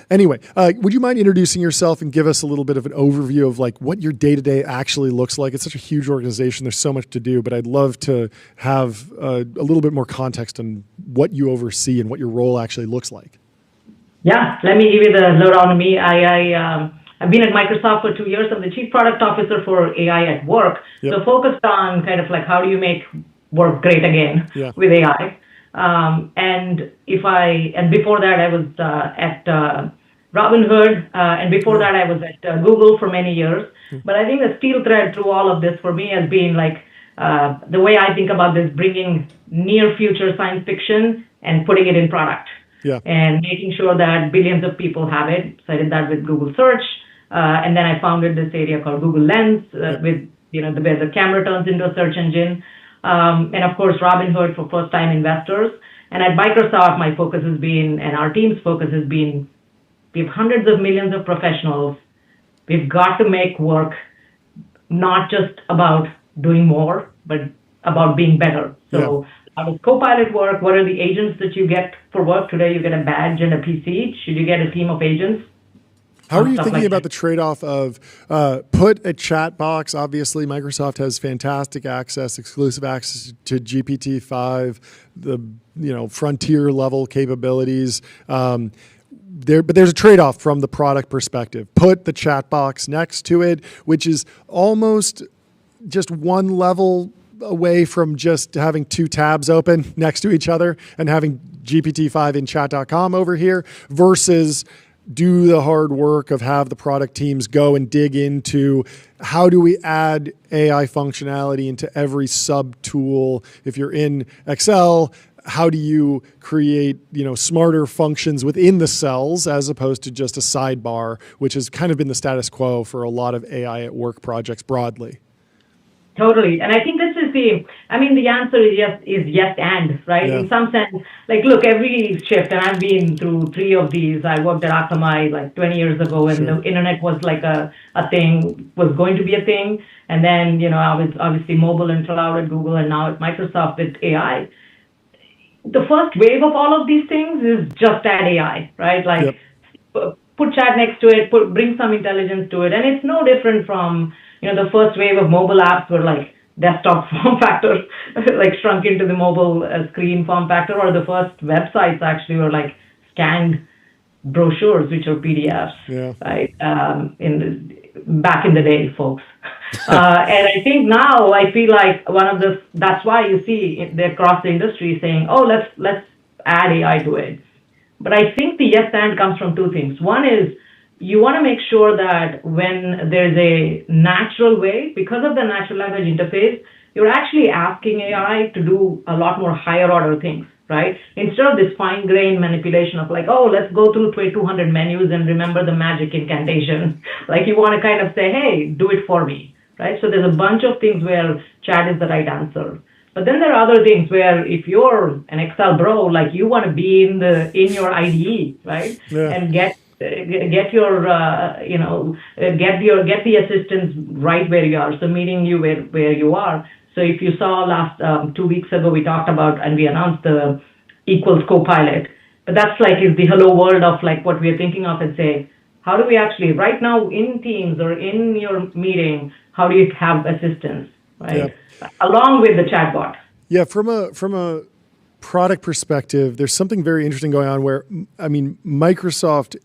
Anyway, would you mind introducing yourself and give us a little bit of an overview of like what your day-to-day actually looks like? It's such a huge organization. There's so much to do, but I'd love to have a little bit more context on what you oversee and what your role actually looks like. yeah, let me give you the lowdown on me. I've been at Microsoft for 2 years. I'm the chief product officer for AI at work. Yep. So focused on kind of like how do you make work great again Yeah. with AI. And before that I was at Robinhood, and before that I was at Google for many years. But I think the steel thread through all of this for me has been like the way I think about this, bringing near future science fiction and putting it in product. Yeah. And making sure that billions of people have it. So I did that with Google Search, and then I founded this area called Google Lens, with where the camera turns into a search engine, and of course Robinhood for first-time investors. And at Microsoft, my focus has been, and our team's focus has been, we have hundreds of millions of professionals. We've got to make work not just about doing more, but about being better. So. How does Copilot work? What are the agents that you get for work? Today you get a badge and a PC. Should you get a team of agents? How are you Stuff thinking like about that. the trade-off of put a chat box? Obviously, Microsoft has fantastic access, exclusive access to GPT-5, the frontier level capabilities. But there's a trade-off from the product perspective. Put the chat box next to it, which is almost just one level away from just having 2 tabs open next to each other and having GPT-5 in chat.com over here versus do the hard work of have the product teams go and dig into how do we add AI functionality into every sub tool. If you're in Excel, how do you create, smarter functions within the cells as opposed to just a sidebar, which has kind of been the status quo for a lot of AI at work projects broadly. Totally. And I think this is the answer is yes and, right? Yeah. In some sense, look, every shift, and I've been through 3 of these. I worked at Akamai 20 years ago when the internet was a thing, was going to be a thing. And then, I was obviously mobile and cloud at Google, and now at Microsoft with AI. The first wave of all of these things is just add AI, right? Put chat next to it, bring some intelligence to it. And it's no different from, the first wave of mobile apps were desktop form factor, shrunk into the mobile screen form factor, or the first websites actually were scanned brochures, which are PDFs, right? Back in the day, folks. And I think now I feel like that's why you see across the industry saying, oh, let's add AI to it. But I think the yes and comes from 2 things. One is you want to make sure that when there's a natural way, because of the natural language interface, you're actually asking AI to do a lot more higher order things, right? Instead of this fine-grained manipulation of let's go through 200 menus and remember the magic incantation. You want to kind of say, hey, do it for me, right? So there's a bunch of things where chat is the right answer. But then there are other things where if you're an Excel bro, you want to be in your IDE, right? Yeah. And get your get the assistance right where you are. So meeting you where you are. So if you saw last 2 weeks ago, we talked about and we announced the equals Copilot. But that's is the hello world of what we are thinking of and say, how do we actually right now in Teams or in your meeting, how do you have assistance, right? Yeah. Along with the chatbot. Yeah, from a product perspective, there's something very interesting going on where Microsoft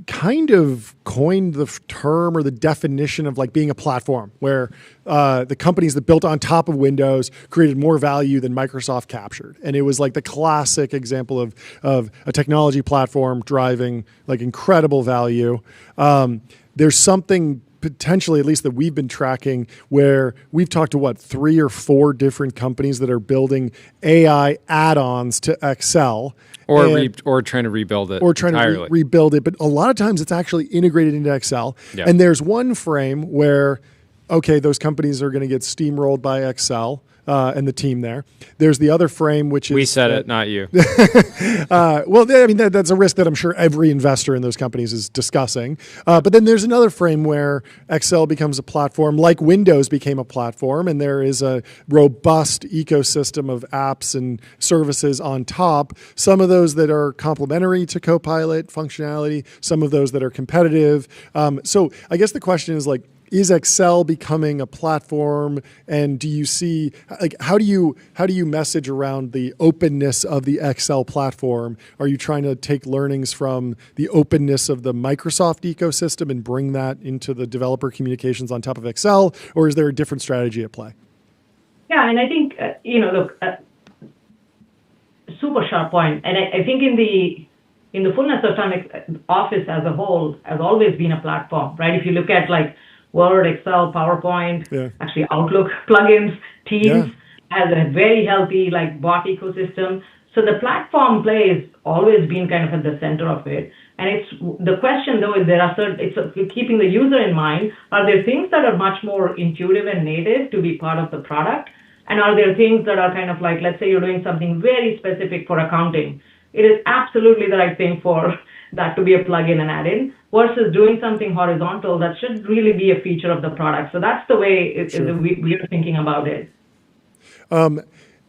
kind of coined the term or the definition of being a platform where the companies that built on top of Windows created more value than Microsoft captured. And it was the classic example of a technology platform driving incredible value. There's something potentially, at least that we've been tracking, where we've talked to 3 or 4 different companies that are building AI add-ons to Excel. Or trying to rebuild it. Or trying entirely. to rebuild it. But a lot of times it's actually integrated into Excel. Yeah. And there's one frame where, those companies are going to get steamrolled by Excel and the team there. There's the other frame, which is... We said it, not you. That's a risk that I'm sure every investor in those companies is discussing. But then there's another frame where Excel becomes a platform, like Windows became a platform, and there is a robust ecosystem of apps and services on top. Some of those that are complementary to Copilot functionality, some of those that are competitive. So I guess the question is Excel becoming a platform, and do you see how do you message around the openness of the Excel platform? Are you trying to take learnings from the openness of the Microsoft ecosystem and bring that into the developer communications on top of Excel, or is there a different strategy at play? Yeah, and I think super sharp point, and I think in the fullness of time, Office as a whole has always been a platform, right? If you look at Word, Excel, PowerPoint, actually Outlook plugins, Teams has a very healthy bot ecosystem. So the platform play has always been kind of at the center of it. And it's the question though is keeping the user in mind. Are there things that are much more intuitive and native to be part of the product? And are there things that are kind of let's say you're doing something very specific for accounting? It is absolutely the right thing for that to be a plugin and add-in versus doing something horizontal that should really be a feature of the product. So that's the way we are thinking about it.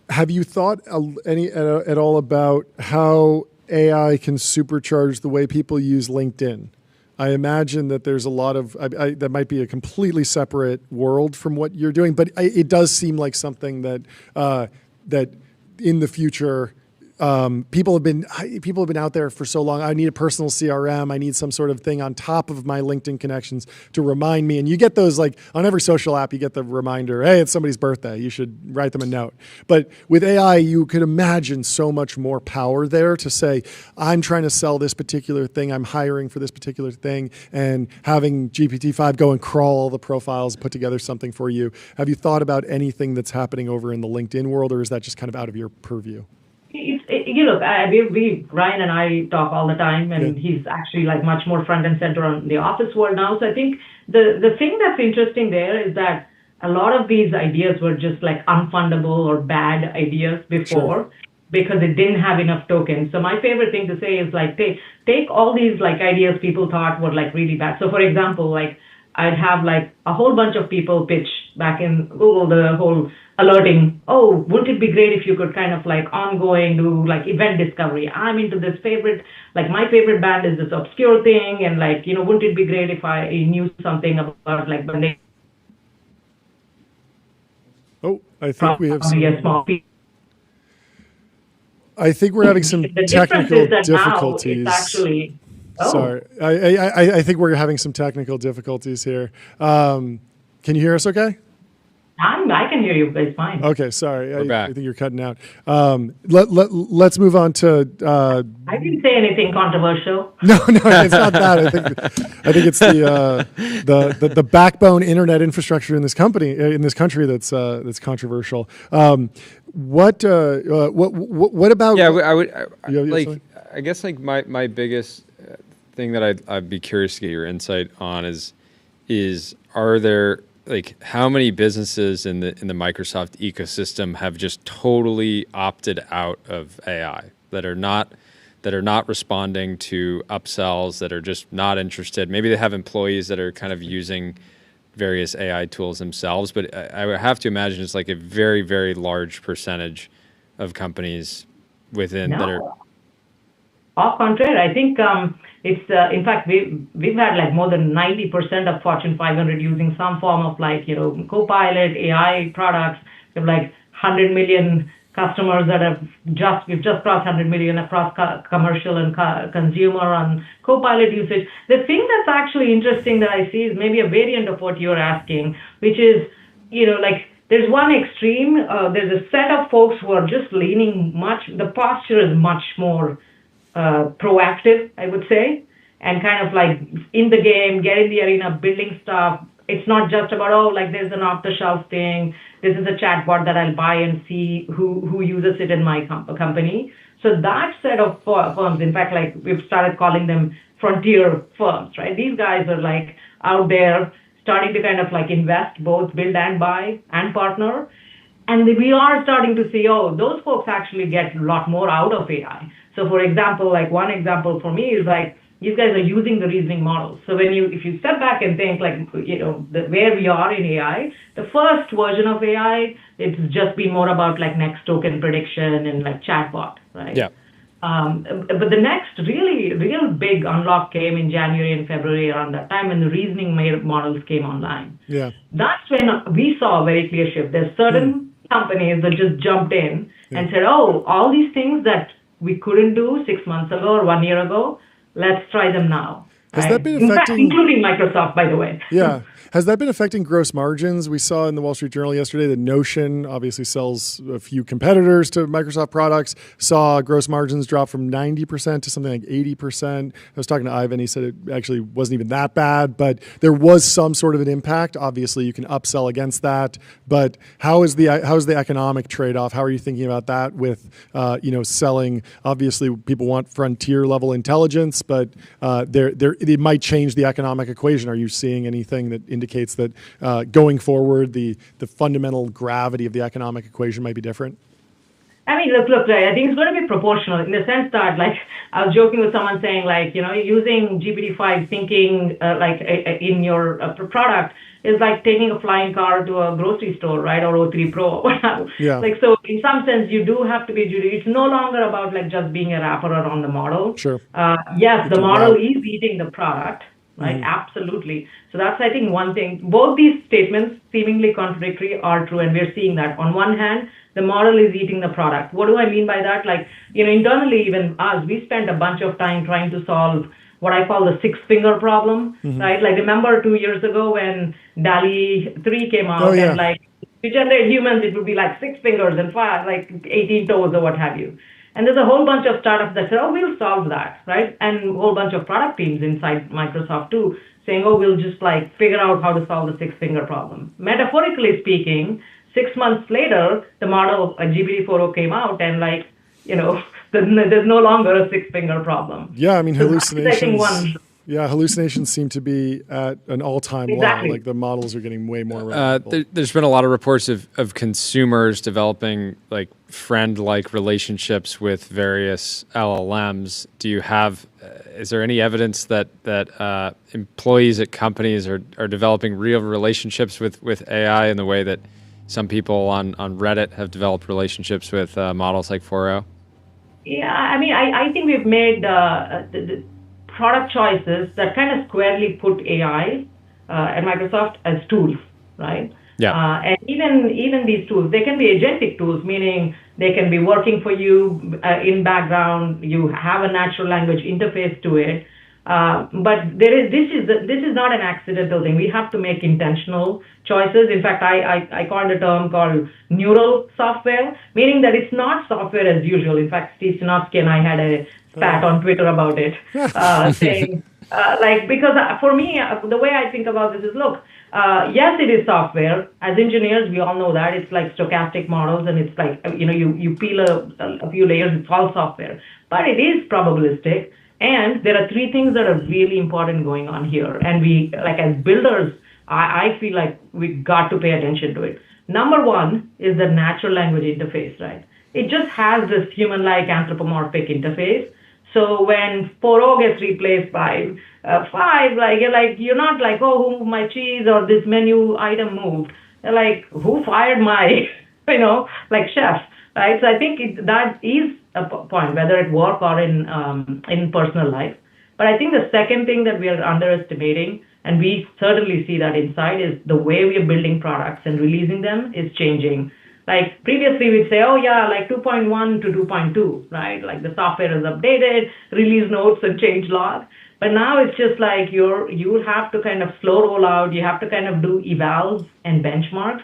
Have you thought at all about how AI can supercharge the way people use LinkedIn? I imagine that there's a lot of that might be a completely separate world from what you're doing, but it does seem like something that that in the future people have been out there for so long. I need a personal CRM. I need some sort of thing on top of my LinkedIn connections to remind me. And you get those like on every social app, you get the reminder, hey, it's somebody's birthday. You should write them a note. But with AI, you could imagine so much more power there to say, I'm trying to sell this particular thing. I'm hiring for this particular thing, and having GPT-5 go and crawl all the profiles, put together something for you. Have you thought about anything that's happening over in the LinkedIn world, or is that just kind of out of your purview? Look, Ryan and I talk all the time, and he's actually like much more front and center on the office world now. So I think the thing that's interesting there is that a lot of these ideas were just like unfundable or bad ideas before. Sure. Because it didn't have enough tokens. So my favorite thing to say is like take all these like ideas people thought were like really bad. So for example, like I'd have like a whole bunch of people pitch back in Google the whole alerting, oh, wouldn't it be great if you could kind of like ongoing do like event discovery? I'm into this favorite, like my favorite band is this obscure thing, and like, wouldn't it be great if I knew something about like when they I think we have some small I think we're having some technical difficulties. Actually, Sorry, I think we're having some technical difficulties here. Can you hear us okay? I can hear you. It's fine. Okay, sorry. We're back. I think you're cutting out. Let's move on to. I didn't say anything controversial. No, it's not that. I think it's the backbone internet infrastructure in this country that's controversial. What about? Yeah, I guess like my biggest thing that I'd be curious to get your insight on is are there like how many businesses in the Microsoft ecosystem have just totally opted out of AI that are not responding to upsells, that are just not interested? Maybe they have employees that are kind of using various AI tools themselves, but I would have to imagine it's like a very, very large percentage of companies within that are. Au contraire, I think it's in fact we've had like more than 90% of Fortune 500 using some form of like Copilot AI products. We have like 100 million customers that we've just crossed 100 million across commercial and consumer on Copilot usage. The thing that's actually interesting that I see is maybe a variant of what you're asking, which is like there's one extreme. There's a set of folks who are just leaning the posture is much more proactive, I would say, and kind of like in the game, get in the arena, building stuff. It's not just about, like there's an off-the-shelf thing. This is a chatbot that I'll buy and see who uses it in my company. So that set of firms, in fact, like we've started calling them frontier firms, right? These guys are like out there starting to kind of like invest, both build and buy and partner. And we are starting to see, those folks actually get a lot more out of AI. So for example, like one example for me is like, these guys are using the reasoning models. So if you step back and think like, where we are in AI, the first version of AI, it's just been more about like next token prediction and like chatbot, right? Yeah. But the next real big unlock came in January and February around that time when the reasoning models came online. Yeah. That's when we saw a very clear shift. There's certain companies that just jumped in and said, all these things that we couldn't do 6 months ago or 1 year ago, let's try them now. Has that been affecting, in fact, including Microsoft, by the way? Yeah. Has that been affecting gross margins? We saw in the Wall Street Journal yesterday that Notion obviously sells a few competitors to Microsoft products, saw gross margins drop from 90% to something like 80%. I was talking to Ivan. He said it actually wasn't even that bad, but there was some sort of an impact. Obviously, you can upsell against that. But how is the economic trade-off? How are you thinking about that with selling? Obviously, people want frontier-level intelligence, but it might change the economic equation. Are you seeing anything that indicates that going forward, the fundamental gravity of the economic equation might be different? I mean, look, I think it's going to be proportional in the sense that, like, I was joking with someone saying, like, using GPT-5 thinking, in your product is like taking a flying car to a grocery store, right, or O3 Pro. Yeah. Like, so in some sense, you do have to be judicious. It's no longer about, like, just being a wrapper on the model. Sure. Yes, the model is eating the product, right? Absolutely. So that's, I think, one thing. Both these statements, seemingly contradictory, are true, and we're seeing that. On one hand, the model is eating the product. What do I mean by that? Like, internally, even us, we spent a bunch of time trying to solve what I call the six-finger problem, right? Like, remember 2 years ago when DALL-E 3 came out, and like, to generate humans, it would be like 6 fingers and 18 toes or what have you. And there's a whole bunch of startups that said, oh, we'll solve that, right? And a whole bunch of product teams inside Microsoft too, saying, oh, we'll just like figure out how to solve the 6-finger problem. Metaphorically speaking, 6 months later, the model GPT-4o came out, and like, there's no longer a 6-finger problem. Yeah, I mean, So hallucinations. Yeah, hallucinations seem to be at an all-time Exactly. low. Like the models are getting way more reliable. There's been a lot of reports of consumers developing like friend-like relationships with various LLMs. Do you have? Is there any evidence that employees at companies are developing real relationships with AI in the way that some people on Reddit have developed relationships with models like 4o? Yeah, I mean, I think we've made the product choices that kind of squarely put AI at Microsoft as tools, right? Yeah. And even these tools, they can be agentic tools, meaning they can be working for you in background. You have a natural language interface to it. But this is not an accidental thing. We have to make intentional choices. In fact, I coined a term called neural software, meaning that it's not software as usual. In fact, Steve Sinofsky and I had a spat on Twitter about it, saying because for me, the way I think about this is, look, yes, it is software. As engineers, we all know that it's like stochastic models, and it's like you peel a few layers. It's all software, but it is probabilistic. And there are 3 things that are really important going on here. And we, like as builders, I feel like we got to pay attention to it. Number 1 is the natural language interface, right? It just has this human-like anthropomorphic interface. So when 4o gets replaced by 5, you're not like, oh, who moved my cheese or this menu item moved. They're like, who fired my, chef, right? So I think that is a point, whether at work or in personal life. But I think the second thing that we are underestimating, and we certainly see that inside, is the way we are building products and releasing them is changing. Like previously we'd say, oh yeah, like 2.1 to 2.2, right? Like the software is updated, release notes and change log. But now it's just like you have to kind of slow roll out. You have to kind of do evals and benchmarks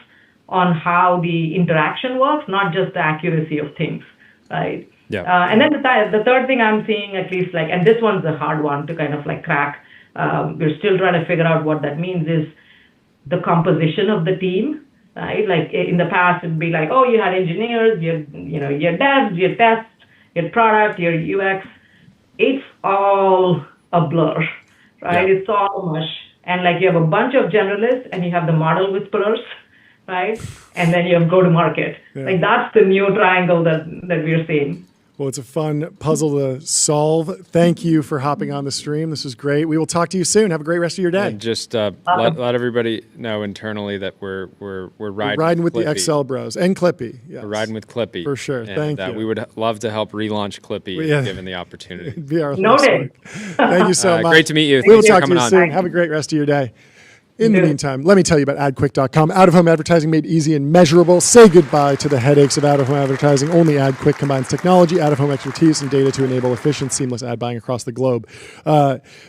on how the interaction works, not just the accuracy of things, right? Yeah. And then the third thing I'm seeing, at least and this one's a hard one to kind of crack. We're still trying to figure out what that means, is the composition of the team, right? Like in the past, it'd be like, oh, you had engineers, your devs, your test, your product, your UX. It's all a blur, right? Yeah. It's all mush. And you have a bunch of generalists and you have the model whisperers, right? And then you have go-to-market. Yeah. That's the new triangle that we're seeing. Well, it's a fun puzzle to solve. Thank you for hopping on the stream. This was great. We will talk to you soon. Have a great rest of your day. And just let everybody know internally that we're riding with Clippy. the Excel Bros and Clippy. Yes. We're riding with Clippy for sure. And, Thank you. We would love to help relaunch Clippy given the opportunity. It'd be our Noted. Thank you so much. Great to meet you. We will talk to you soon. Have a great rest of your day. In the meantime, let me tell you about AdQuick.com. Out-of-home advertising made easy and measurable. Say goodbye to the headaches of out-of-home advertising. Only AdQuick combines technology, out-of-home expertise, and data to enable efficient, seamless ad buying across the globe.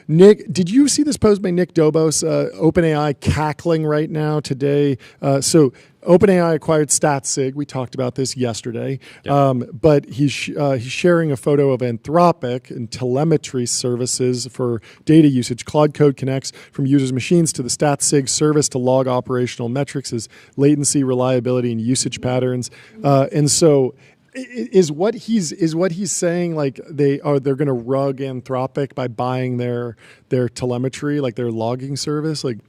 Nick, did you see this post by Nick Dobos? OpenAI cackling right now today. So OpenAI acquired StatSig. We talked about this yesterday. Yep. But he's sharing a photo of Anthropic and telemetry services for data usage. Claude Code connects from users' machines to the StatSig service to log operational metrics as latency, reliability, and usage patterns. And so is what he's saying they're going to rug Anthropic by buying their telemetry, like their logging service? Like,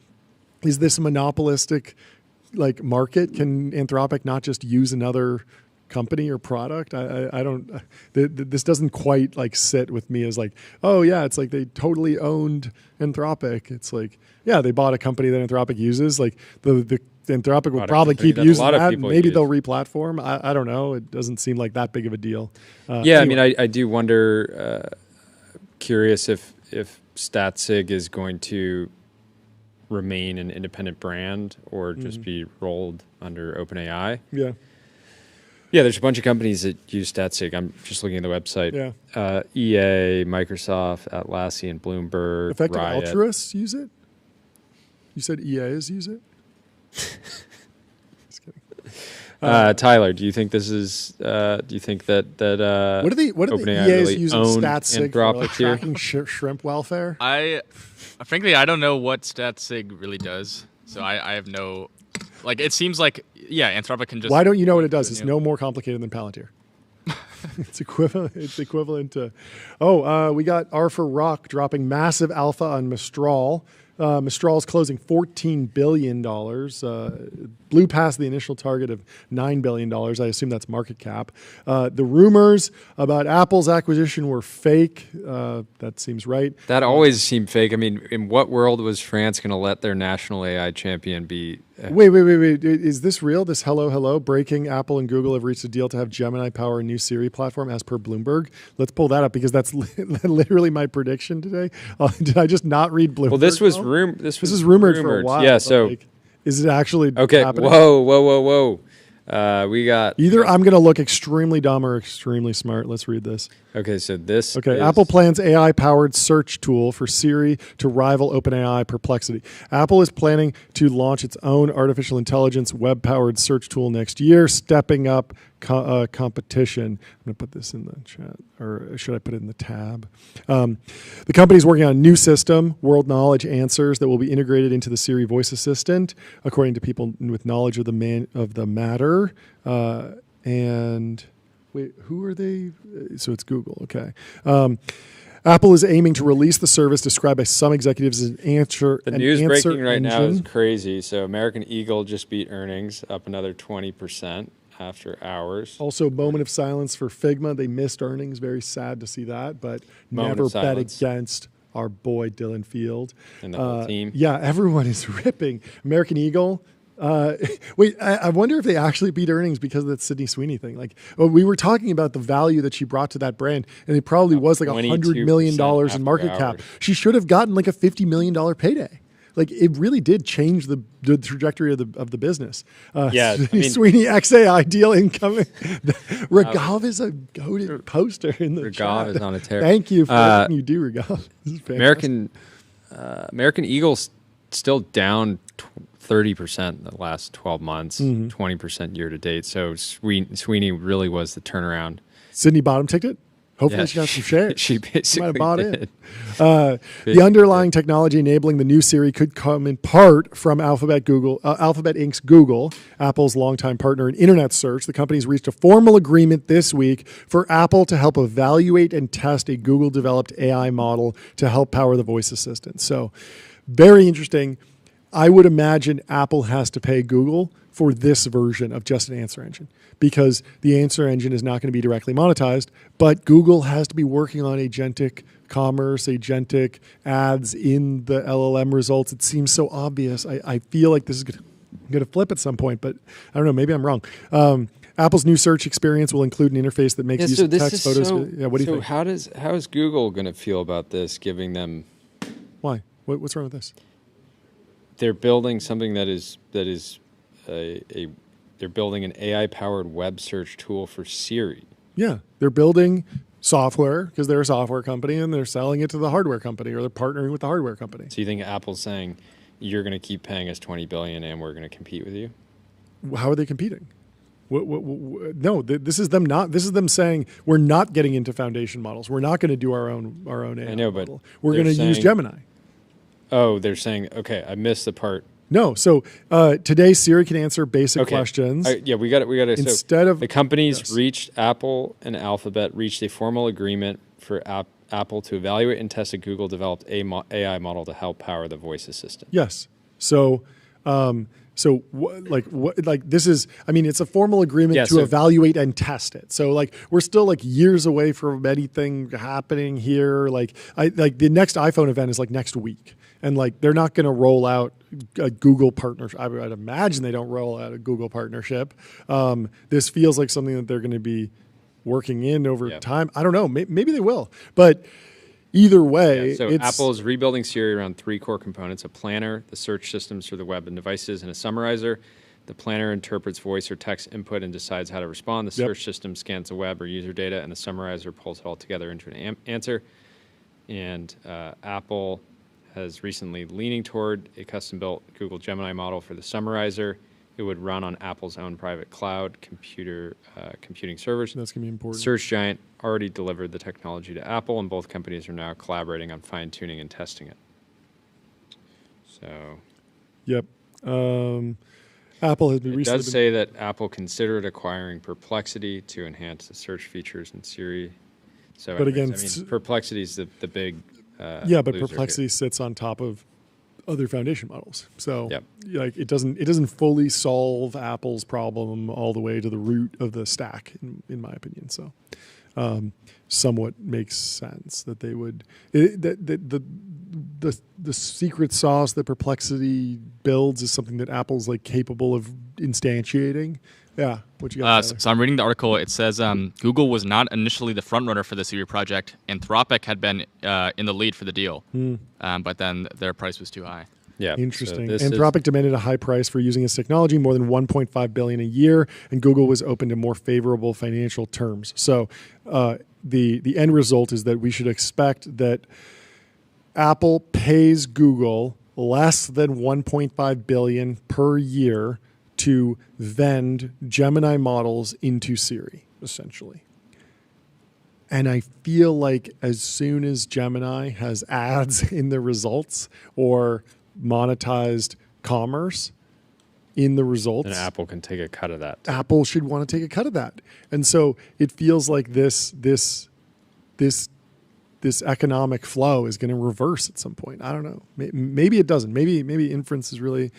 is this monopolistic market? Can Anthropic not just use another company or product? I don't. This doesn't quite sit with me as oh yeah, it's like they totally owned Anthropic. It's they bought a company that Anthropic uses. The Anthropic will probably keep using that. Maybe they'll replatform. I don't know. It doesn't seem like that big of a deal. Anyway. I mean, I do wonder. Curious if if StatSig is going to remain an independent brand or just be rolled under OpenAI. Yeah. Yeah, there's a bunch of companies that use StatSig. I'm just looking at the website. Yeah. EA, Microsoft, Atlassian, Bloomberg, Effective Riot. altruists use it? You said EAs use it? Just kidding. Tyler, do you think this is? Do you think that What are the OpenAI EAs really using own StatSig for? Like Anthropic here? tracking shrimp welfare? Frankly, I don't know what StatSig really does. So I have no, like, it seems like, yeah, Anthropic can just. Why don't you know what it does? It's no more complicated than Palantir. It's equivalent. It's equivalent to. We got Arthur Rock dropping massive alpha on Mistral. Mistral's closing $14 billion, blew past the initial target of $9 billion. I assume that's market cap. The rumors about Apple's acquisition were fake. That seems right. That always seemed fake. I mean, in what world was France going to let their national AI champion be? Wait. Is this real? This hello? Breaking, Apple and Google have reached a deal to have Gemini power a new Siri platform as per Bloomberg. Let's pull that up because that's literally my prediction today. Did I just not read Bloomberg? Well, this was wrong? This is rumored for a while. Yeah. So, like, is it actually okay? happening? Whoa. We got either I'm going to look extremely dumb or extremely smart. Let's read this. Okay, so this. Okay, is, Apple plans AI-powered search tool for Siri to rival OpenAI Perplexity. Apple is planning to launch its own artificial intelligence web-powered search tool next year, stepping up competition. I'm going to put this in the chat, or should I put it in the tab? The company is working on a new system, World Knowledge Answers, that will be integrated into the Siri voice assistant, according to people with knowledge of the matter. And wait, who are they? So it's Google. Okay. Apple is aiming to release the service described by some executives as an answer. The news breaking right now is crazy. So American Eagle just beat earnings up another 20%. After hours. Also, moment of silence for Figma. They missed earnings. Very sad to see that, but never bet against our boy Dylan Field. And the whole team. Yeah, everyone is ripping. American Eagle. Wait, I wonder if they actually beat earnings because of that Sydney Sweeney thing. Like, we were talking about the value that she brought to that brand, and it probably was like $100 million in market cap. She should have gotten like a $50 million payday. Like, it really did change the trajectory of the business. Yeah, Sweeney XAI deal incoming. Regav is a goated poster in the chat. Regav is on a tear. Thank you for everything you do, Regav. American Eagle's still down 30% in the last 12 months, 20% year to date. So Sweeney really was the turnaround. Sydney bottom ticket? Hopefully she got some shares. She basically might have bought did. in. The underlying technology enabling the new Siri could come in part from Alphabet Inc.'s Google, Apple's longtime partner in internet search. The company's reached a formal agreement this week for Apple to help evaluate and test a Google-developed AI model to help power the voice assistant. So, very interesting. I would imagine Apple has to pay Google for this version of just an answer engine because the answer engine is not going to be directly monetized, but Google has to be working on agentic commerce, agentic ads in the LLM results. It seems so obvious. I feel like this is going to flip at some point, but I don't know. Maybe I'm wrong. Apple's new search experience will include an interface that makes use of text, photos. What do you think? How is Google going to feel about this, giving them... Why? What's wrong with this? They're building something they're building an AI-powered web search tool for Siri. Yeah, they're building software because they're a software company and they're selling it to the hardware company or they're partnering with the hardware company. So you think Apple's saying you're going to keep paying us $20 billion and we're going to compete with you? How are they competing? No, this is them not. This is them saying we're not getting into foundation models. We're not going to do our own AI. I know, model. but we're going to use Gemini. Oh, they're saying, okay, I missed the part. No, so today Siri can answer basic questions. We got it. Instead of the companies reached Apple and Alphabet reached a formal agreement for Apple to evaluate and test a Google-developed AI model to help power the voice assistant. Yes. So, this is. I mean, it's a formal agreement to evaluate and test it. So, like, we're still like years away from anything happening here. Like the next iPhone event is like next week. And like they're not going to roll out a Google partnership. I'd imagine they don't roll out a Google partnership. This feels like something that they're going to be working in over time. I don't know. Maybe they will. But either way, So it's Apple is rebuilding Siri around 3 core components: a planner, the search systems for the web and devices, and a summarizer. The planner interprets voice or text input and decides how to respond. The search system scans the web or user data, and the summarizer pulls it all together into an answer. And Apple has recently leaning toward a custom-built Google Gemini model for the summarizer. It would run on Apple's own private cloud computing servers. that's going to be important. Search Giant already delivered the technology to Apple, and both companies are now collaborating on fine-tuning and testing it. So Yep. Apple has been it recently does say that Apple considered acquiring Perplexity to enhance the search features in Siri. So, But anyways, again, Perplexity is the big yeah, but loser Perplexity here. sits on top of other foundation models. So Yep. like it doesn't fully solve Apple's problem all the way to the root of the stack, in my opinion. So somewhat makes sense that they would the secret sauce that Perplexity builds is something that Apple's like capable of instantiating. Yeah, what you got? So I'm reading the article. It says Google was not initially the front runner for the Siri project. Anthropic had been in the lead for the deal, but then their price was too high. Yeah, so Interesting. this is- Anthropic demanded a high price for using its technology, more than $1.5 billion a year, and Google was open to more favorable financial terms. So the end result is that we should expect that Apple pays Google less than $1.5 billion per year to vend Gemini models into Siri, essentially. And I feel like as soon as Gemini has ads in the results or monetized commerce in the results, and Apple can take a cut of that. Apple should want to take a cut of that. And so it feels like this economic flow is going to reverse at some point. I don't know. Maybe it doesn't. Maybe inference is really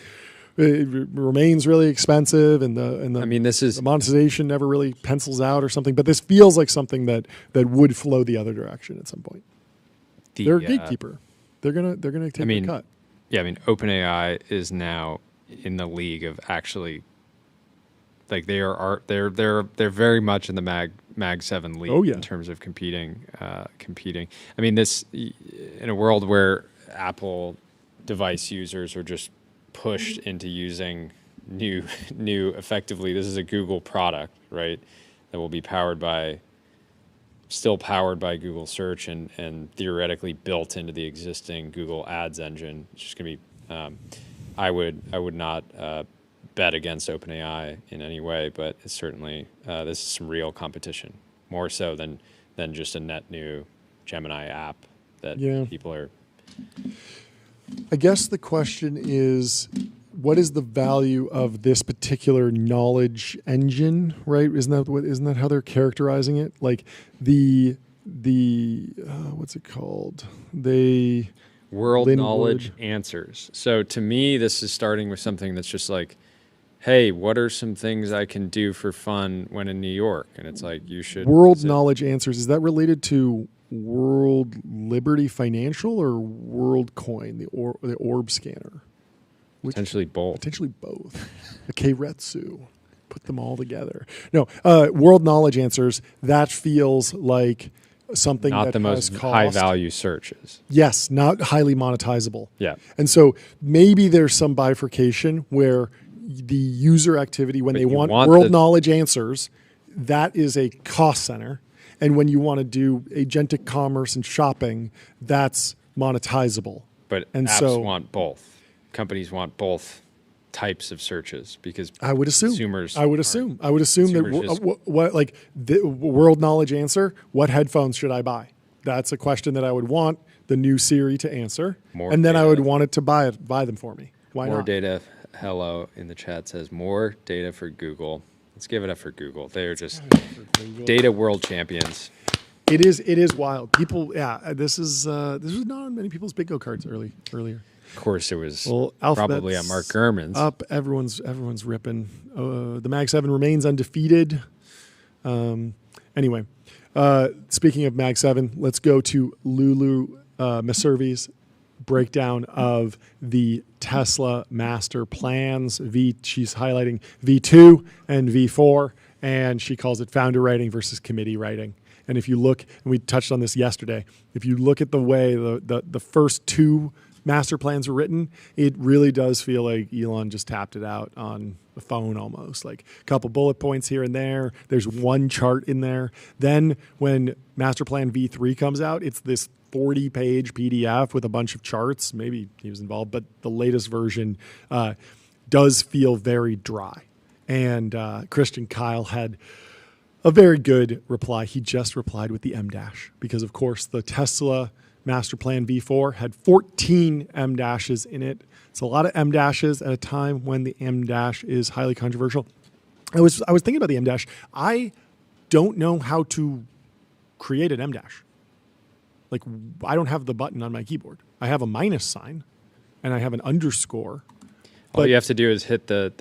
it remains really expensive, and the I mean, this is the monetization never really pencils out or something. But this feels like something that would flow the other direction at some point. They're a gatekeeper. They're gonna take a cut. Yeah, I mean, OpenAI is now in the league of actually, like they're very much in the Mag 7 league in terms of competing. I mean, this in a world where Apple device users are just pushed into using new effectively, this is a Google product, right? That will be still powered by Google Search and theoretically built into the existing Google Ads engine. It's just going to be, I would not bet against OpenAI in any way, but it's certainly, this is some real competition, more so than just a net new Gemini app that people are. I guess the question is, what is the value of this particular knowledge engine, right? Isn't that how they're characterizing it? Like the what's it called? World knowledge answers. So to me, this is starting with something that's just like, hey, what are some things I can do for fun when in New York? And it's like, you should. World knowledge answers. Is that related to World Liberty Financial or WorldCoin, the orb scanner? Potentially both. Potentially both. A Keiretsu. Put them all together. No, World Knowledge Answers, that feels like something not that the has most cost. high-value searches. Yes, not highly monetizable. Yeah. And so maybe there's some bifurcation where the user activity, when they want World Knowledge Answers, that is a cost center. And when you want to do agentic commerce and shopping, that's monetizable. But apps want both. Companies want both types of searches because I would assume consumers. I would assume that what like the World Knowledge Answer. What headphones should I buy? That's a question that I would want the new Siri to answer, and then I would want it to buy them for me. Why not? More data. Hello in the chat says more data for Google. Let's give it up for Google. They are just data world champions. It is wild. People, this was not on many people's bingo cards earlier. Of course, it was Alphabet's probably on Mark Gurman's. Up, everyone's ripping. The Mag 7 remains undefeated. Anyway, speaking of Mag 7, let's go to Lulu Maservi's breakdown of the Tesla master plans. She's highlighting V2 and V4 and she calls it founder writing versus committee writing. And if you look, and we touched on this yesterday, if you look at the way the first two master plans were written, it really does feel like Elon just tapped it out on the phone almost. Like a couple bullet points here and there. There's one chart in there. Then when Master Plan V3 comes out, it's this 40-page PDF with a bunch of charts. Maybe he was involved, but the latest version does feel very dry. And Christian Kyle had a very good reply. He just replied with the M dash because, of course, the Tesla Master Plan V4 had 14 M dashes in it. It's a lot of M dashes at a time when the M dash is highly controversial. I was thinking about the M dash. I don't know how to create an M dash. Like, I don't have the button on my keyboard. I have a minus sign, and I have an underscore. All you have to do is hit the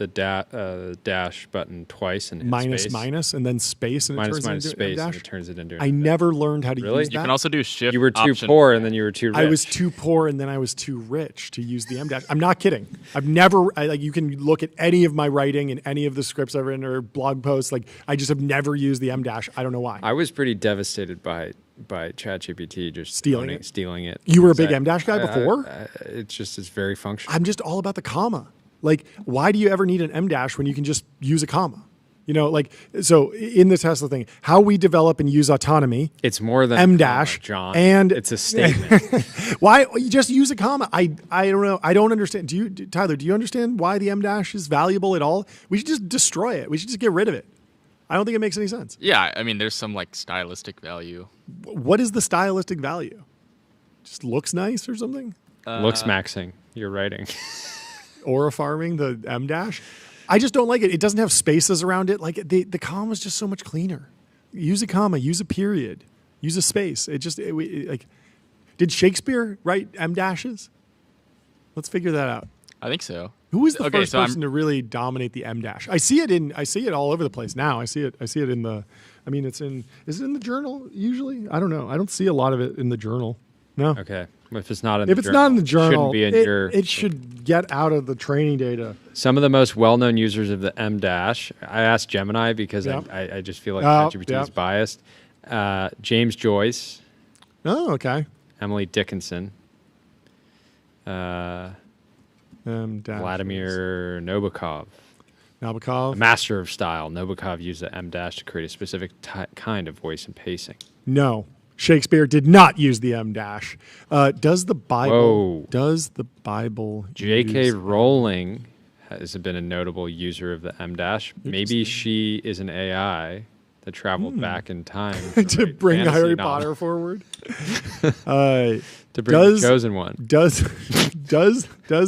dash button twice and hit minus space. minus and then space and Minus it turns minus it into space M dash. and it turns it into an I M dash. never learned how to Really? use You that. You can also do shift. You were too option. poor and then you were too rich. I was too poor and then I was too rich to use the M dash. I'm not kidding. I've never, like, you can look at any of my writing and any of the scripts I've written or blog posts. Like, I just have never used the M dash. I don't know why. I was pretty devastated by ChatGPT just Stealing it? Stealing it. You were a Because big M dash guy before? It's very functional. I'm just all about the comma. Like, why do you ever need an M dash when you can just use a comma? You know, like, so in the Tesla thing, how we develop and use autonomy. It's more than M a comma, dash, John. and it's a statement. Why you just use a comma? I don't know. I don't understand. Tyler? Do you understand why the M dash is valuable at all? We should just destroy it. We should just get rid of it. I don't think it makes any sense. Yeah, I mean, there's some like stylistic value. What is the stylistic value? Just looks nice or something? Looks maxing. You're writing. Aura farming the M dash. I just don't like it. It doesn't have spaces around it. Like the comma is just so much cleaner. Use a comma. Use a period. Use a space. Like, did Shakespeare write M dashes? Let's figure that out. I think so. Who was the Okay, first so person to really dominate the M dash? I see it all over the place now. I see it in the. I mean, is it in the journal usually? I don't know. I don't see a lot of it in the journal. No. Okay. If it's not in If it's not in the journal, shouldn't be in it should get out of the training data. Some of the most well-known users of the M dash. I asked Gemini because Yep. I just feel like Oh, ChatGPT yep. is biased. James Joyce, Oh, okay. Emily Dickinson, M dash. Vladimir Nabokov, a Nabokov. master of style. Nabokov used the M dash to create a specific kind of voice and pacing. No. Shakespeare did not use the M dash. Does the Bible? Whoa. Does the Bible? J.K. use- Rowling has been a notable user of the M dash. Maybe Interesting. she is an AI that traveled back in time to write bring fantasy Harry novels. Potter forward. To bring the chosen one. Does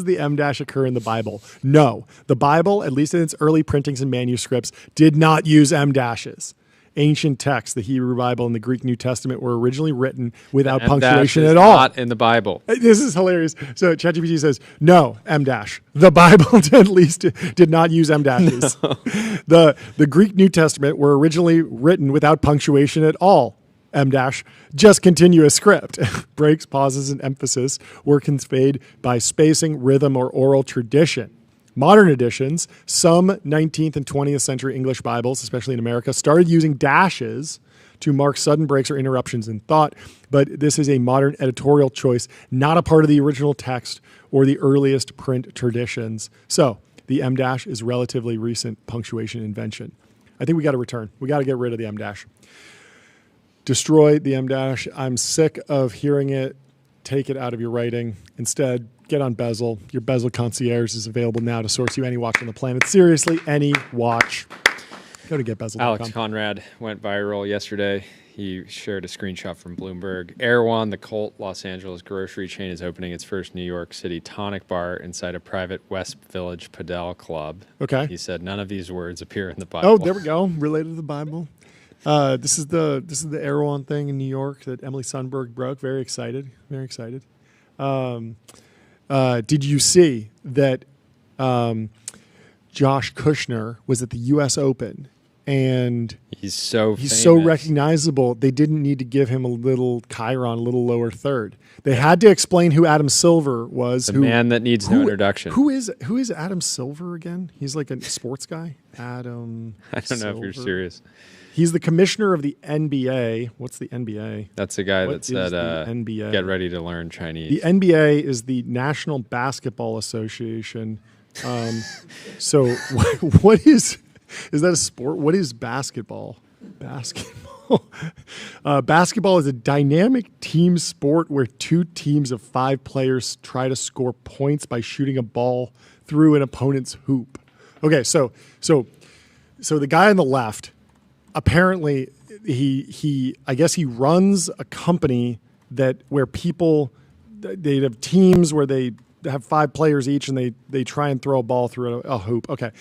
the M dash occur in the Bible? No. The Bible, at least in its early printings and manuscripts, did not use M dashes. Ancient texts, the Hebrew Bible and the Greek New Testament, were originally written without M dash punctuation is at all. Not in the Bible. This is hilarious. So ChatGPT says, no, M dash. The Bible at least did not use M dashes. The Greek New Testament were originally written without punctuation at all. M dash, just continuous script. Breaks, pauses, and emphasis were conveyed by spacing, rhythm, or oral tradition. Modern editions, some 19th and 20th century English Bibles, especially in America, started using dashes to mark sudden breaks or interruptions in thought, but this is a modern editorial choice, not a part of the original text or the earliest print traditions. So the M dash is relatively recent punctuation invention. I think we got to return. We got to get rid of the M dash. Destroy the M dash. I'm sick of hearing it. Take it out of your writing. Instead, get on Bezel. Your Bezel concierge is available now to source you any watch on the planet. Seriously, any watch. Go to getbezel.com. Alex Conrad went viral yesterday. He shared a screenshot from Bloomberg. Erewhon, the cult Los Angeles grocery chain, is opening its first New York City tonic bar inside a private West Village Padel club. Okay. He said none of these words appear in the Bible. Oh, there we go. Related to the Bible. This is the Erewhon thing in New York that Emily Sundberg broke. Very excited. Very excited. Did you see that Josh Kushner was at the U.S. Open He's so so recognizable. They didn't need to give him a little chyron, a little lower third. They had to explain who Adam Silver was. The man that needs no introduction. Who is Adam Silver again? He's like a sports guy. Adam. I don't know if you're serious. He's the commissioner of the NBA. What's the NBA? That's the guy that said, NBA? "Get ready to learn Chinese." The NBA is the National Basketball Association. So what is that a sport? What is basketball? Basketball. Basketball is a dynamic team sport where two teams of 5 players try to score points by shooting a ball through an opponent's hoop. Okay, so the guy on the left, apparently he I guess he runs a company where people, they have teams where they have 5 players each and they try and throw a ball through a hoop. Okay.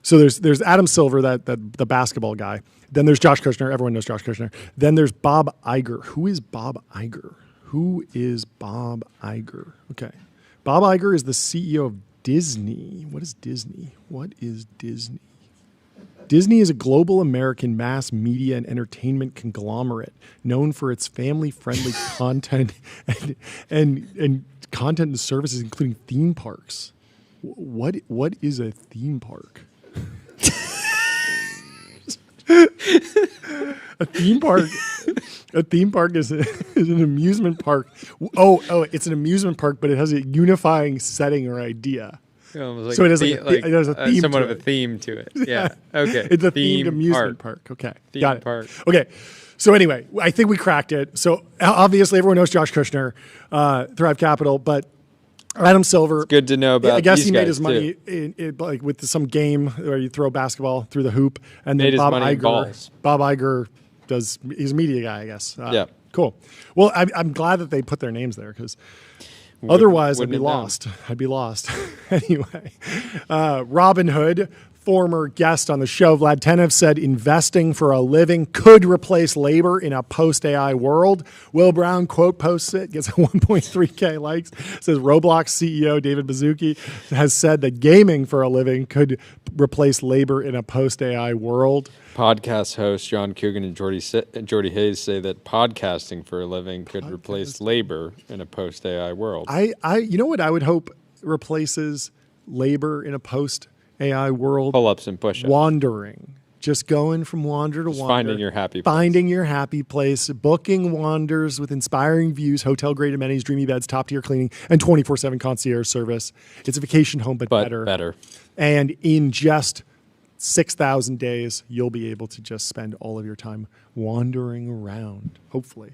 So there's Adam Silver, the basketball guy. Then there's Josh Kushner. Everyone knows Josh Kushner. Then there's Bob Iger. Who is Bob Iger? Okay. Bob Iger is the CEO of Disney. What is Disney? Disney is a global American mass media and entertainment conglomerate known for its family-friendly content and content and services, including theme parks. What is a theme park? A theme park is an amusement park. Oh, it's an amusement park, but it has a unifying setting or idea. Like so it has it has a theme, somewhat of a theme to it. Yeah. Okay. It's a themed amusement park. Okay. Got it. Park. Okay. So anyway, I think we cracked it. So obviously everyone knows Josh Kushner, Thrive Capital, but Adam Silver. It's good to know about. I guess these he made guys his money like with some game where you throw basketball through the hoop, and then Bob Iger he's a media guy, I guess. Yeah. Cool. Well, I'm glad that they put their names there because otherwise I'd be lost. Anyway, Robin Hood, former guest on the show, Vlad Tenev, said investing for a living could replace labor in a post-AI world. Will Brown quote posts it, gets 1.3K likes, says Roblox CEO David Baszucki has said that gaming for a living could replace labor in a post-AI world. Podcast hosts John Coogan and Jordy Hayes say that podcasting for a living could replace labor in a post-AI world. You know what I would hope replaces labor in a post-AI world? Pull-ups and push-ups. Wandering. Just going from wander to wander. Finding your happy place. Finding your happy place. Booking wanders with inspiring views, hotel-grade amenities, dreamy beds, top-tier cleaning, and 24/7 concierge service. It's a vacation home, but better. And in just 6,000 days, you'll be able to just spend all of your time wandering around. Hopefully.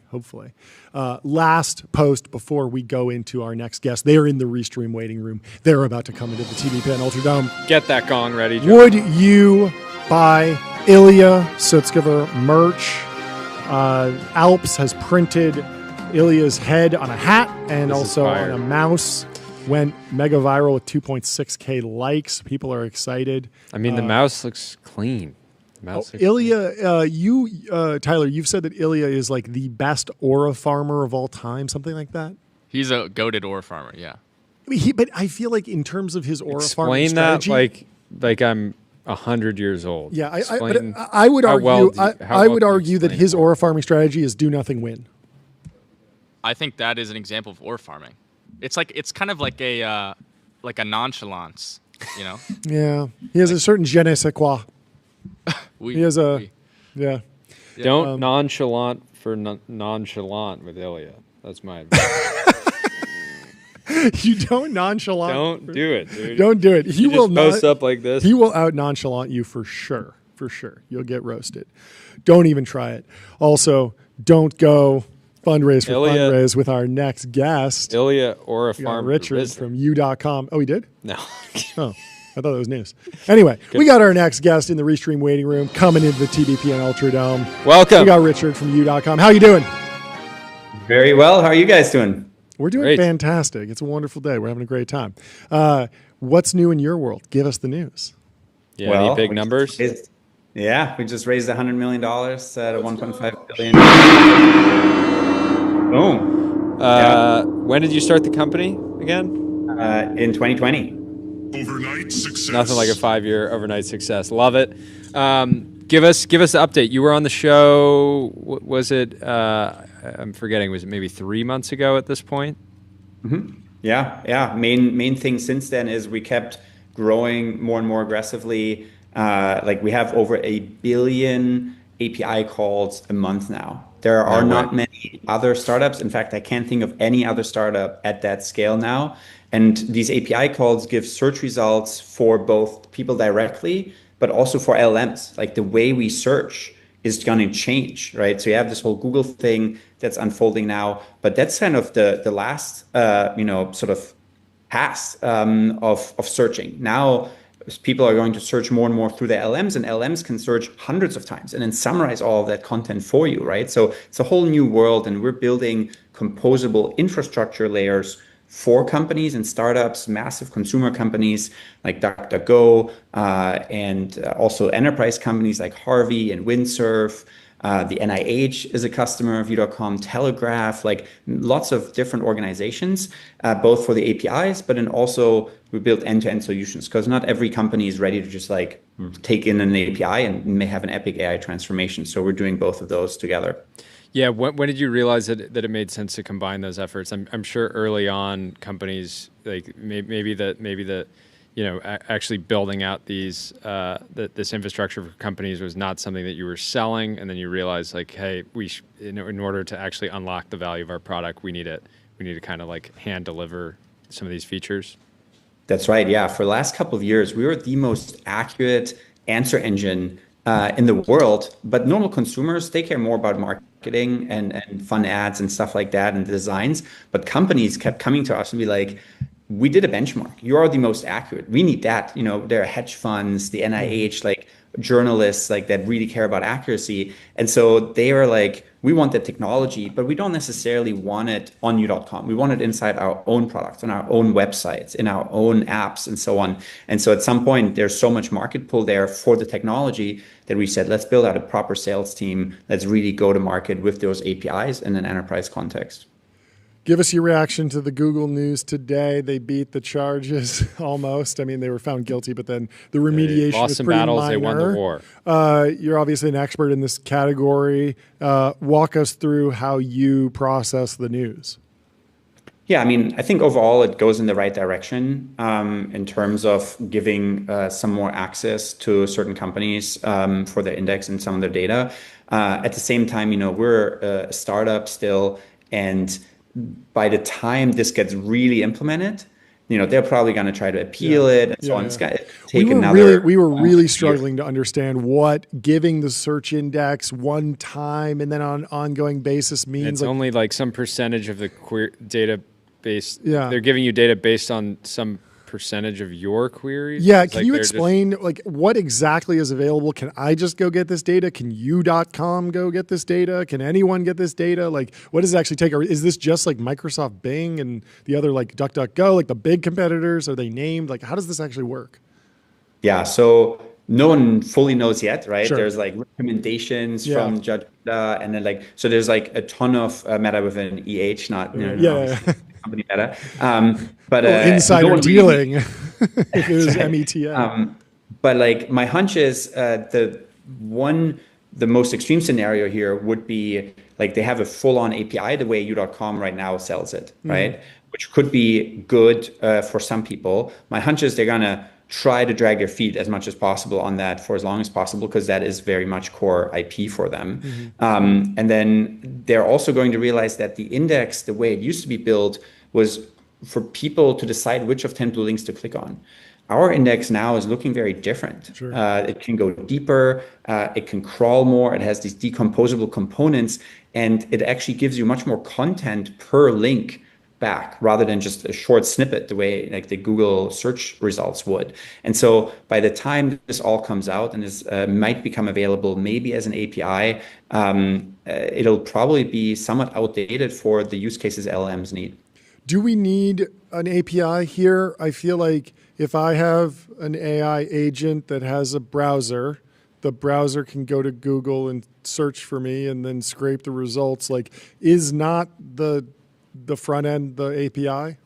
Last post before we go into our next guest. They're in the Restream waiting room. They're about to come into the TBPN Ultradome. Get that gong ready, John. Would you buy Ilya Sutskever merch? Alps has printed Ilya's head on a hat and also on a mouse. Went mega viral with 2.6K likes. People are excited. I mean, the mouse looks clean. Ilya, Tyler, you've said that Ilya is like the best aura farmer of all time, something like that. He's a goated aura farmer, yeah. But I feel like in terms of his aura farming strategy, strategy, like I'm 100 years old. Yeah, I would argue that his aura farming strategy is do nothing, win. I think that is an example of aura farming. It's kind of like a nonchalance, you know? Yeah. He has a certain je ne sais quoi. Yeah. Don't nonchalant for nonchalant with Ilya. That's my advice. You don't nonchalant. Don't do it, dude. Don't do it. He will post up like this. He will out nonchalant you for sure. For sure. You'll get roasted. Don't even try it. Also, don't go fundraise with our next guest. Ilya or a farm. Richard from u.com. Oh, he did? No. Oh, I thought that was news. Anyway, we got our next guest in the Restream waiting room coming into the TBPN Ultradome. Welcome. We got Richard from u.com. How you doing? Very well. How are you guys doing? We're doing fantastic. It's a wonderful day. We're having a great time. What's new in your world? Give us the news. Yeah, any big numbers? We just raised $100 million at a $1.5 billion. Boom. When did you start the company again? In 2020. Overnight success. Nothing like a 5-year overnight success. Love it. Give us the update. You were on the show. Was it? I'm forgetting. Was it maybe 3 months ago at this point? Yeah. Main thing since then is we kept growing more and more aggressively. Like we have over 1 billion API calls a month now. There are not many other startups. In fact, I can't think of any other startup at that scale now. And these API calls give search results for both people directly, but also for LLMs. Like the way we search is going to change, right? So you have this whole Google thing that's unfolding now, but that's kind of the last, sort of pass of searching. Now, people are going to search more and more through the LLMs, and LLMs can search hundreds of times and then summarize all of that content for you, right? So it's a whole new world, and we're building composable infrastructure layers for companies and startups, massive consumer companies like DuckDuckGo, and also enterprise companies like Harvey and Windsurf. The NIH is a customer of you.com, Telegraph, like lots of different organizations, both for the APIs, but then also we build end-to-end solutions because not every company is ready to just like take in an API and may have an epic AI transformation. So we're doing both of those together. Yeah. When did you realize that it made sense to combine those efforts? I'm sure early on companies like maybe the actually building out these this infrastructure for companies was not something that you were selling, and then you realize like, hey, in order to actually unlock the value of our product, we need to kind of like hand deliver some of these features. That's right. Yeah. For the last couple of years, we were the most accurate answer engine in the world, but normal consumers, they care more about marketing and fun ads and stuff like that and designs. But companies kept coming to us and be like, we did a benchmark. You are the most accurate. We need that. There are hedge funds, the NIH, like journalists like that really care about accuracy. And so they are like, we want that technology, but we don't necessarily want it on you.com. We want it inside our own products, on our own websites, in our own apps, and so on. And so at some point, there's so much market pull there for the technology that we said, let's build out a proper sales team. Let's really go to market with those APIs in an enterprise context. Give us your reaction to the Google news today. They beat the charges almost. I mean, they were found guilty, but then the remediation was pretty battles, minor. they won the war. You're obviously an expert in this category. Walk us through how you process the news. Yeah, I mean, I think overall it goes in the right direction in terms of giving some more access to certain companies for their index and some of their data. At the same time, we're a startup still, and by the time this gets really implemented, they're probably going to try to appeal it and so on. It's going to take another. We were really struggling to understand what giving the search index one time and then on an ongoing basis means. It's only like some percentage of the database. Yeah. They're giving you data based on some percentage of your queries. Yeah. Can you explain like what exactly is available? Can I just go get this data? Can you.com go get this data? Can anyone get this data? Like what does it actually take? Or is this just like Microsoft Bing and the other like DuckDuckGo, like the big competitors? Are they named? Like how does this actually work? Yeah. So no one fully knows yet, right? Sure. There's like recommendations from Judge Meta, and then so there's like a ton of Meta with an EH, not company Meta. But insider dealing, if it was METN. But like my hunch is the most extreme scenario here would be like they have a full-on API the way you.com right now sells it, right? Which could be good for some people. My hunch is they're gonna try to drag their feet as much as possible on that for as long as possible, because that is very much core IP for them. And then they're also going to realize that the index, the way it used to be built, was for people to decide which of 10 blue links to click on. Our index now is looking very different. Sure. It can go deeper, it can crawl more, it has these decomposable components, and it actually gives you much more content per link back rather than just a short snippet the way like the Google search results would. And so by the time this all comes out and is might become available maybe as an API, it'll probably be somewhat outdated for the use cases LLMs need. Do we need an API here? I feel like if I have an AI agent that has a browser, the browser can go to Google and search for me and then scrape the results. Like, is not the the front end, the API?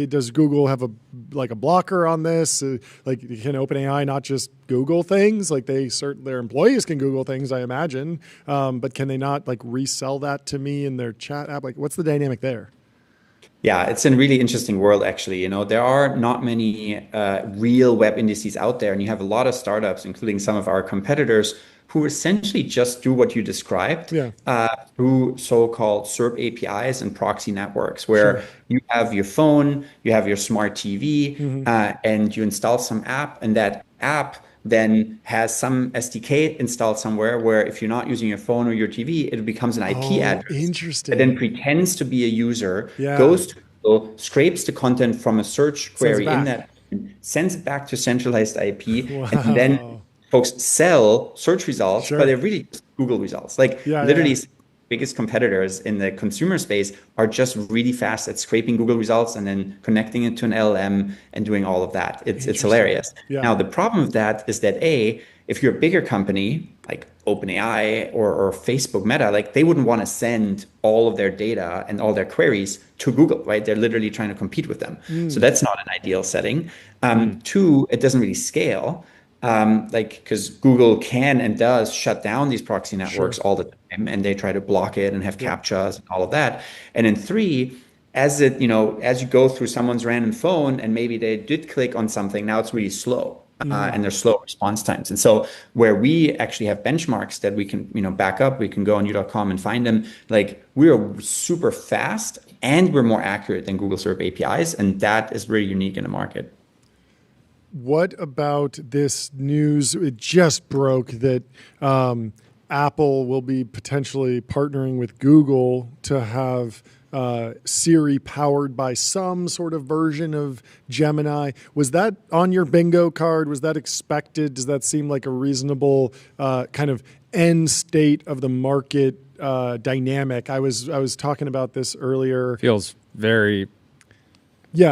Does Google have a blocker on this? Can OpenAI not just Google things? Like their employees can Google things, I imagine, but can they not resell that to me in their chat app? What's the dynamic there? Yeah, it's a really interesting world, actually. There are not many real web indices out there, and you have a lot of startups, including some of our competitors, who essentially just do what you described through so-called SERP APIs and proxy networks, where you have your phone, you have your smart TV, and you install some app, and that app then has some SDK installed somewhere where if you're not using your phone or your TV, it becomes an IP address. Interesting. That then pretends to be a user, goes to Google, scrapes the content from a search query in that, sends it back to centralized IP, and then folks sell search results, but they're really just Google results. Literally, biggest competitors in the consumer space are just really fast at scraping Google results and then connecting it to an LLM and doing all of that. It's hilarious. Now, the problem with that is that if you're a bigger company like OpenAI or Facebook Meta, they wouldn't want to send all of their data and all their queries to Google, right? They're literally trying to compete with them. So that's not an ideal setting. Two, it doesn't really scale. Because Google can and does shut down these proxy networks all the time, and they try to block it and have CAPTCHAs and all of that. And then three, as you go through someone's random phone and maybe they did click on something, now it's really slow. And there's slow response times. And so where we actually have benchmarks that we can, back up, we can go on u.com and find them. We are super fast and we're more accurate than Google SERP APIs. And that is very unique in the market. What about this news? It just broke that Apple will be potentially partnering with Google to have Siri powered by some sort of version of Gemini. Was that on your bingo card? Was that expected? Does that seem like a reasonable kind of end state of the market dynamic? I was talking about this earlier. Feels very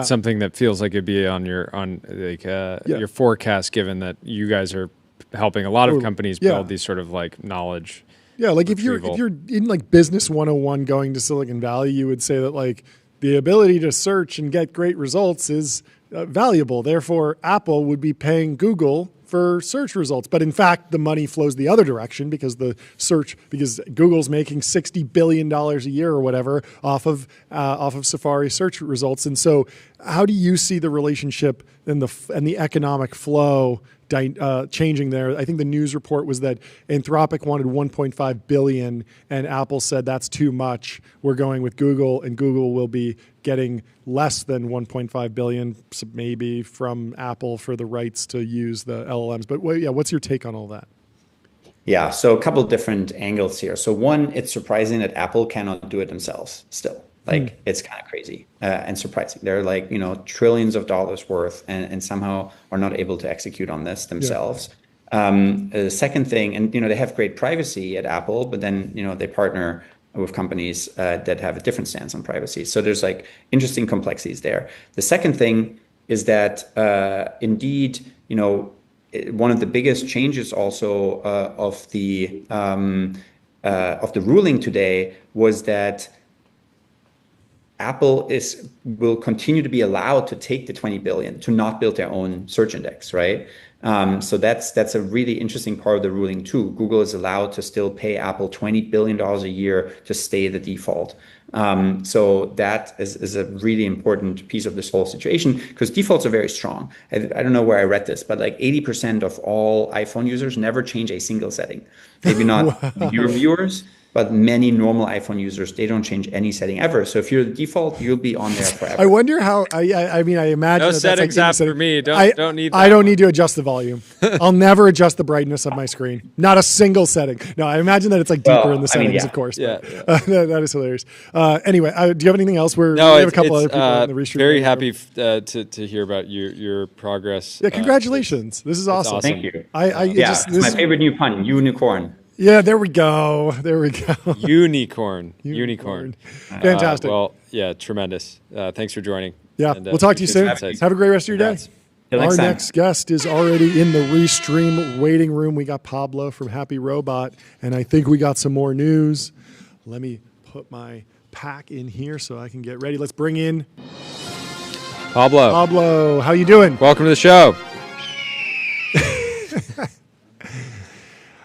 something that feels like it'd be on your forecast, given that you guys are helping a lot of companies build these sort of knowledge. Yeah, if you're in Business 101 going to Silicon Valley, you would say that the ability to search and get great results is valuable. Therefore, Apple would be paying Google for search results. But in fact, the money flows the other direction because Google's making $60 billion a year or whatever off of Safari search results. And so how do you see the relationship and the economic flow changing there? I think the news report was that Anthropic wanted 1.5 billion and Apple said that's too much. We're going with Google, and Google will be getting less than 1.5 billion maybe from Apple for the rights to use the LLMs. But what's your take on all that? Yeah, so a couple of different angles here. So one, it's surprising that Apple cannot do it themselves still. It's kind of crazy and surprising. They're trillions of dollars worth and somehow are not able to execute on this themselves. The second thing, and they have great privacy at Apple, but then they partner with companies that have a different stance on privacy. So there's interesting complexities there. The second thing is that indeed, one of the biggest changes also of the ruling today was that Apple will continue to be allowed to take the 20 billion to not build their own search index, right? So that's a really interesting part of the ruling too. Google is allowed to still pay Apple $20 billion a year to stay the default. So that is a really important piece of this whole situation because defaults are very strong. I don't know where I read this, but 80% of all iPhone users never change a single setting. Maybe not your viewers, but many normal iPhone users, they don't change any setting ever. So if you're the default, you'll be on there forever. I wonder how. I imagine no settings app for me. Don't need. I don't need to adjust the volume. I'll never adjust the brightness of my screen. Not a single setting. No, I imagine that it's deeper in the settings, of course. Yeah, that is hilarious. Anyway, do you have anything else? We have a couple other people in the restream. Very happy to hear about your progress. Yeah, congratulations. This is awesome. Thank you. This is my favorite new pun, unicorn. Yeah, there we go. Unicorn. Fantastic. Tremendous. Thanks for joining. Yeah, we'll talk to you soon. Have a great rest of your day. Our next guest is already in the Restream waiting room. We got Pablo from Happy Robot, and I think we got some more news. Let me put my pack in here so I can get ready. Let's bring in Pablo, Pablo. How you doing? welcome to the show.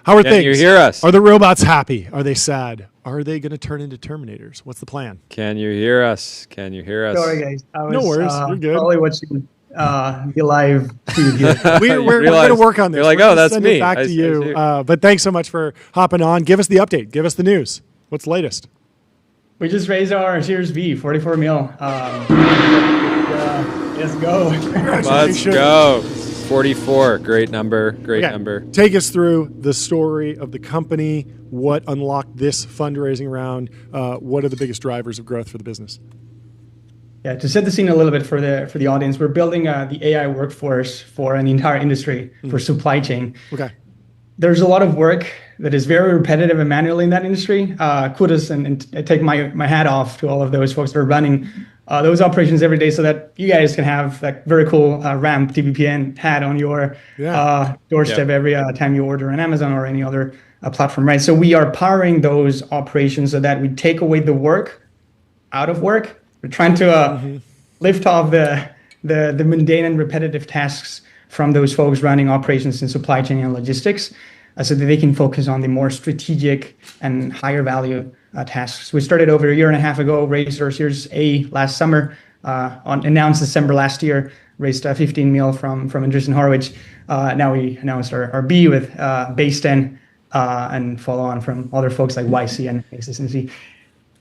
How are Can things? you hear us? Are the robots happy? Are they sad? Are they going to turn into Terminators? What's the plan? Can you hear us? Can you hear us? Sorry, guys. I was, No worries. You're good. Probably watching the live feed here. We're going to realized- work on this. you're like, We're oh, gonna that's send me. it back I to see you. it. But thanks so much for hopping on. Give us the update. Give us the news. What's the latest? We just raised our Series B, 44 mil. Let's go. Let's go. 44. Great number. Great Okay. number. Take us through the story of the company. What unlocked this fundraising round? What are the biggest drivers of growth for the business? Yeah, to set the scene a little bit for the audience, we're building the AI workforce for an entire industry for supply chain. Okay. There's a lot of work that is very repetitive and manual in that industry. Kudos and I take my hat off to all of those folks that are running those operations every day so that you guys can have that very cool ramp TBPN hat on your doorstep every time you order on Amazon or any other platform, right? So we are powering those operations so that we take away the work out of work. We're trying to lift off the mundane and repetitive tasks from those folks running operations in supply chain and logistics so that they can focus on the more strategic and higher value tasks. We started over a year and a half ago, raised our Series A last summer, announced December last year, raised 15 mil from Andreessen Horowitz. Now we announced our B with base 10 and follow on from other folks like YC and XSNC.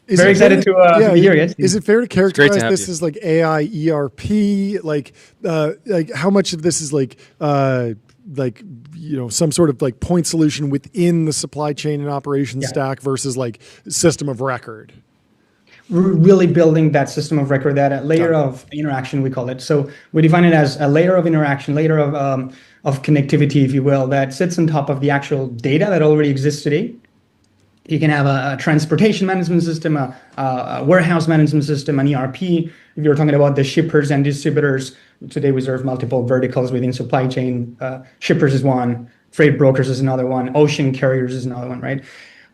Very excited to be here, yes. Is it fair to characterize have this you. as like AI ERP? Like how much of this is like some sort of like point solution within the supply chain and operations stack versus like system of record? We're really building that system of record, that layer of interaction, we call it. So we define it as a layer of interaction, layer of connectivity, if you will, that sits on top of the actual data that already exists today. You can have a transportation management system, a warehouse management system, an ERP. If you're talking about the shippers and distributors, today we serve multiple verticals within supply chain. Shippers is one, freight brokers is another one, ocean carriers is another one, right?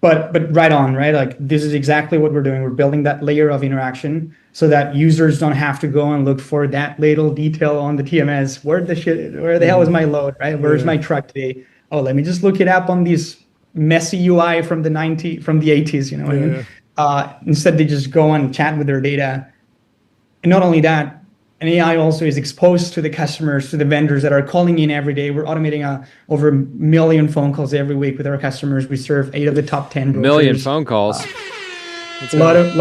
But right on, right? Like this is exactly what we're doing. We're building that layer of interaction so that users don't have to go and look for that little detail on the TMS. Where the hell is my load, right? Where's my truck today? Oh, let me just look it up on these messy UI from the 80s, you know what I mean? Instead, they just go and chat with their data. And not only that, an AI also is exposed to the customers, to the vendors that are calling in every day. We're automating over 1 million phone calls every week with our customers. We serve 8 of the top 10 brokers. Million phone calls. A lot of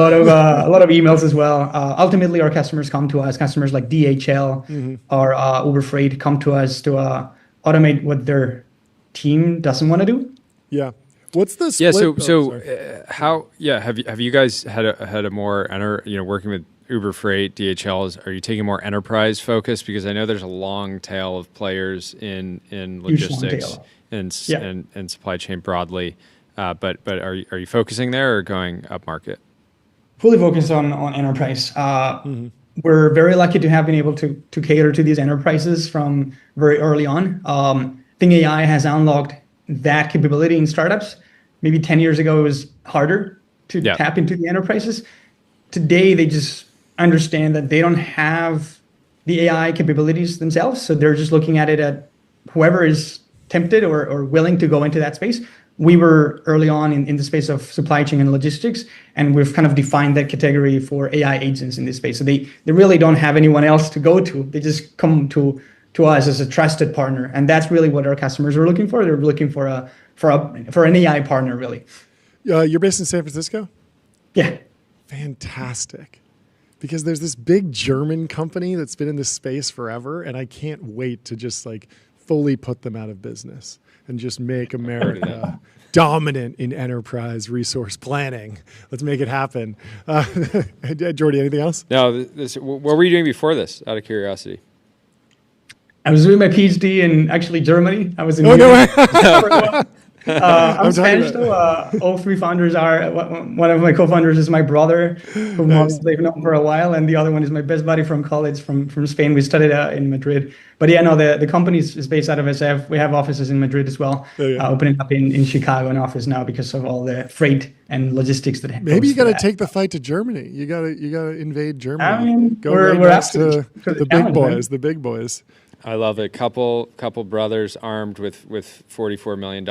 emails as well. Ultimately, our customers come to us. Customers like DHL or Uber Freight come to us to automate what their team doesn't want to do. Yeah. What's the split? Have you guys had a more working with Uber Freight, DHL? Are you taking more enterprise focus? Because I know there's a long tail of players in logistics and supply chain broadly. But are you focusing there or going up market? Fully focused on enterprise. We're very lucky to have been able to cater to these enterprises from very early on. I think AI has unlocked that capability in startups. Maybe 10 years ago, it was harder to tap into the enterprises. Today, they just understand that they don't have the AI capabilities themselves. So they're just looking at it at whoever is tempted or willing to go into that space. We were early on in the space of supply chain and logistics, and we've kind of defined that category for AI agents in this space. So they really don't have anyone else to go to. They just come to us as a trusted partner, and that's really what our customers are looking for. They're looking for an AI partner, really. You're based in San Francisco? Yeah. Fantastic. Because there's this big German company that's been in this space forever, and I can't wait to just like fully put them out of business and just make America dominant in enterprise resource planning. Let's make it happen. Jordy, anything else? No. What were you doing before this, out of curiosity? I was doing my PhD in actually Germany. I was in no way. I'm Spanish though. All three founders are, one of my co-founders is my brother, whom obviously I've known for a while, and the other one is my best buddy from college from Spain. We studied in Madrid. But yeah, no, the company is based out of SF. We have offices in Madrid as well, opening up in Chicago an office now because of all the freight and logistics that maybe you got to take the fight to Germany. You got to invade Germany. I mean, Go we're right after to the big boys, the big boys. I love it. Couple brothers armed with $44 million,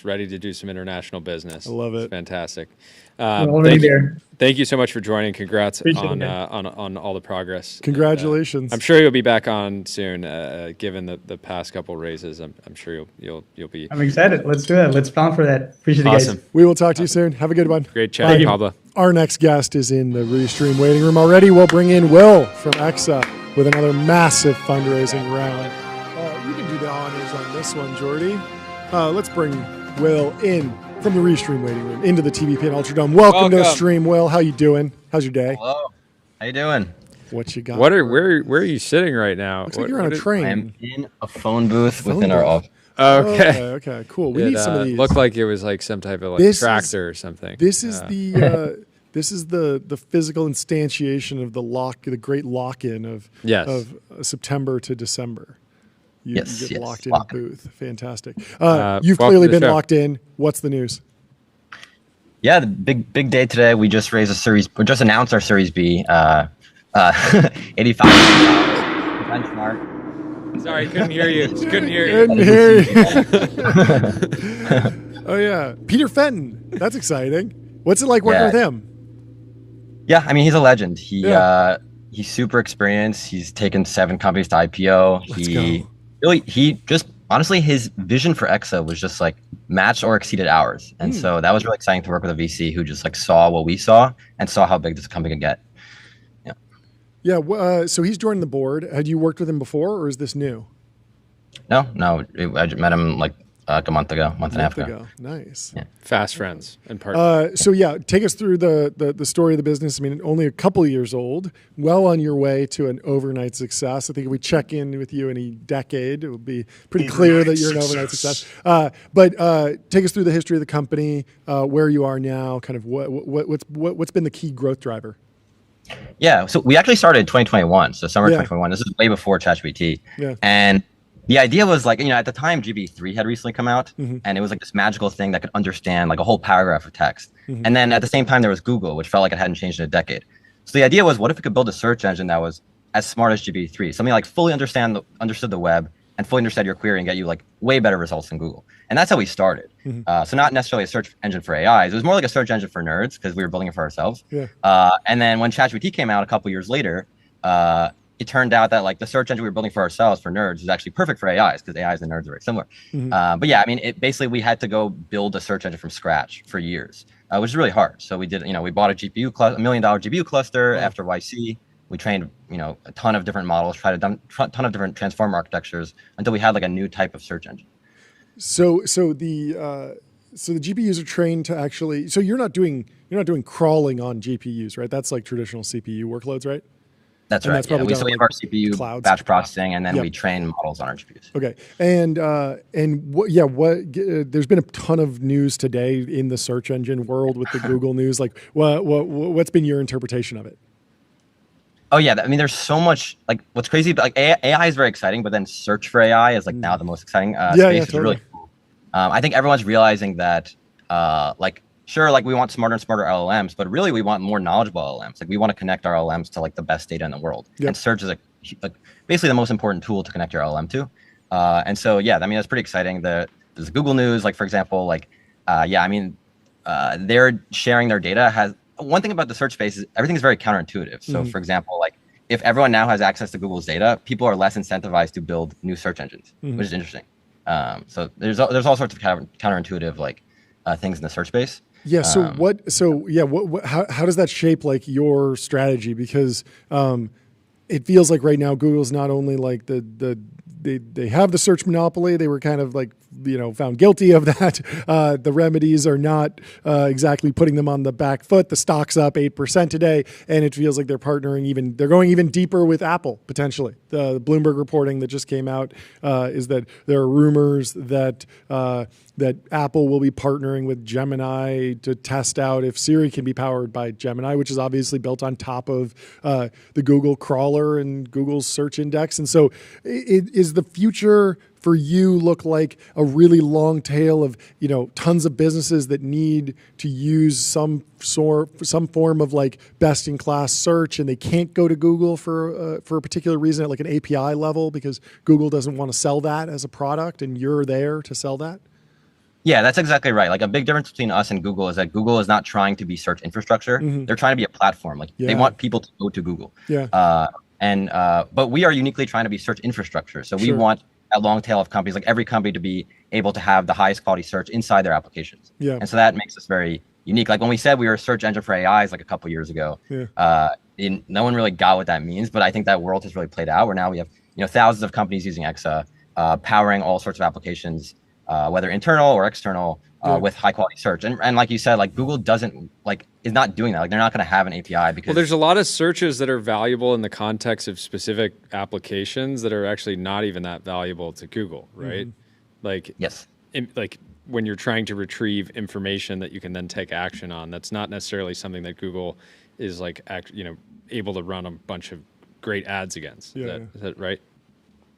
ready to do some international business. I love it. It's fantastic. We're already there. Thank you so much for joining. Congrats Appreciate on all the progress. Congratulations. I'm sure you'll be back on soon, given the past couple raises. I'm sure you'll be. I'm excited. Let's do that. Let's plan for that. Appreciate it, Awesome. guys. We will talk to you soon. Have a good one. Great chat, Bye. Pablo. Our next guest is in the Restream waiting room already. We'll bring in Will from Exa with another massive fundraising round. You can do the honors on this one, Jordy. Let's bring Will in from the Restream waiting room into the TBPN Ultradome. Welcome to the stream, Will. How you doing? How's your day? Hello. How you doing? What you got? Where are you sitting right now? Looks like you're on a train. I'm in a phone booth within our office. Okay. Cool. We need some of these. Looked like it was like some type of tractor or something. This is this is the physical instantiation of the great lock-in of September to December. You get locked in a booth. Fantastic. You've clearly been locked in. What's the news? Yeah, the big day today. We just announced our Series B, $85 benchmark. Sorry, couldn't hear you. Couldn't hear you. Oh yeah, Peter Fenton. That's exciting. What's it like working with him? Yeah, I mean he's a legend. He's super experienced. He's taken 7 companies to IPO. He just honestly, his vision for Exa was just like matched or exceeded ours. And so that was really exciting to work with a VC who just like saw what we saw and saw how big this company could get. Yeah. So he's joined the board. Had you worked with him before or is this new? No. I met him like a month and a half ago. Nice. Yeah. Fast friends and partners. So yeah, take us through the story of the business. I mean, only a couple of years old, well on your way to an overnight success. I think if we check in with you in a decade, it would be pretty clear that you're an overnight success. But take us through the history of the company, where you are now, kind of what's been the key growth driver. Yeah, so we actually started in 2021, so summer 2021. This is way before ChatGPT. Yeah. And the idea was like, at the time GB3 had recently come out, and it was like this magical thing that could understand like a whole paragraph of text. And then at the same time, there was Google, which felt like it hadn't changed in a decade. So the idea was, what if we could build a search engine that was as smart as GB3, something like fully understood the web and fully understood your query and get you like way better results than Google. And that's how we started. So not necessarily a search engine for AIs. It was more like a search engine for nerds because we were building it for ourselves. Yeah. And then when ChatGPT came out a couple years later, it turned out that like the search engine we were building for ourselves for nerds is actually perfect for AIs because AIs and nerds are very similar. But yeah, I mean, basically we had to go build a search engine from scratch for years, which is really hard. So we did, we bought a $1 million GPU cluster after YC. We trained, a ton of different models, tried a ton of different transformer architectures until we had like a new type of search engine. So the GPUs are trained to actually. So you're not doing crawling on GPUs, right? That's like traditional CPU workloads, right? That's right. Yeah. We still have our CPU clouds, batch processing, and then we train models on our GPUs. Okay. There's been a ton of news today in the search engine world with the Google news. Like, what's been your interpretation of it? Oh yeah, I mean, there's so much. Like, what's crazy? Like, AI is very exciting, but then search for AI is like now the most exciting space. It's really cool. I think everyone's realizing that, sure, like we want smarter and smarter LLMs, but really we want more knowledgeable LLMs. Like we want to connect our LLMs to like the best data in the world. And search is basically the most important tool to connect your LLM to. And so yeah, I mean that's pretty exciting. There's Google News, like for example, they're sharing their data. One thing about the search space is everything is very counterintuitive. So for example, like if everyone now has access to Google's data, people are less incentivized to build new search engines, which is interesting. So there's all sorts of counterintuitive things in the search space. Yeah. So how does that shape like your strategy? Because it feels like right now Google's not only like they have the search monopoly. They were kind of like, found guilty of that. The remedies are not exactly putting them on the back foot. The stock's up 8% today, and it feels like they're partnering they're going even deeper with Apple, potentially. The Bloomberg reporting that just came out is that there are rumors that that Apple will be partnering with Gemini to test out if Siri can be powered by Gemini, which is obviously built on top of the Google crawler and Google's search index. And so is the future for you look like a really long tail of, tons of businesses that need to use some form of like best in class search, and they can't go to Google for a particular reason at like an API level because Google doesn't want to sell that as a product, and you're there to sell that? Yeah, that's exactly right. Like a big difference between us and Google is that Google is not trying to be search infrastructure. They're trying to be a platform. Like they want people to go to Google. Yeah. But we are uniquely trying to be search infrastructure. So we want a long tail of companies, like every company, to be able to have the highest quality search inside their applications. Yeah. And so that makes us very unique. Like when we said we were a search engine for AIs like a couple years ago, no one really got what that means, but I think that world has really played out where now we have thousands of companies using Exa, powering all sorts of applications, whether internal or external, with high quality search. And like you said, like Google is not doing that. Like they're not going to have an API because there's a lot of searches that are valuable in the context of specific applications that are actually not even that valuable to Google, right? Like yes, like when you're trying to retrieve information that you can then take action on, that's not necessarily something that Google is like able to run a bunch of great ads against. Is that right?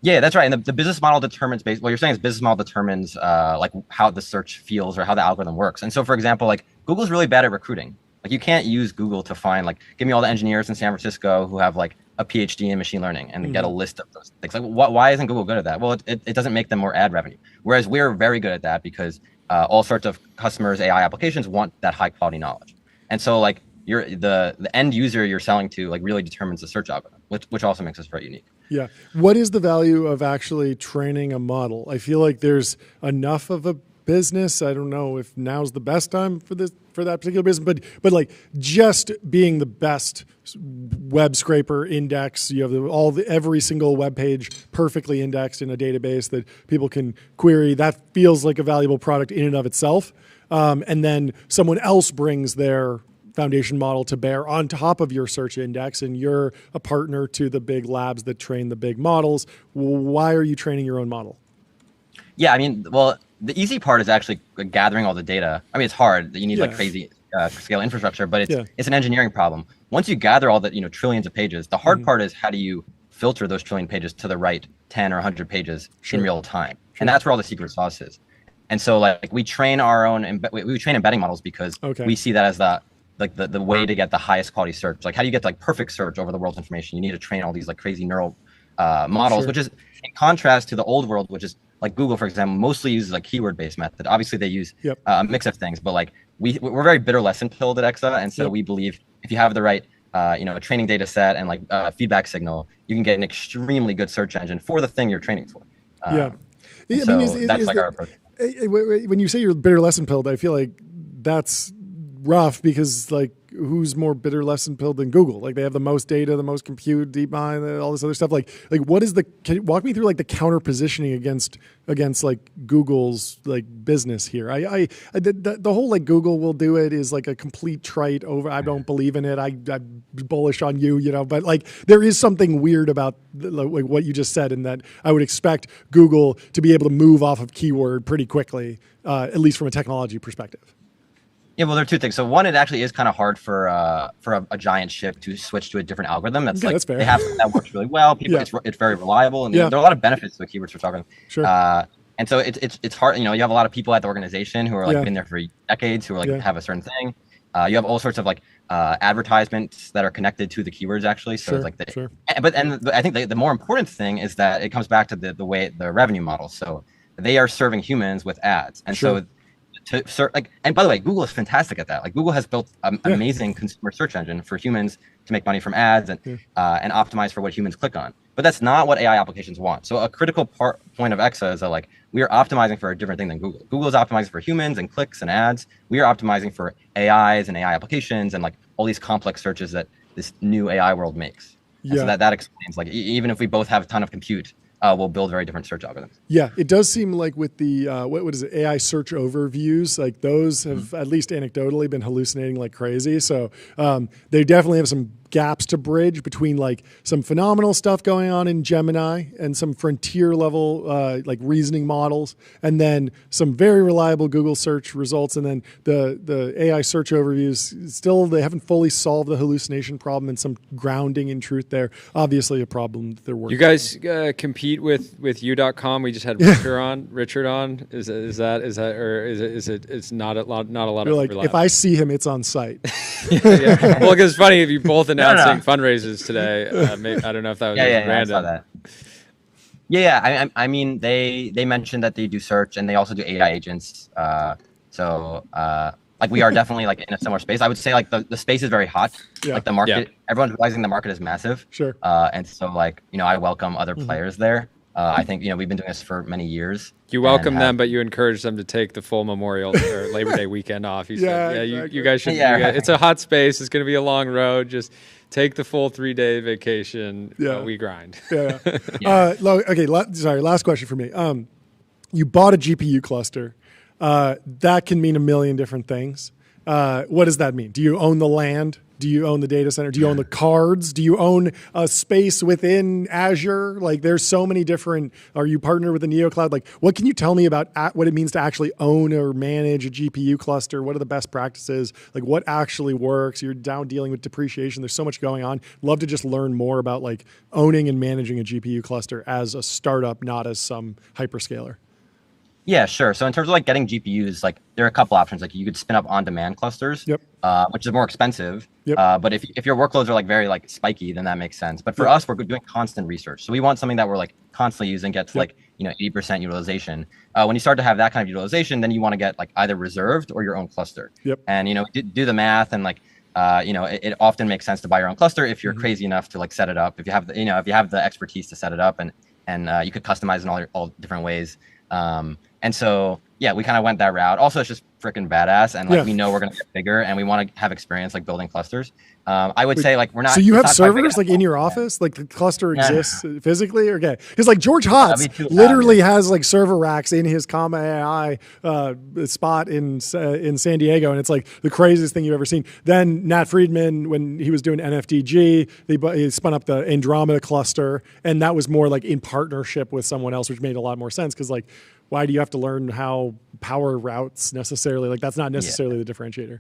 Yeah, that's right. And the business model determines, what you're saying is business model determines like how the search feels or how the algorithm works. And so, for example, like Google's really bad at recruiting. Like you can't use Google to find like, give me all the engineers in San Francisco who have like a PhD in machine learning and get a list of those things. Like why isn't Google good at that? Well, it doesn't make them more ad revenue. Whereas we're very good at that because all sorts of customers, AI applications want that high quality knowledge. And so like the end user you're selling to like really determines the search algorithm, which also makes us very unique. Yeah. What is the value of actually training a model? I feel like there's enough of a business. I don't know if now's the best time for that particular business, but like just being the best web scraper index, you have every single web page perfectly indexed in a database that people can query. That feels like a valuable product in and of itself. And then someone else brings their foundation model to bear on top of your search index, and you're a partner to the big labs that train the big models. Why are you training your own model? Yeah, I mean, well, the easy part is actually gathering all the data. I mean, it's hard. You need like crazy scale infrastructure, but it's an engineering problem. Once you gather all the trillions of pages, the hard part is how do you filter those trillion pages to the right 10 or 100 pages in real time, and that's where all the secret sauce is. And so like we train our own, we train embedding models because we see that as the way to get the highest quality search. Like how do you get like perfect search over the world's information? You need to train all these like crazy neural models, which is in contrast to the old world, which is like Google, for example, mostly uses a keyword-based method. Obviously they use a mix of things, but like we're very bitter lesson pilled at Exa. And so we believe if you have the right, a training data set and like feedback signal, you can get an extremely good search engine for the thing you're training for. I mean, that's like our approach. When you say you're bitter lesson pilled, I feel like that's rough because like who's more bitter lesson pilled than Google? Like they have the most data, the most compute, deep mind, all this other stuff. Like what is can you walk me through like the counter positioning against like Google's like business here? The whole like Google will do it is like a complete trite over. I don't believe in it. I'm bullish on you, but like there is something weird about like what you just said, in that I would expect Google to be able to move off of keyword pretty quickly, at least from a technology perspective. Yeah, well, there are two things. So one, it actually is kind of hard for a giant ship to switch to a different algorithm. That's that's fair. They have something that works really well. People, it's very reliable, and there are a lot of benefits to the keywords we're talking. Sure. And so it's hard. You have a lot of people at the organization who are like been there for decades, who are like have a certain thing. You have all sorts of like advertisements that are connected to the keywords actually. So it's like I think the more important thing is that it comes back to the way the revenue model. So they are serving humans with ads, and so. And by the way, Google is fantastic at that. Like Google has built an amazing consumer search engine for humans to make money from ads and optimize for what humans click on. But that's not what AI applications want. So a critical point of Exa is that like we are optimizing for a different thing than Google. Google is optimizing for humans and clicks and ads. We are optimizing for AIs and AI applications and like all these complex searches that this new AI world makes. And so that explains like even if we both have a ton of compute, will build very different search algorithms. Yeah, it does seem like with the what is it, AI search overviews, like those have at least anecdotally been hallucinating like crazy. So they definitely have some gaps to bridge between like some phenomenal stuff going on in Gemini and some frontier level like reasoning models, and then some very reliable Google search results, and then the AI search overviews. Still, they haven't fully solved the hallucination problem, and some grounding in truth there. Obviously, a problem that they're working. You guys compete with you.com. We just had Richard on. Is that or is it? It's not a lot. Not a lot You're of. like, if I see him, it's on site. Yeah. Well, because it's funny if you both announcing fundraisers today. Maybe, I don't know if that was random. I saw that. Yeah. I mean, they mentioned that they do search and they also do AI agents. Like we are definitely like in a similar space. I would say like the space is very hot. Like the market, everyone's realizing the market is massive. Sure. And so like, I welcome other players there. I think, we've been doing this for many years. You welcome them, but you encourage them to take the full Memorial or Labor Day weekend off. You said, exactly. you guys should. It's a hot space. It's going to be a long road. Just take the full 3-day vacation. We grind. Okay. Sorry. Last question for me. You bought a GPU cluster. That can mean a million different things. What does that mean? Do you own the land? Do you own the data center? Do you own the cards? Do you own a space within Azure? Like there's so many different, are you partnered with a NeoCloud? Like what can you tell me about what it means to actually own or manage a GPU cluster? What are the best practices? Like what actually works? You're down dealing with depreciation. There's so much going on. Love to just learn more about like owning and managing a GPU cluster as a startup, not as some hyperscaler. Yeah, sure. So in terms of like getting GPUs, like there are a couple options. Like you could spin up on-demand clusters, which is more expensive. But if your workloads are like very like spiky, then that makes sense. But for us, we're doing constant research. So we want something that we're like constantly using, get to like 80% utilization. When you start to have that kind of utilization, then you want to get like either reserved or your own cluster. And do the math and like it often makes sense to buy your own cluster if you're crazy enough to like set it up. If you have the if you have the expertise to set it up and you could customize in all different ways. And so, we kind of went that route. Also, it's just freaking badass. And like, we know we're going to get bigger and we want to have experience like building clusters. I would say like, we're not. So you have servers like in your office? Like the cluster exists physically? Okay. Because like George Hotz literally has like server racks in his Comma AI spot in San Diego. And it's like the craziest thing you've ever seen. Then Nat Friedman, when he was doing NFDG, he spun up the Andromeda cluster. And that was more like in partnership with someone else, which made a lot more sense. Because like, why do you have to learn how power routes necessarily? Like that's not necessarily the differentiator.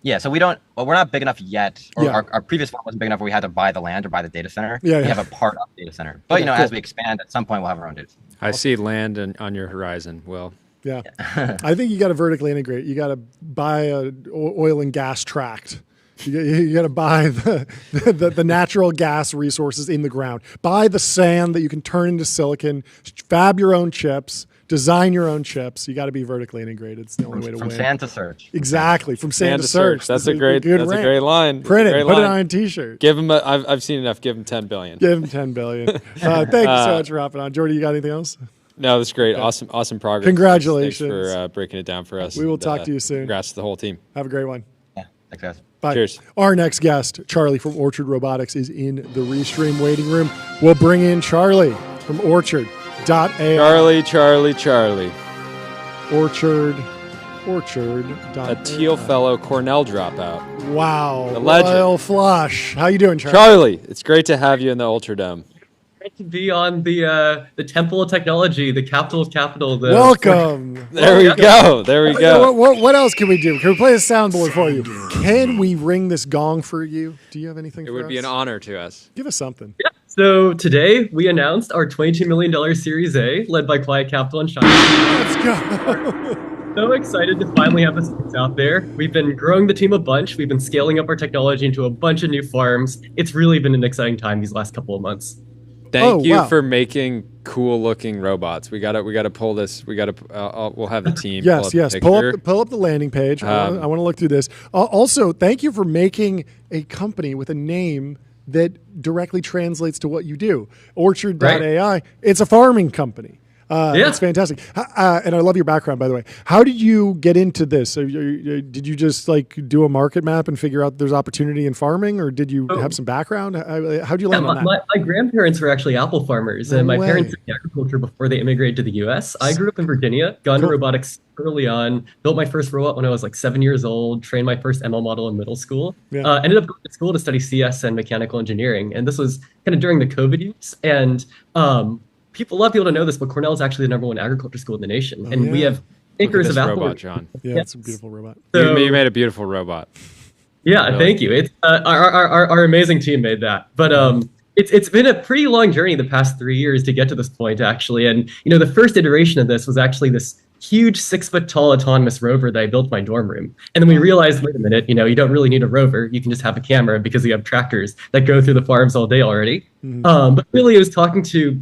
Yeah, so we're not big enough yet. Or our previous one wasn't big enough where we had to buy the land or buy the data center. We have a part of the data center. But as we expand, at some point we'll have our own data center. I see land on your horizon, Will. Yeah. I think you got to vertically integrate. You got to buy a oil and gas tract. You got to buy the natural gas resources in the ground. Buy the sand that you can turn into silicon. Fab your own chips. Design your own chips. You got to be vertically integrated. It's the only way to win. From sand to search. Exactly. From sand to search. That's a great line. Print it. Put it on a t-shirt. Give him I've seen enough. Give him 10 billion. Give him 10 billion. Thank you so much for hopping on. Jordy, you got anything else? No, that's great. Awesome progress. Congratulations. Thanks for breaking it down for us. We will talk to you soon. Congrats to the whole team. Have a great one. Yeah. Thanks, guys. Bye. Cheers. Our next guest, Charlie from Orchard Robotics, is in the Restream waiting room. We'll bring in Charlie from Orchard.ai. Charlie. Orchard. A Teal Fellow Cornell dropout. Wow. The legend. Royal flush. How you doing, Charlie? Charlie, it's great to have you in the Ultra Dome. Great to be on the Temple of Technology, the capital of capital. Welcome. There we go. What else can we do? Can we play a soundboard for you? Can we ring this gong for you? Do you have anything for us? It would be an honor to us. Give us something. Yeah. So today we announced our $22 million Series A, led by Quiet Capital and China. Let's go. So excited to finally have this out there. We've been growing the team a bunch. We've been scaling up our technology into a bunch of new farms. It's really been an exciting time these last couple of months. Thank you for making cool looking robots. We gotta pull this. We'll have the team. Yes. Pull up the landing page. I want to look through this. Also, thank you for making a company with a name that directly translates to what you do. Orchard.ai. It's a farming company. Yeah. It's fantastic. And I love your background, by the way. How did you get into this? Did you just like do a market map and figure out there's opportunity in farming, or did you have some background? How'd you land on that? My grandparents were actually apple farmers, and my way. parents did agriculture before they immigrated to the U.S. I grew up in Virginia, got into robotics early on, built my first robot when I was like 7 years old, trained my first ML model in middle school, ended up going to school to study CS and mechanical engineering. And this was kind of during the COVID years. And a lot of people don't know this, but Cornell is actually the #1 agriculture school in the nation. And we have acres of apple. Robot, John. Yeah, it's a beautiful robot. So, you made a beautiful robot. Yeah, really. Thank you. It's our amazing team made that. But it's been a pretty long journey the past 3 years to get to this point, actually. And the first iteration of this was actually this huge 6-foot-tall autonomous rover that I built in my dorm room. And then we realized, wait a minute, you don't really need a rover. You can just have a camera because you have tractors that go through the farms all day already. But really, I was talking to,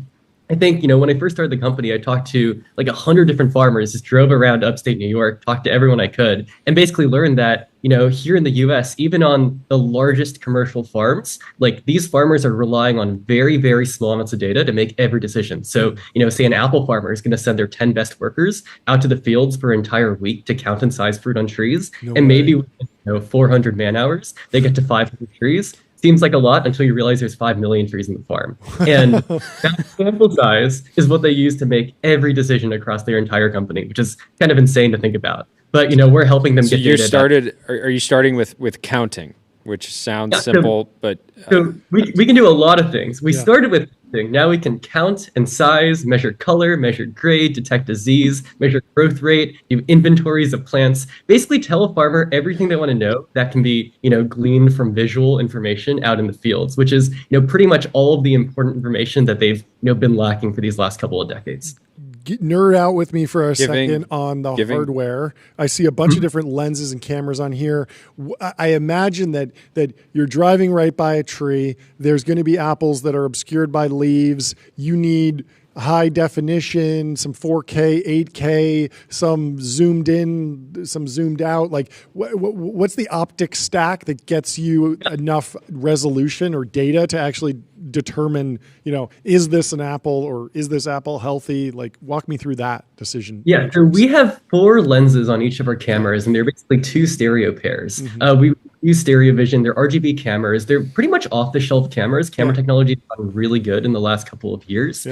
I think, when I first started the company, I talked to like 100 different farmers, just drove around upstate New York, talked to everyone I could, and basically learned that, here in the US, even on the largest commercial farms, like these farmers are relying on very, very small amounts of data to make every decision. So, say an apple farmer is going to send their 10 best workers out to the fields for an entire week to count and size fruit on trees. Maybe with 400 man hours, they get to 500 trees. Seems like a lot until you realize there's 5 million trees in the farm. And that sample size is what they use to make every decision across their entire company, which is kind of insane to think about. But, we're helping them get data. Are you starting with counting, which sounds simple, but... So we can do a lot of things. We started with counting. Now we can count and size, measure color, measure grade, detect disease, measure growth rate, do inventories of plants, basically tell a farmer everything they want to know that can be, gleaned from visual information out in the fields, which is, pretty much all of the important information that they've, been lacking for these last couple of decades. Nerd out with me for a second on the hardware. I see a bunch of different lenses and cameras on here. I imagine that you're driving right by a tree. There's going to be apples that are obscured by leaves. You need high definition, some 4K, 8K, some zoomed in, some zoomed out. Like, what's the optic stack that gets you enough resolution or data to actually determine, is this an apple or is this apple healthy? Like, walk me through that decision. Yeah, so we have 4 lenses on each of our cameras, and they're basically 2 stereo pairs. We use stereo vision. They're RGB cameras. They're pretty much off-the-shelf cameras. Camera technology has gotten really good in the last couple of years.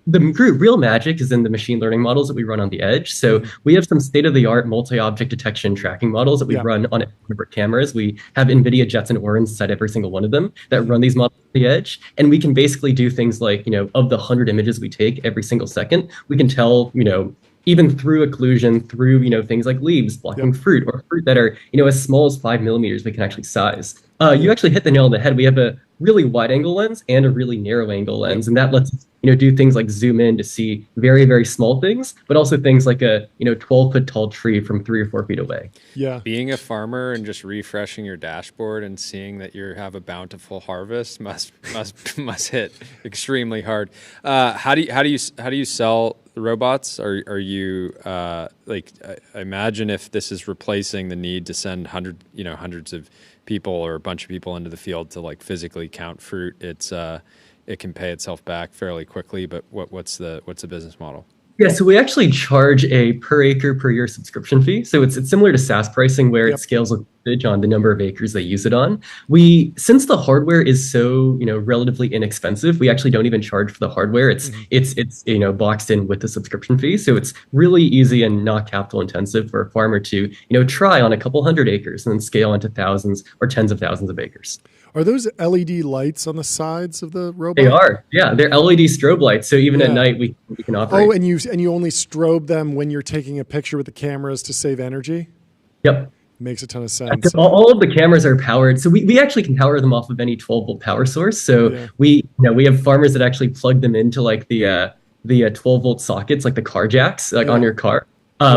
The real magic is in the machine learning models that we run on the edge. So we have some state-of-the-art multi-object detection tracking models that we run on our cameras. We have NVIDIA Jetson Orans inside every single one of them that run these models on the edge. And we can basically do things like, of the 100 images we take every single second, we can tell, even through occlusion, through, things like leaves blocking fruit, or fruit that are, as small as 5 millimeters, we can actually size. You actually hit the nail on the head. We have a really wide angle lens and a really narrow angle lens. And that lets us, do things like zoom in to see very, very small things, but also things like a, 12-foot tall tree from 3 or 4 feet away. Yeah. Being a farmer and just refreshing your dashboard and seeing that you have a bountiful harvest must hit extremely hard. How do you sell the robots? Are you I imagine if this is replacing the need to send hundreds of people or a bunch of people into the field to like physically count fruit, it can pay itself back fairly quickly. But what's the business model? Yeah, so we actually charge a per acre per year subscription fee. So it's similar to SaaS pricing where it scales with usage on the number of acres they use it on. Since the hardware is so relatively inexpensive, we actually don't even charge for the hardware. It's boxed in with the subscription fee. So it's really easy and not capital intensive for a farmer to try on a couple hundred acres and then scale into thousands or tens of thousands of acres. Are those LED lights on the sides of the robot? They are. Yeah, they're LED strobe lights. So even at night, we can operate. Oh, and you only strobe them when you're taking a picture with the cameras to save energy? Yep. Makes a ton of sense. All of the cameras are powered. So we actually can power them off of any 12-volt power source. So we have farmers that actually plug them into like the 12-volt sockets, like the car jacks, on your car.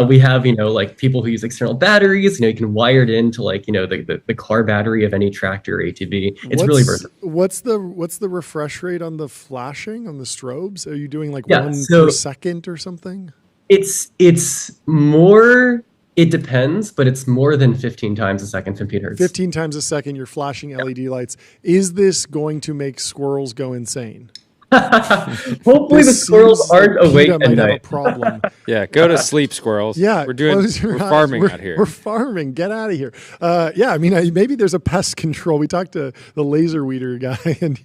We have, like people who use external batteries, you can wire it into like, the car battery of any tractor or ATV. It's really versatile. What's the refresh rate on the flashing, on the strobes? Are you doing like 1 per second or something? It's more, it depends, but it's more than 15 times a second, 15 hertz. 15 times a second, you're flashing LED lights. Is this going to make squirrels go insane? Hopefully the squirrels aren't awake at might have a night. problem. Yeah, go to sleep, squirrels. Yeah, we're farming out here. We're farming. Get out of here. Yeah, I mean, maybe there's a pest control. We talked to the laser weeder guy, and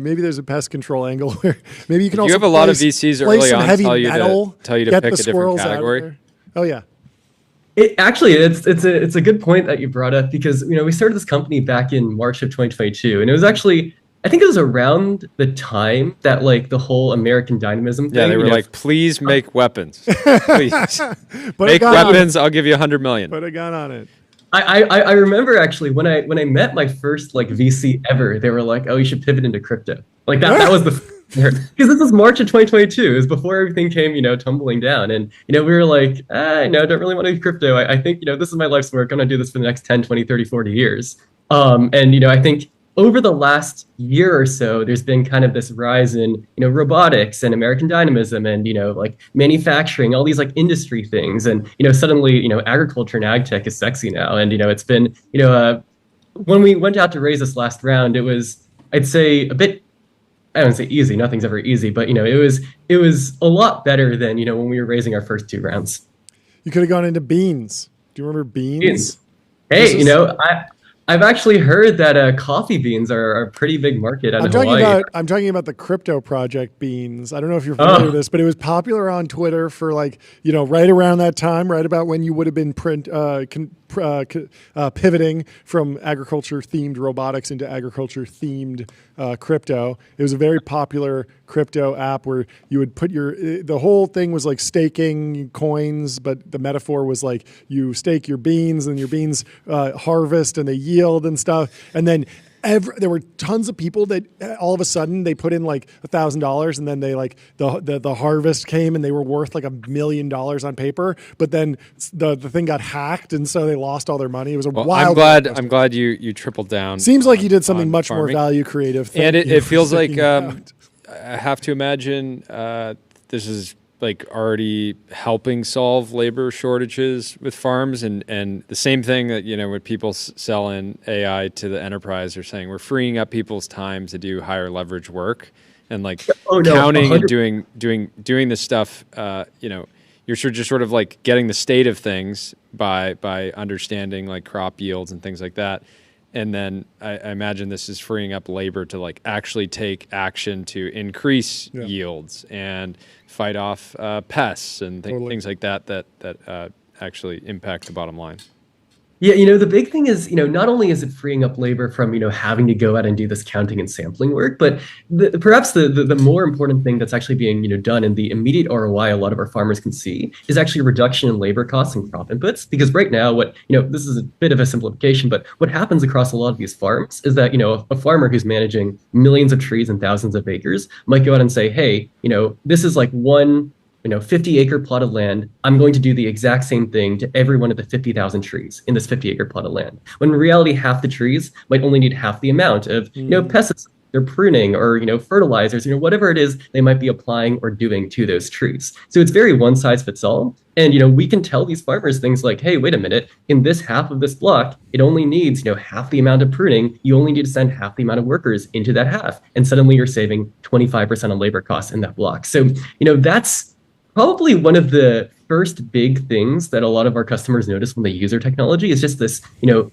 maybe there's a pest control angle where maybe you can also. You have a lot of VCs early on heavy tell you to get pick the a different squirrels out of category. there. Oh yeah. It's a good point that you brought up, because we started this company back in March of 2022, and it was actually, I think it was around the time that like the whole American dynamism thing. Yeah, they were like, please make weapons. Please Put make weapons. I'll give you $100 million. Put a gun on it. I remember actually when I met my first like VC ever, they were like, oh, you should pivot into crypto. Like that was the because this was March of 2022. It was before everything came, tumbling down. And, we were like, no, don't really want to do crypto. I think, this is my life's work. I'm going to do this for the next 10, 20, 30, 40 years. And, I think over the last year or so, there's been kind of this rise in, robotics and American dynamism and, like manufacturing, all these like industry things. And, suddenly, agriculture and ag tech is sexy now. And, it's been, when we went out to raise this last round, it was, I'd say, a bit, I don't say easy, nothing's ever easy, but it was a lot better than, when we were raising our first 2 rounds. You could have gone into beans. Do you remember beans? Hey, I've actually heard that coffee beans are a pretty big market out of Hawaii. I'm talking about the crypto project beans. I don't know if you're familiar with this, but it was popular on Twitter for like, right around that time, right about when you would have been pivoting from agriculture-themed robotics into agriculture-themed crypto. It was a very popular crypto app where you would put the whole thing was like staking coins, but the metaphor was like you stake your beans and your beans harvest and they yield and stuff. And then there were tons of people that all of a sudden they put in like $1,000 and then they like the harvest came and they were worth like $1 million on paper, but then the thing got hacked and so they lost all their money. It was wild. I'm glad you tripled down. Seems like you did something much farming. more value creative. And it feels like I have to imagine this is like already helping solve labor shortages with farms and the same thing that, when people sell in AI to the enterprise, they're saying we're freeing up people's time to do higher leverage work and like counting 100. And doing this stuff, you're just sort of like getting the state of things by understanding like crop yields and things like that. And then I imagine this is freeing up labor to like actually take action to increase yields and fight off pests and things like that actually impact the bottom line. Yeah, the big thing is, not only is it freeing up labor from, having to go out and do this counting and sampling work, but perhaps the more important thing that's actually being, done and the immediate ROI a lot of our farmers can see is actually a reduction in labor costs and crop inputs. Because right now, this is a bit of a simplification, but what happens across a lot of these farms is that, a farmer who's managing millions of trees and thousands of acres might go out and say, hey, this is like one 50-acre plot of land. I'm going to do the exact same thing to every one of the 50,000 trees in this 50-acre plot of land. When in reality, half the trees might only need half the amount of, pesticides they're pruning or, fertilizers, whatever it is they might be applying or doing to those trees. So it's very one size fits all. And, we can tell these farmers things like, hey, wait a minute, in this half of this block, it only needs, half the amount of pruning. You only need to send half the amount of workers into that half. And suddenly you're saving 25% on labor costs in that block. So, that's probably one of the first big things that a lot of our customers notice when they use our technology is just this,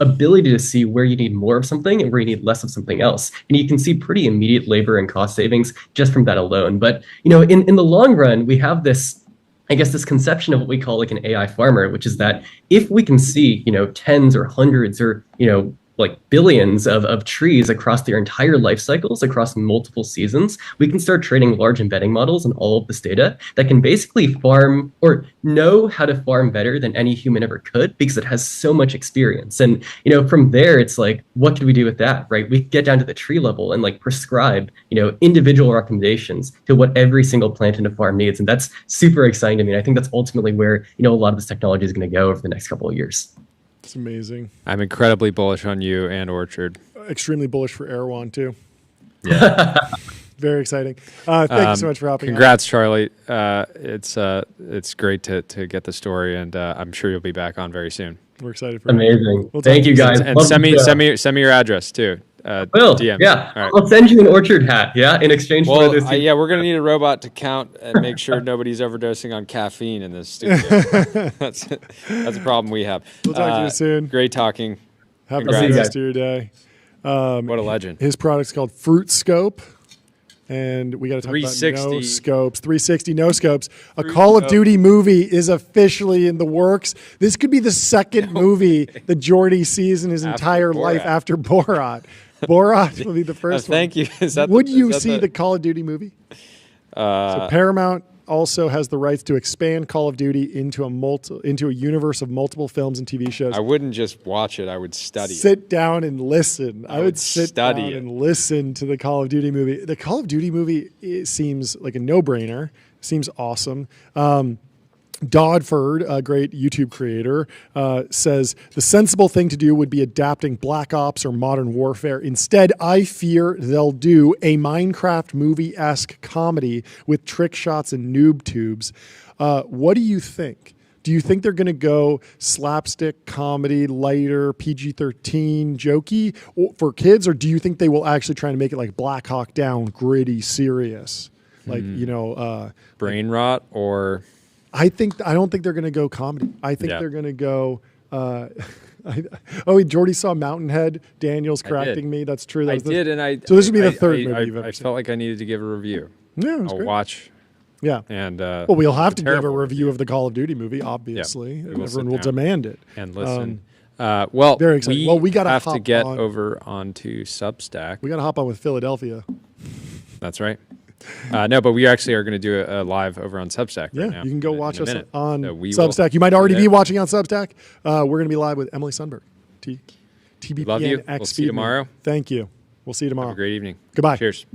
ability to see where you need more of something and where you need less of something else. And you can see pretty immediate labor and cost savings just from that alone. But, in the long run, we have this, this conception of what we call like an AI farmer, which is that if we can see, tens or hundreds or, like billions of trees across their entire life cycles, across multiple seasons, we can start training large embedding models on all of this data that can basically farm or know how to farm better than any human ever could because it has so much experience. And, from there, it's like, what can we do with that, right? We get down to the tree level and like prescribe, individual recommendations to what every single plant in a farm needs. And that's super exciting to me. And I think that's ultimately where, a lot of this technology is going to go over the next couple of years. It's amazing. I'm incredibly bullish on you and Orchard. Extremely bullish for Erewhon too. Yeah. Very exciting. Thank you so much for helping. Congrats, Charlie. It's great to get the story, and I'm sure you'll be back on very soon. We're excited for amazing. We'll Thank you guys. And send me your address too. DM. Yeah. All right. I'll send you an orchard hat. Yeah, in exchange for this. Yeah, we're gonna need a robot to count and make sure nobody's overdosing on caffeine in this studio. that's a problem we have. We'll talk to you soon. Great talking. Have a good rest of your day. What a legend. His product's called Fruit Scope. And we got to talk about 360. no scopes, 360 no scopes. A Call of Duty movie is officially in the works. This could be the second movie that Jordy sees in his entire life after Borat. Borat will be the first one. Thank you. Would you see the Call of Duty movie? So Paramount also has the rights to expand Call of Duty into a universe of multiple films and TV shows. I wouldn't just watch it. I would study it. Sit down and listen. I would sit down study it. and listen to the Call of Duty movie. The Call of Duty movie, it seems like a no-brainer. Seems awesome. Dodford, a great YouTube creator, says the sensible thing to do would be adapting Black Ops or Modern Warfare. Instead, I fear they'll do a Minecraft movie-esque comedy with trick shots and noob tubes. What do you think? Do you think they're going to go slapstick comedy, lighter, PG-13, jokey for kids, or do you think they will actually try to make it like Black Hawk Down, gritty, serious, like brain rot or? I don't think they're going to go comedy. I think they're going to go. Jordy saw Mountainhead. Daniel's correcting me. That's true. I did, and so this would be the third movie you've ever I seen. felt like I needed to give a review. Yeah, it was I'll great. watch. Yeah, and well, we'll have to give a review of the Call of Duty movie. Obviously, Yeah, everyone will demand it and listen. Well, very exciting. We got have to get over onto Substack. We got to hop on with Philadelphia. That's right. No, but we actually are going to do a live over on Substack. Yeah, right now, you can go watch us on Substack. You might already be watching on Substack. We're going to be live with Emily Sundberg. TBPN. Love you. We'll see you tomorrow. Thank you. We'll see you tomorrow. Have a great evening. Goodbye. Cheers.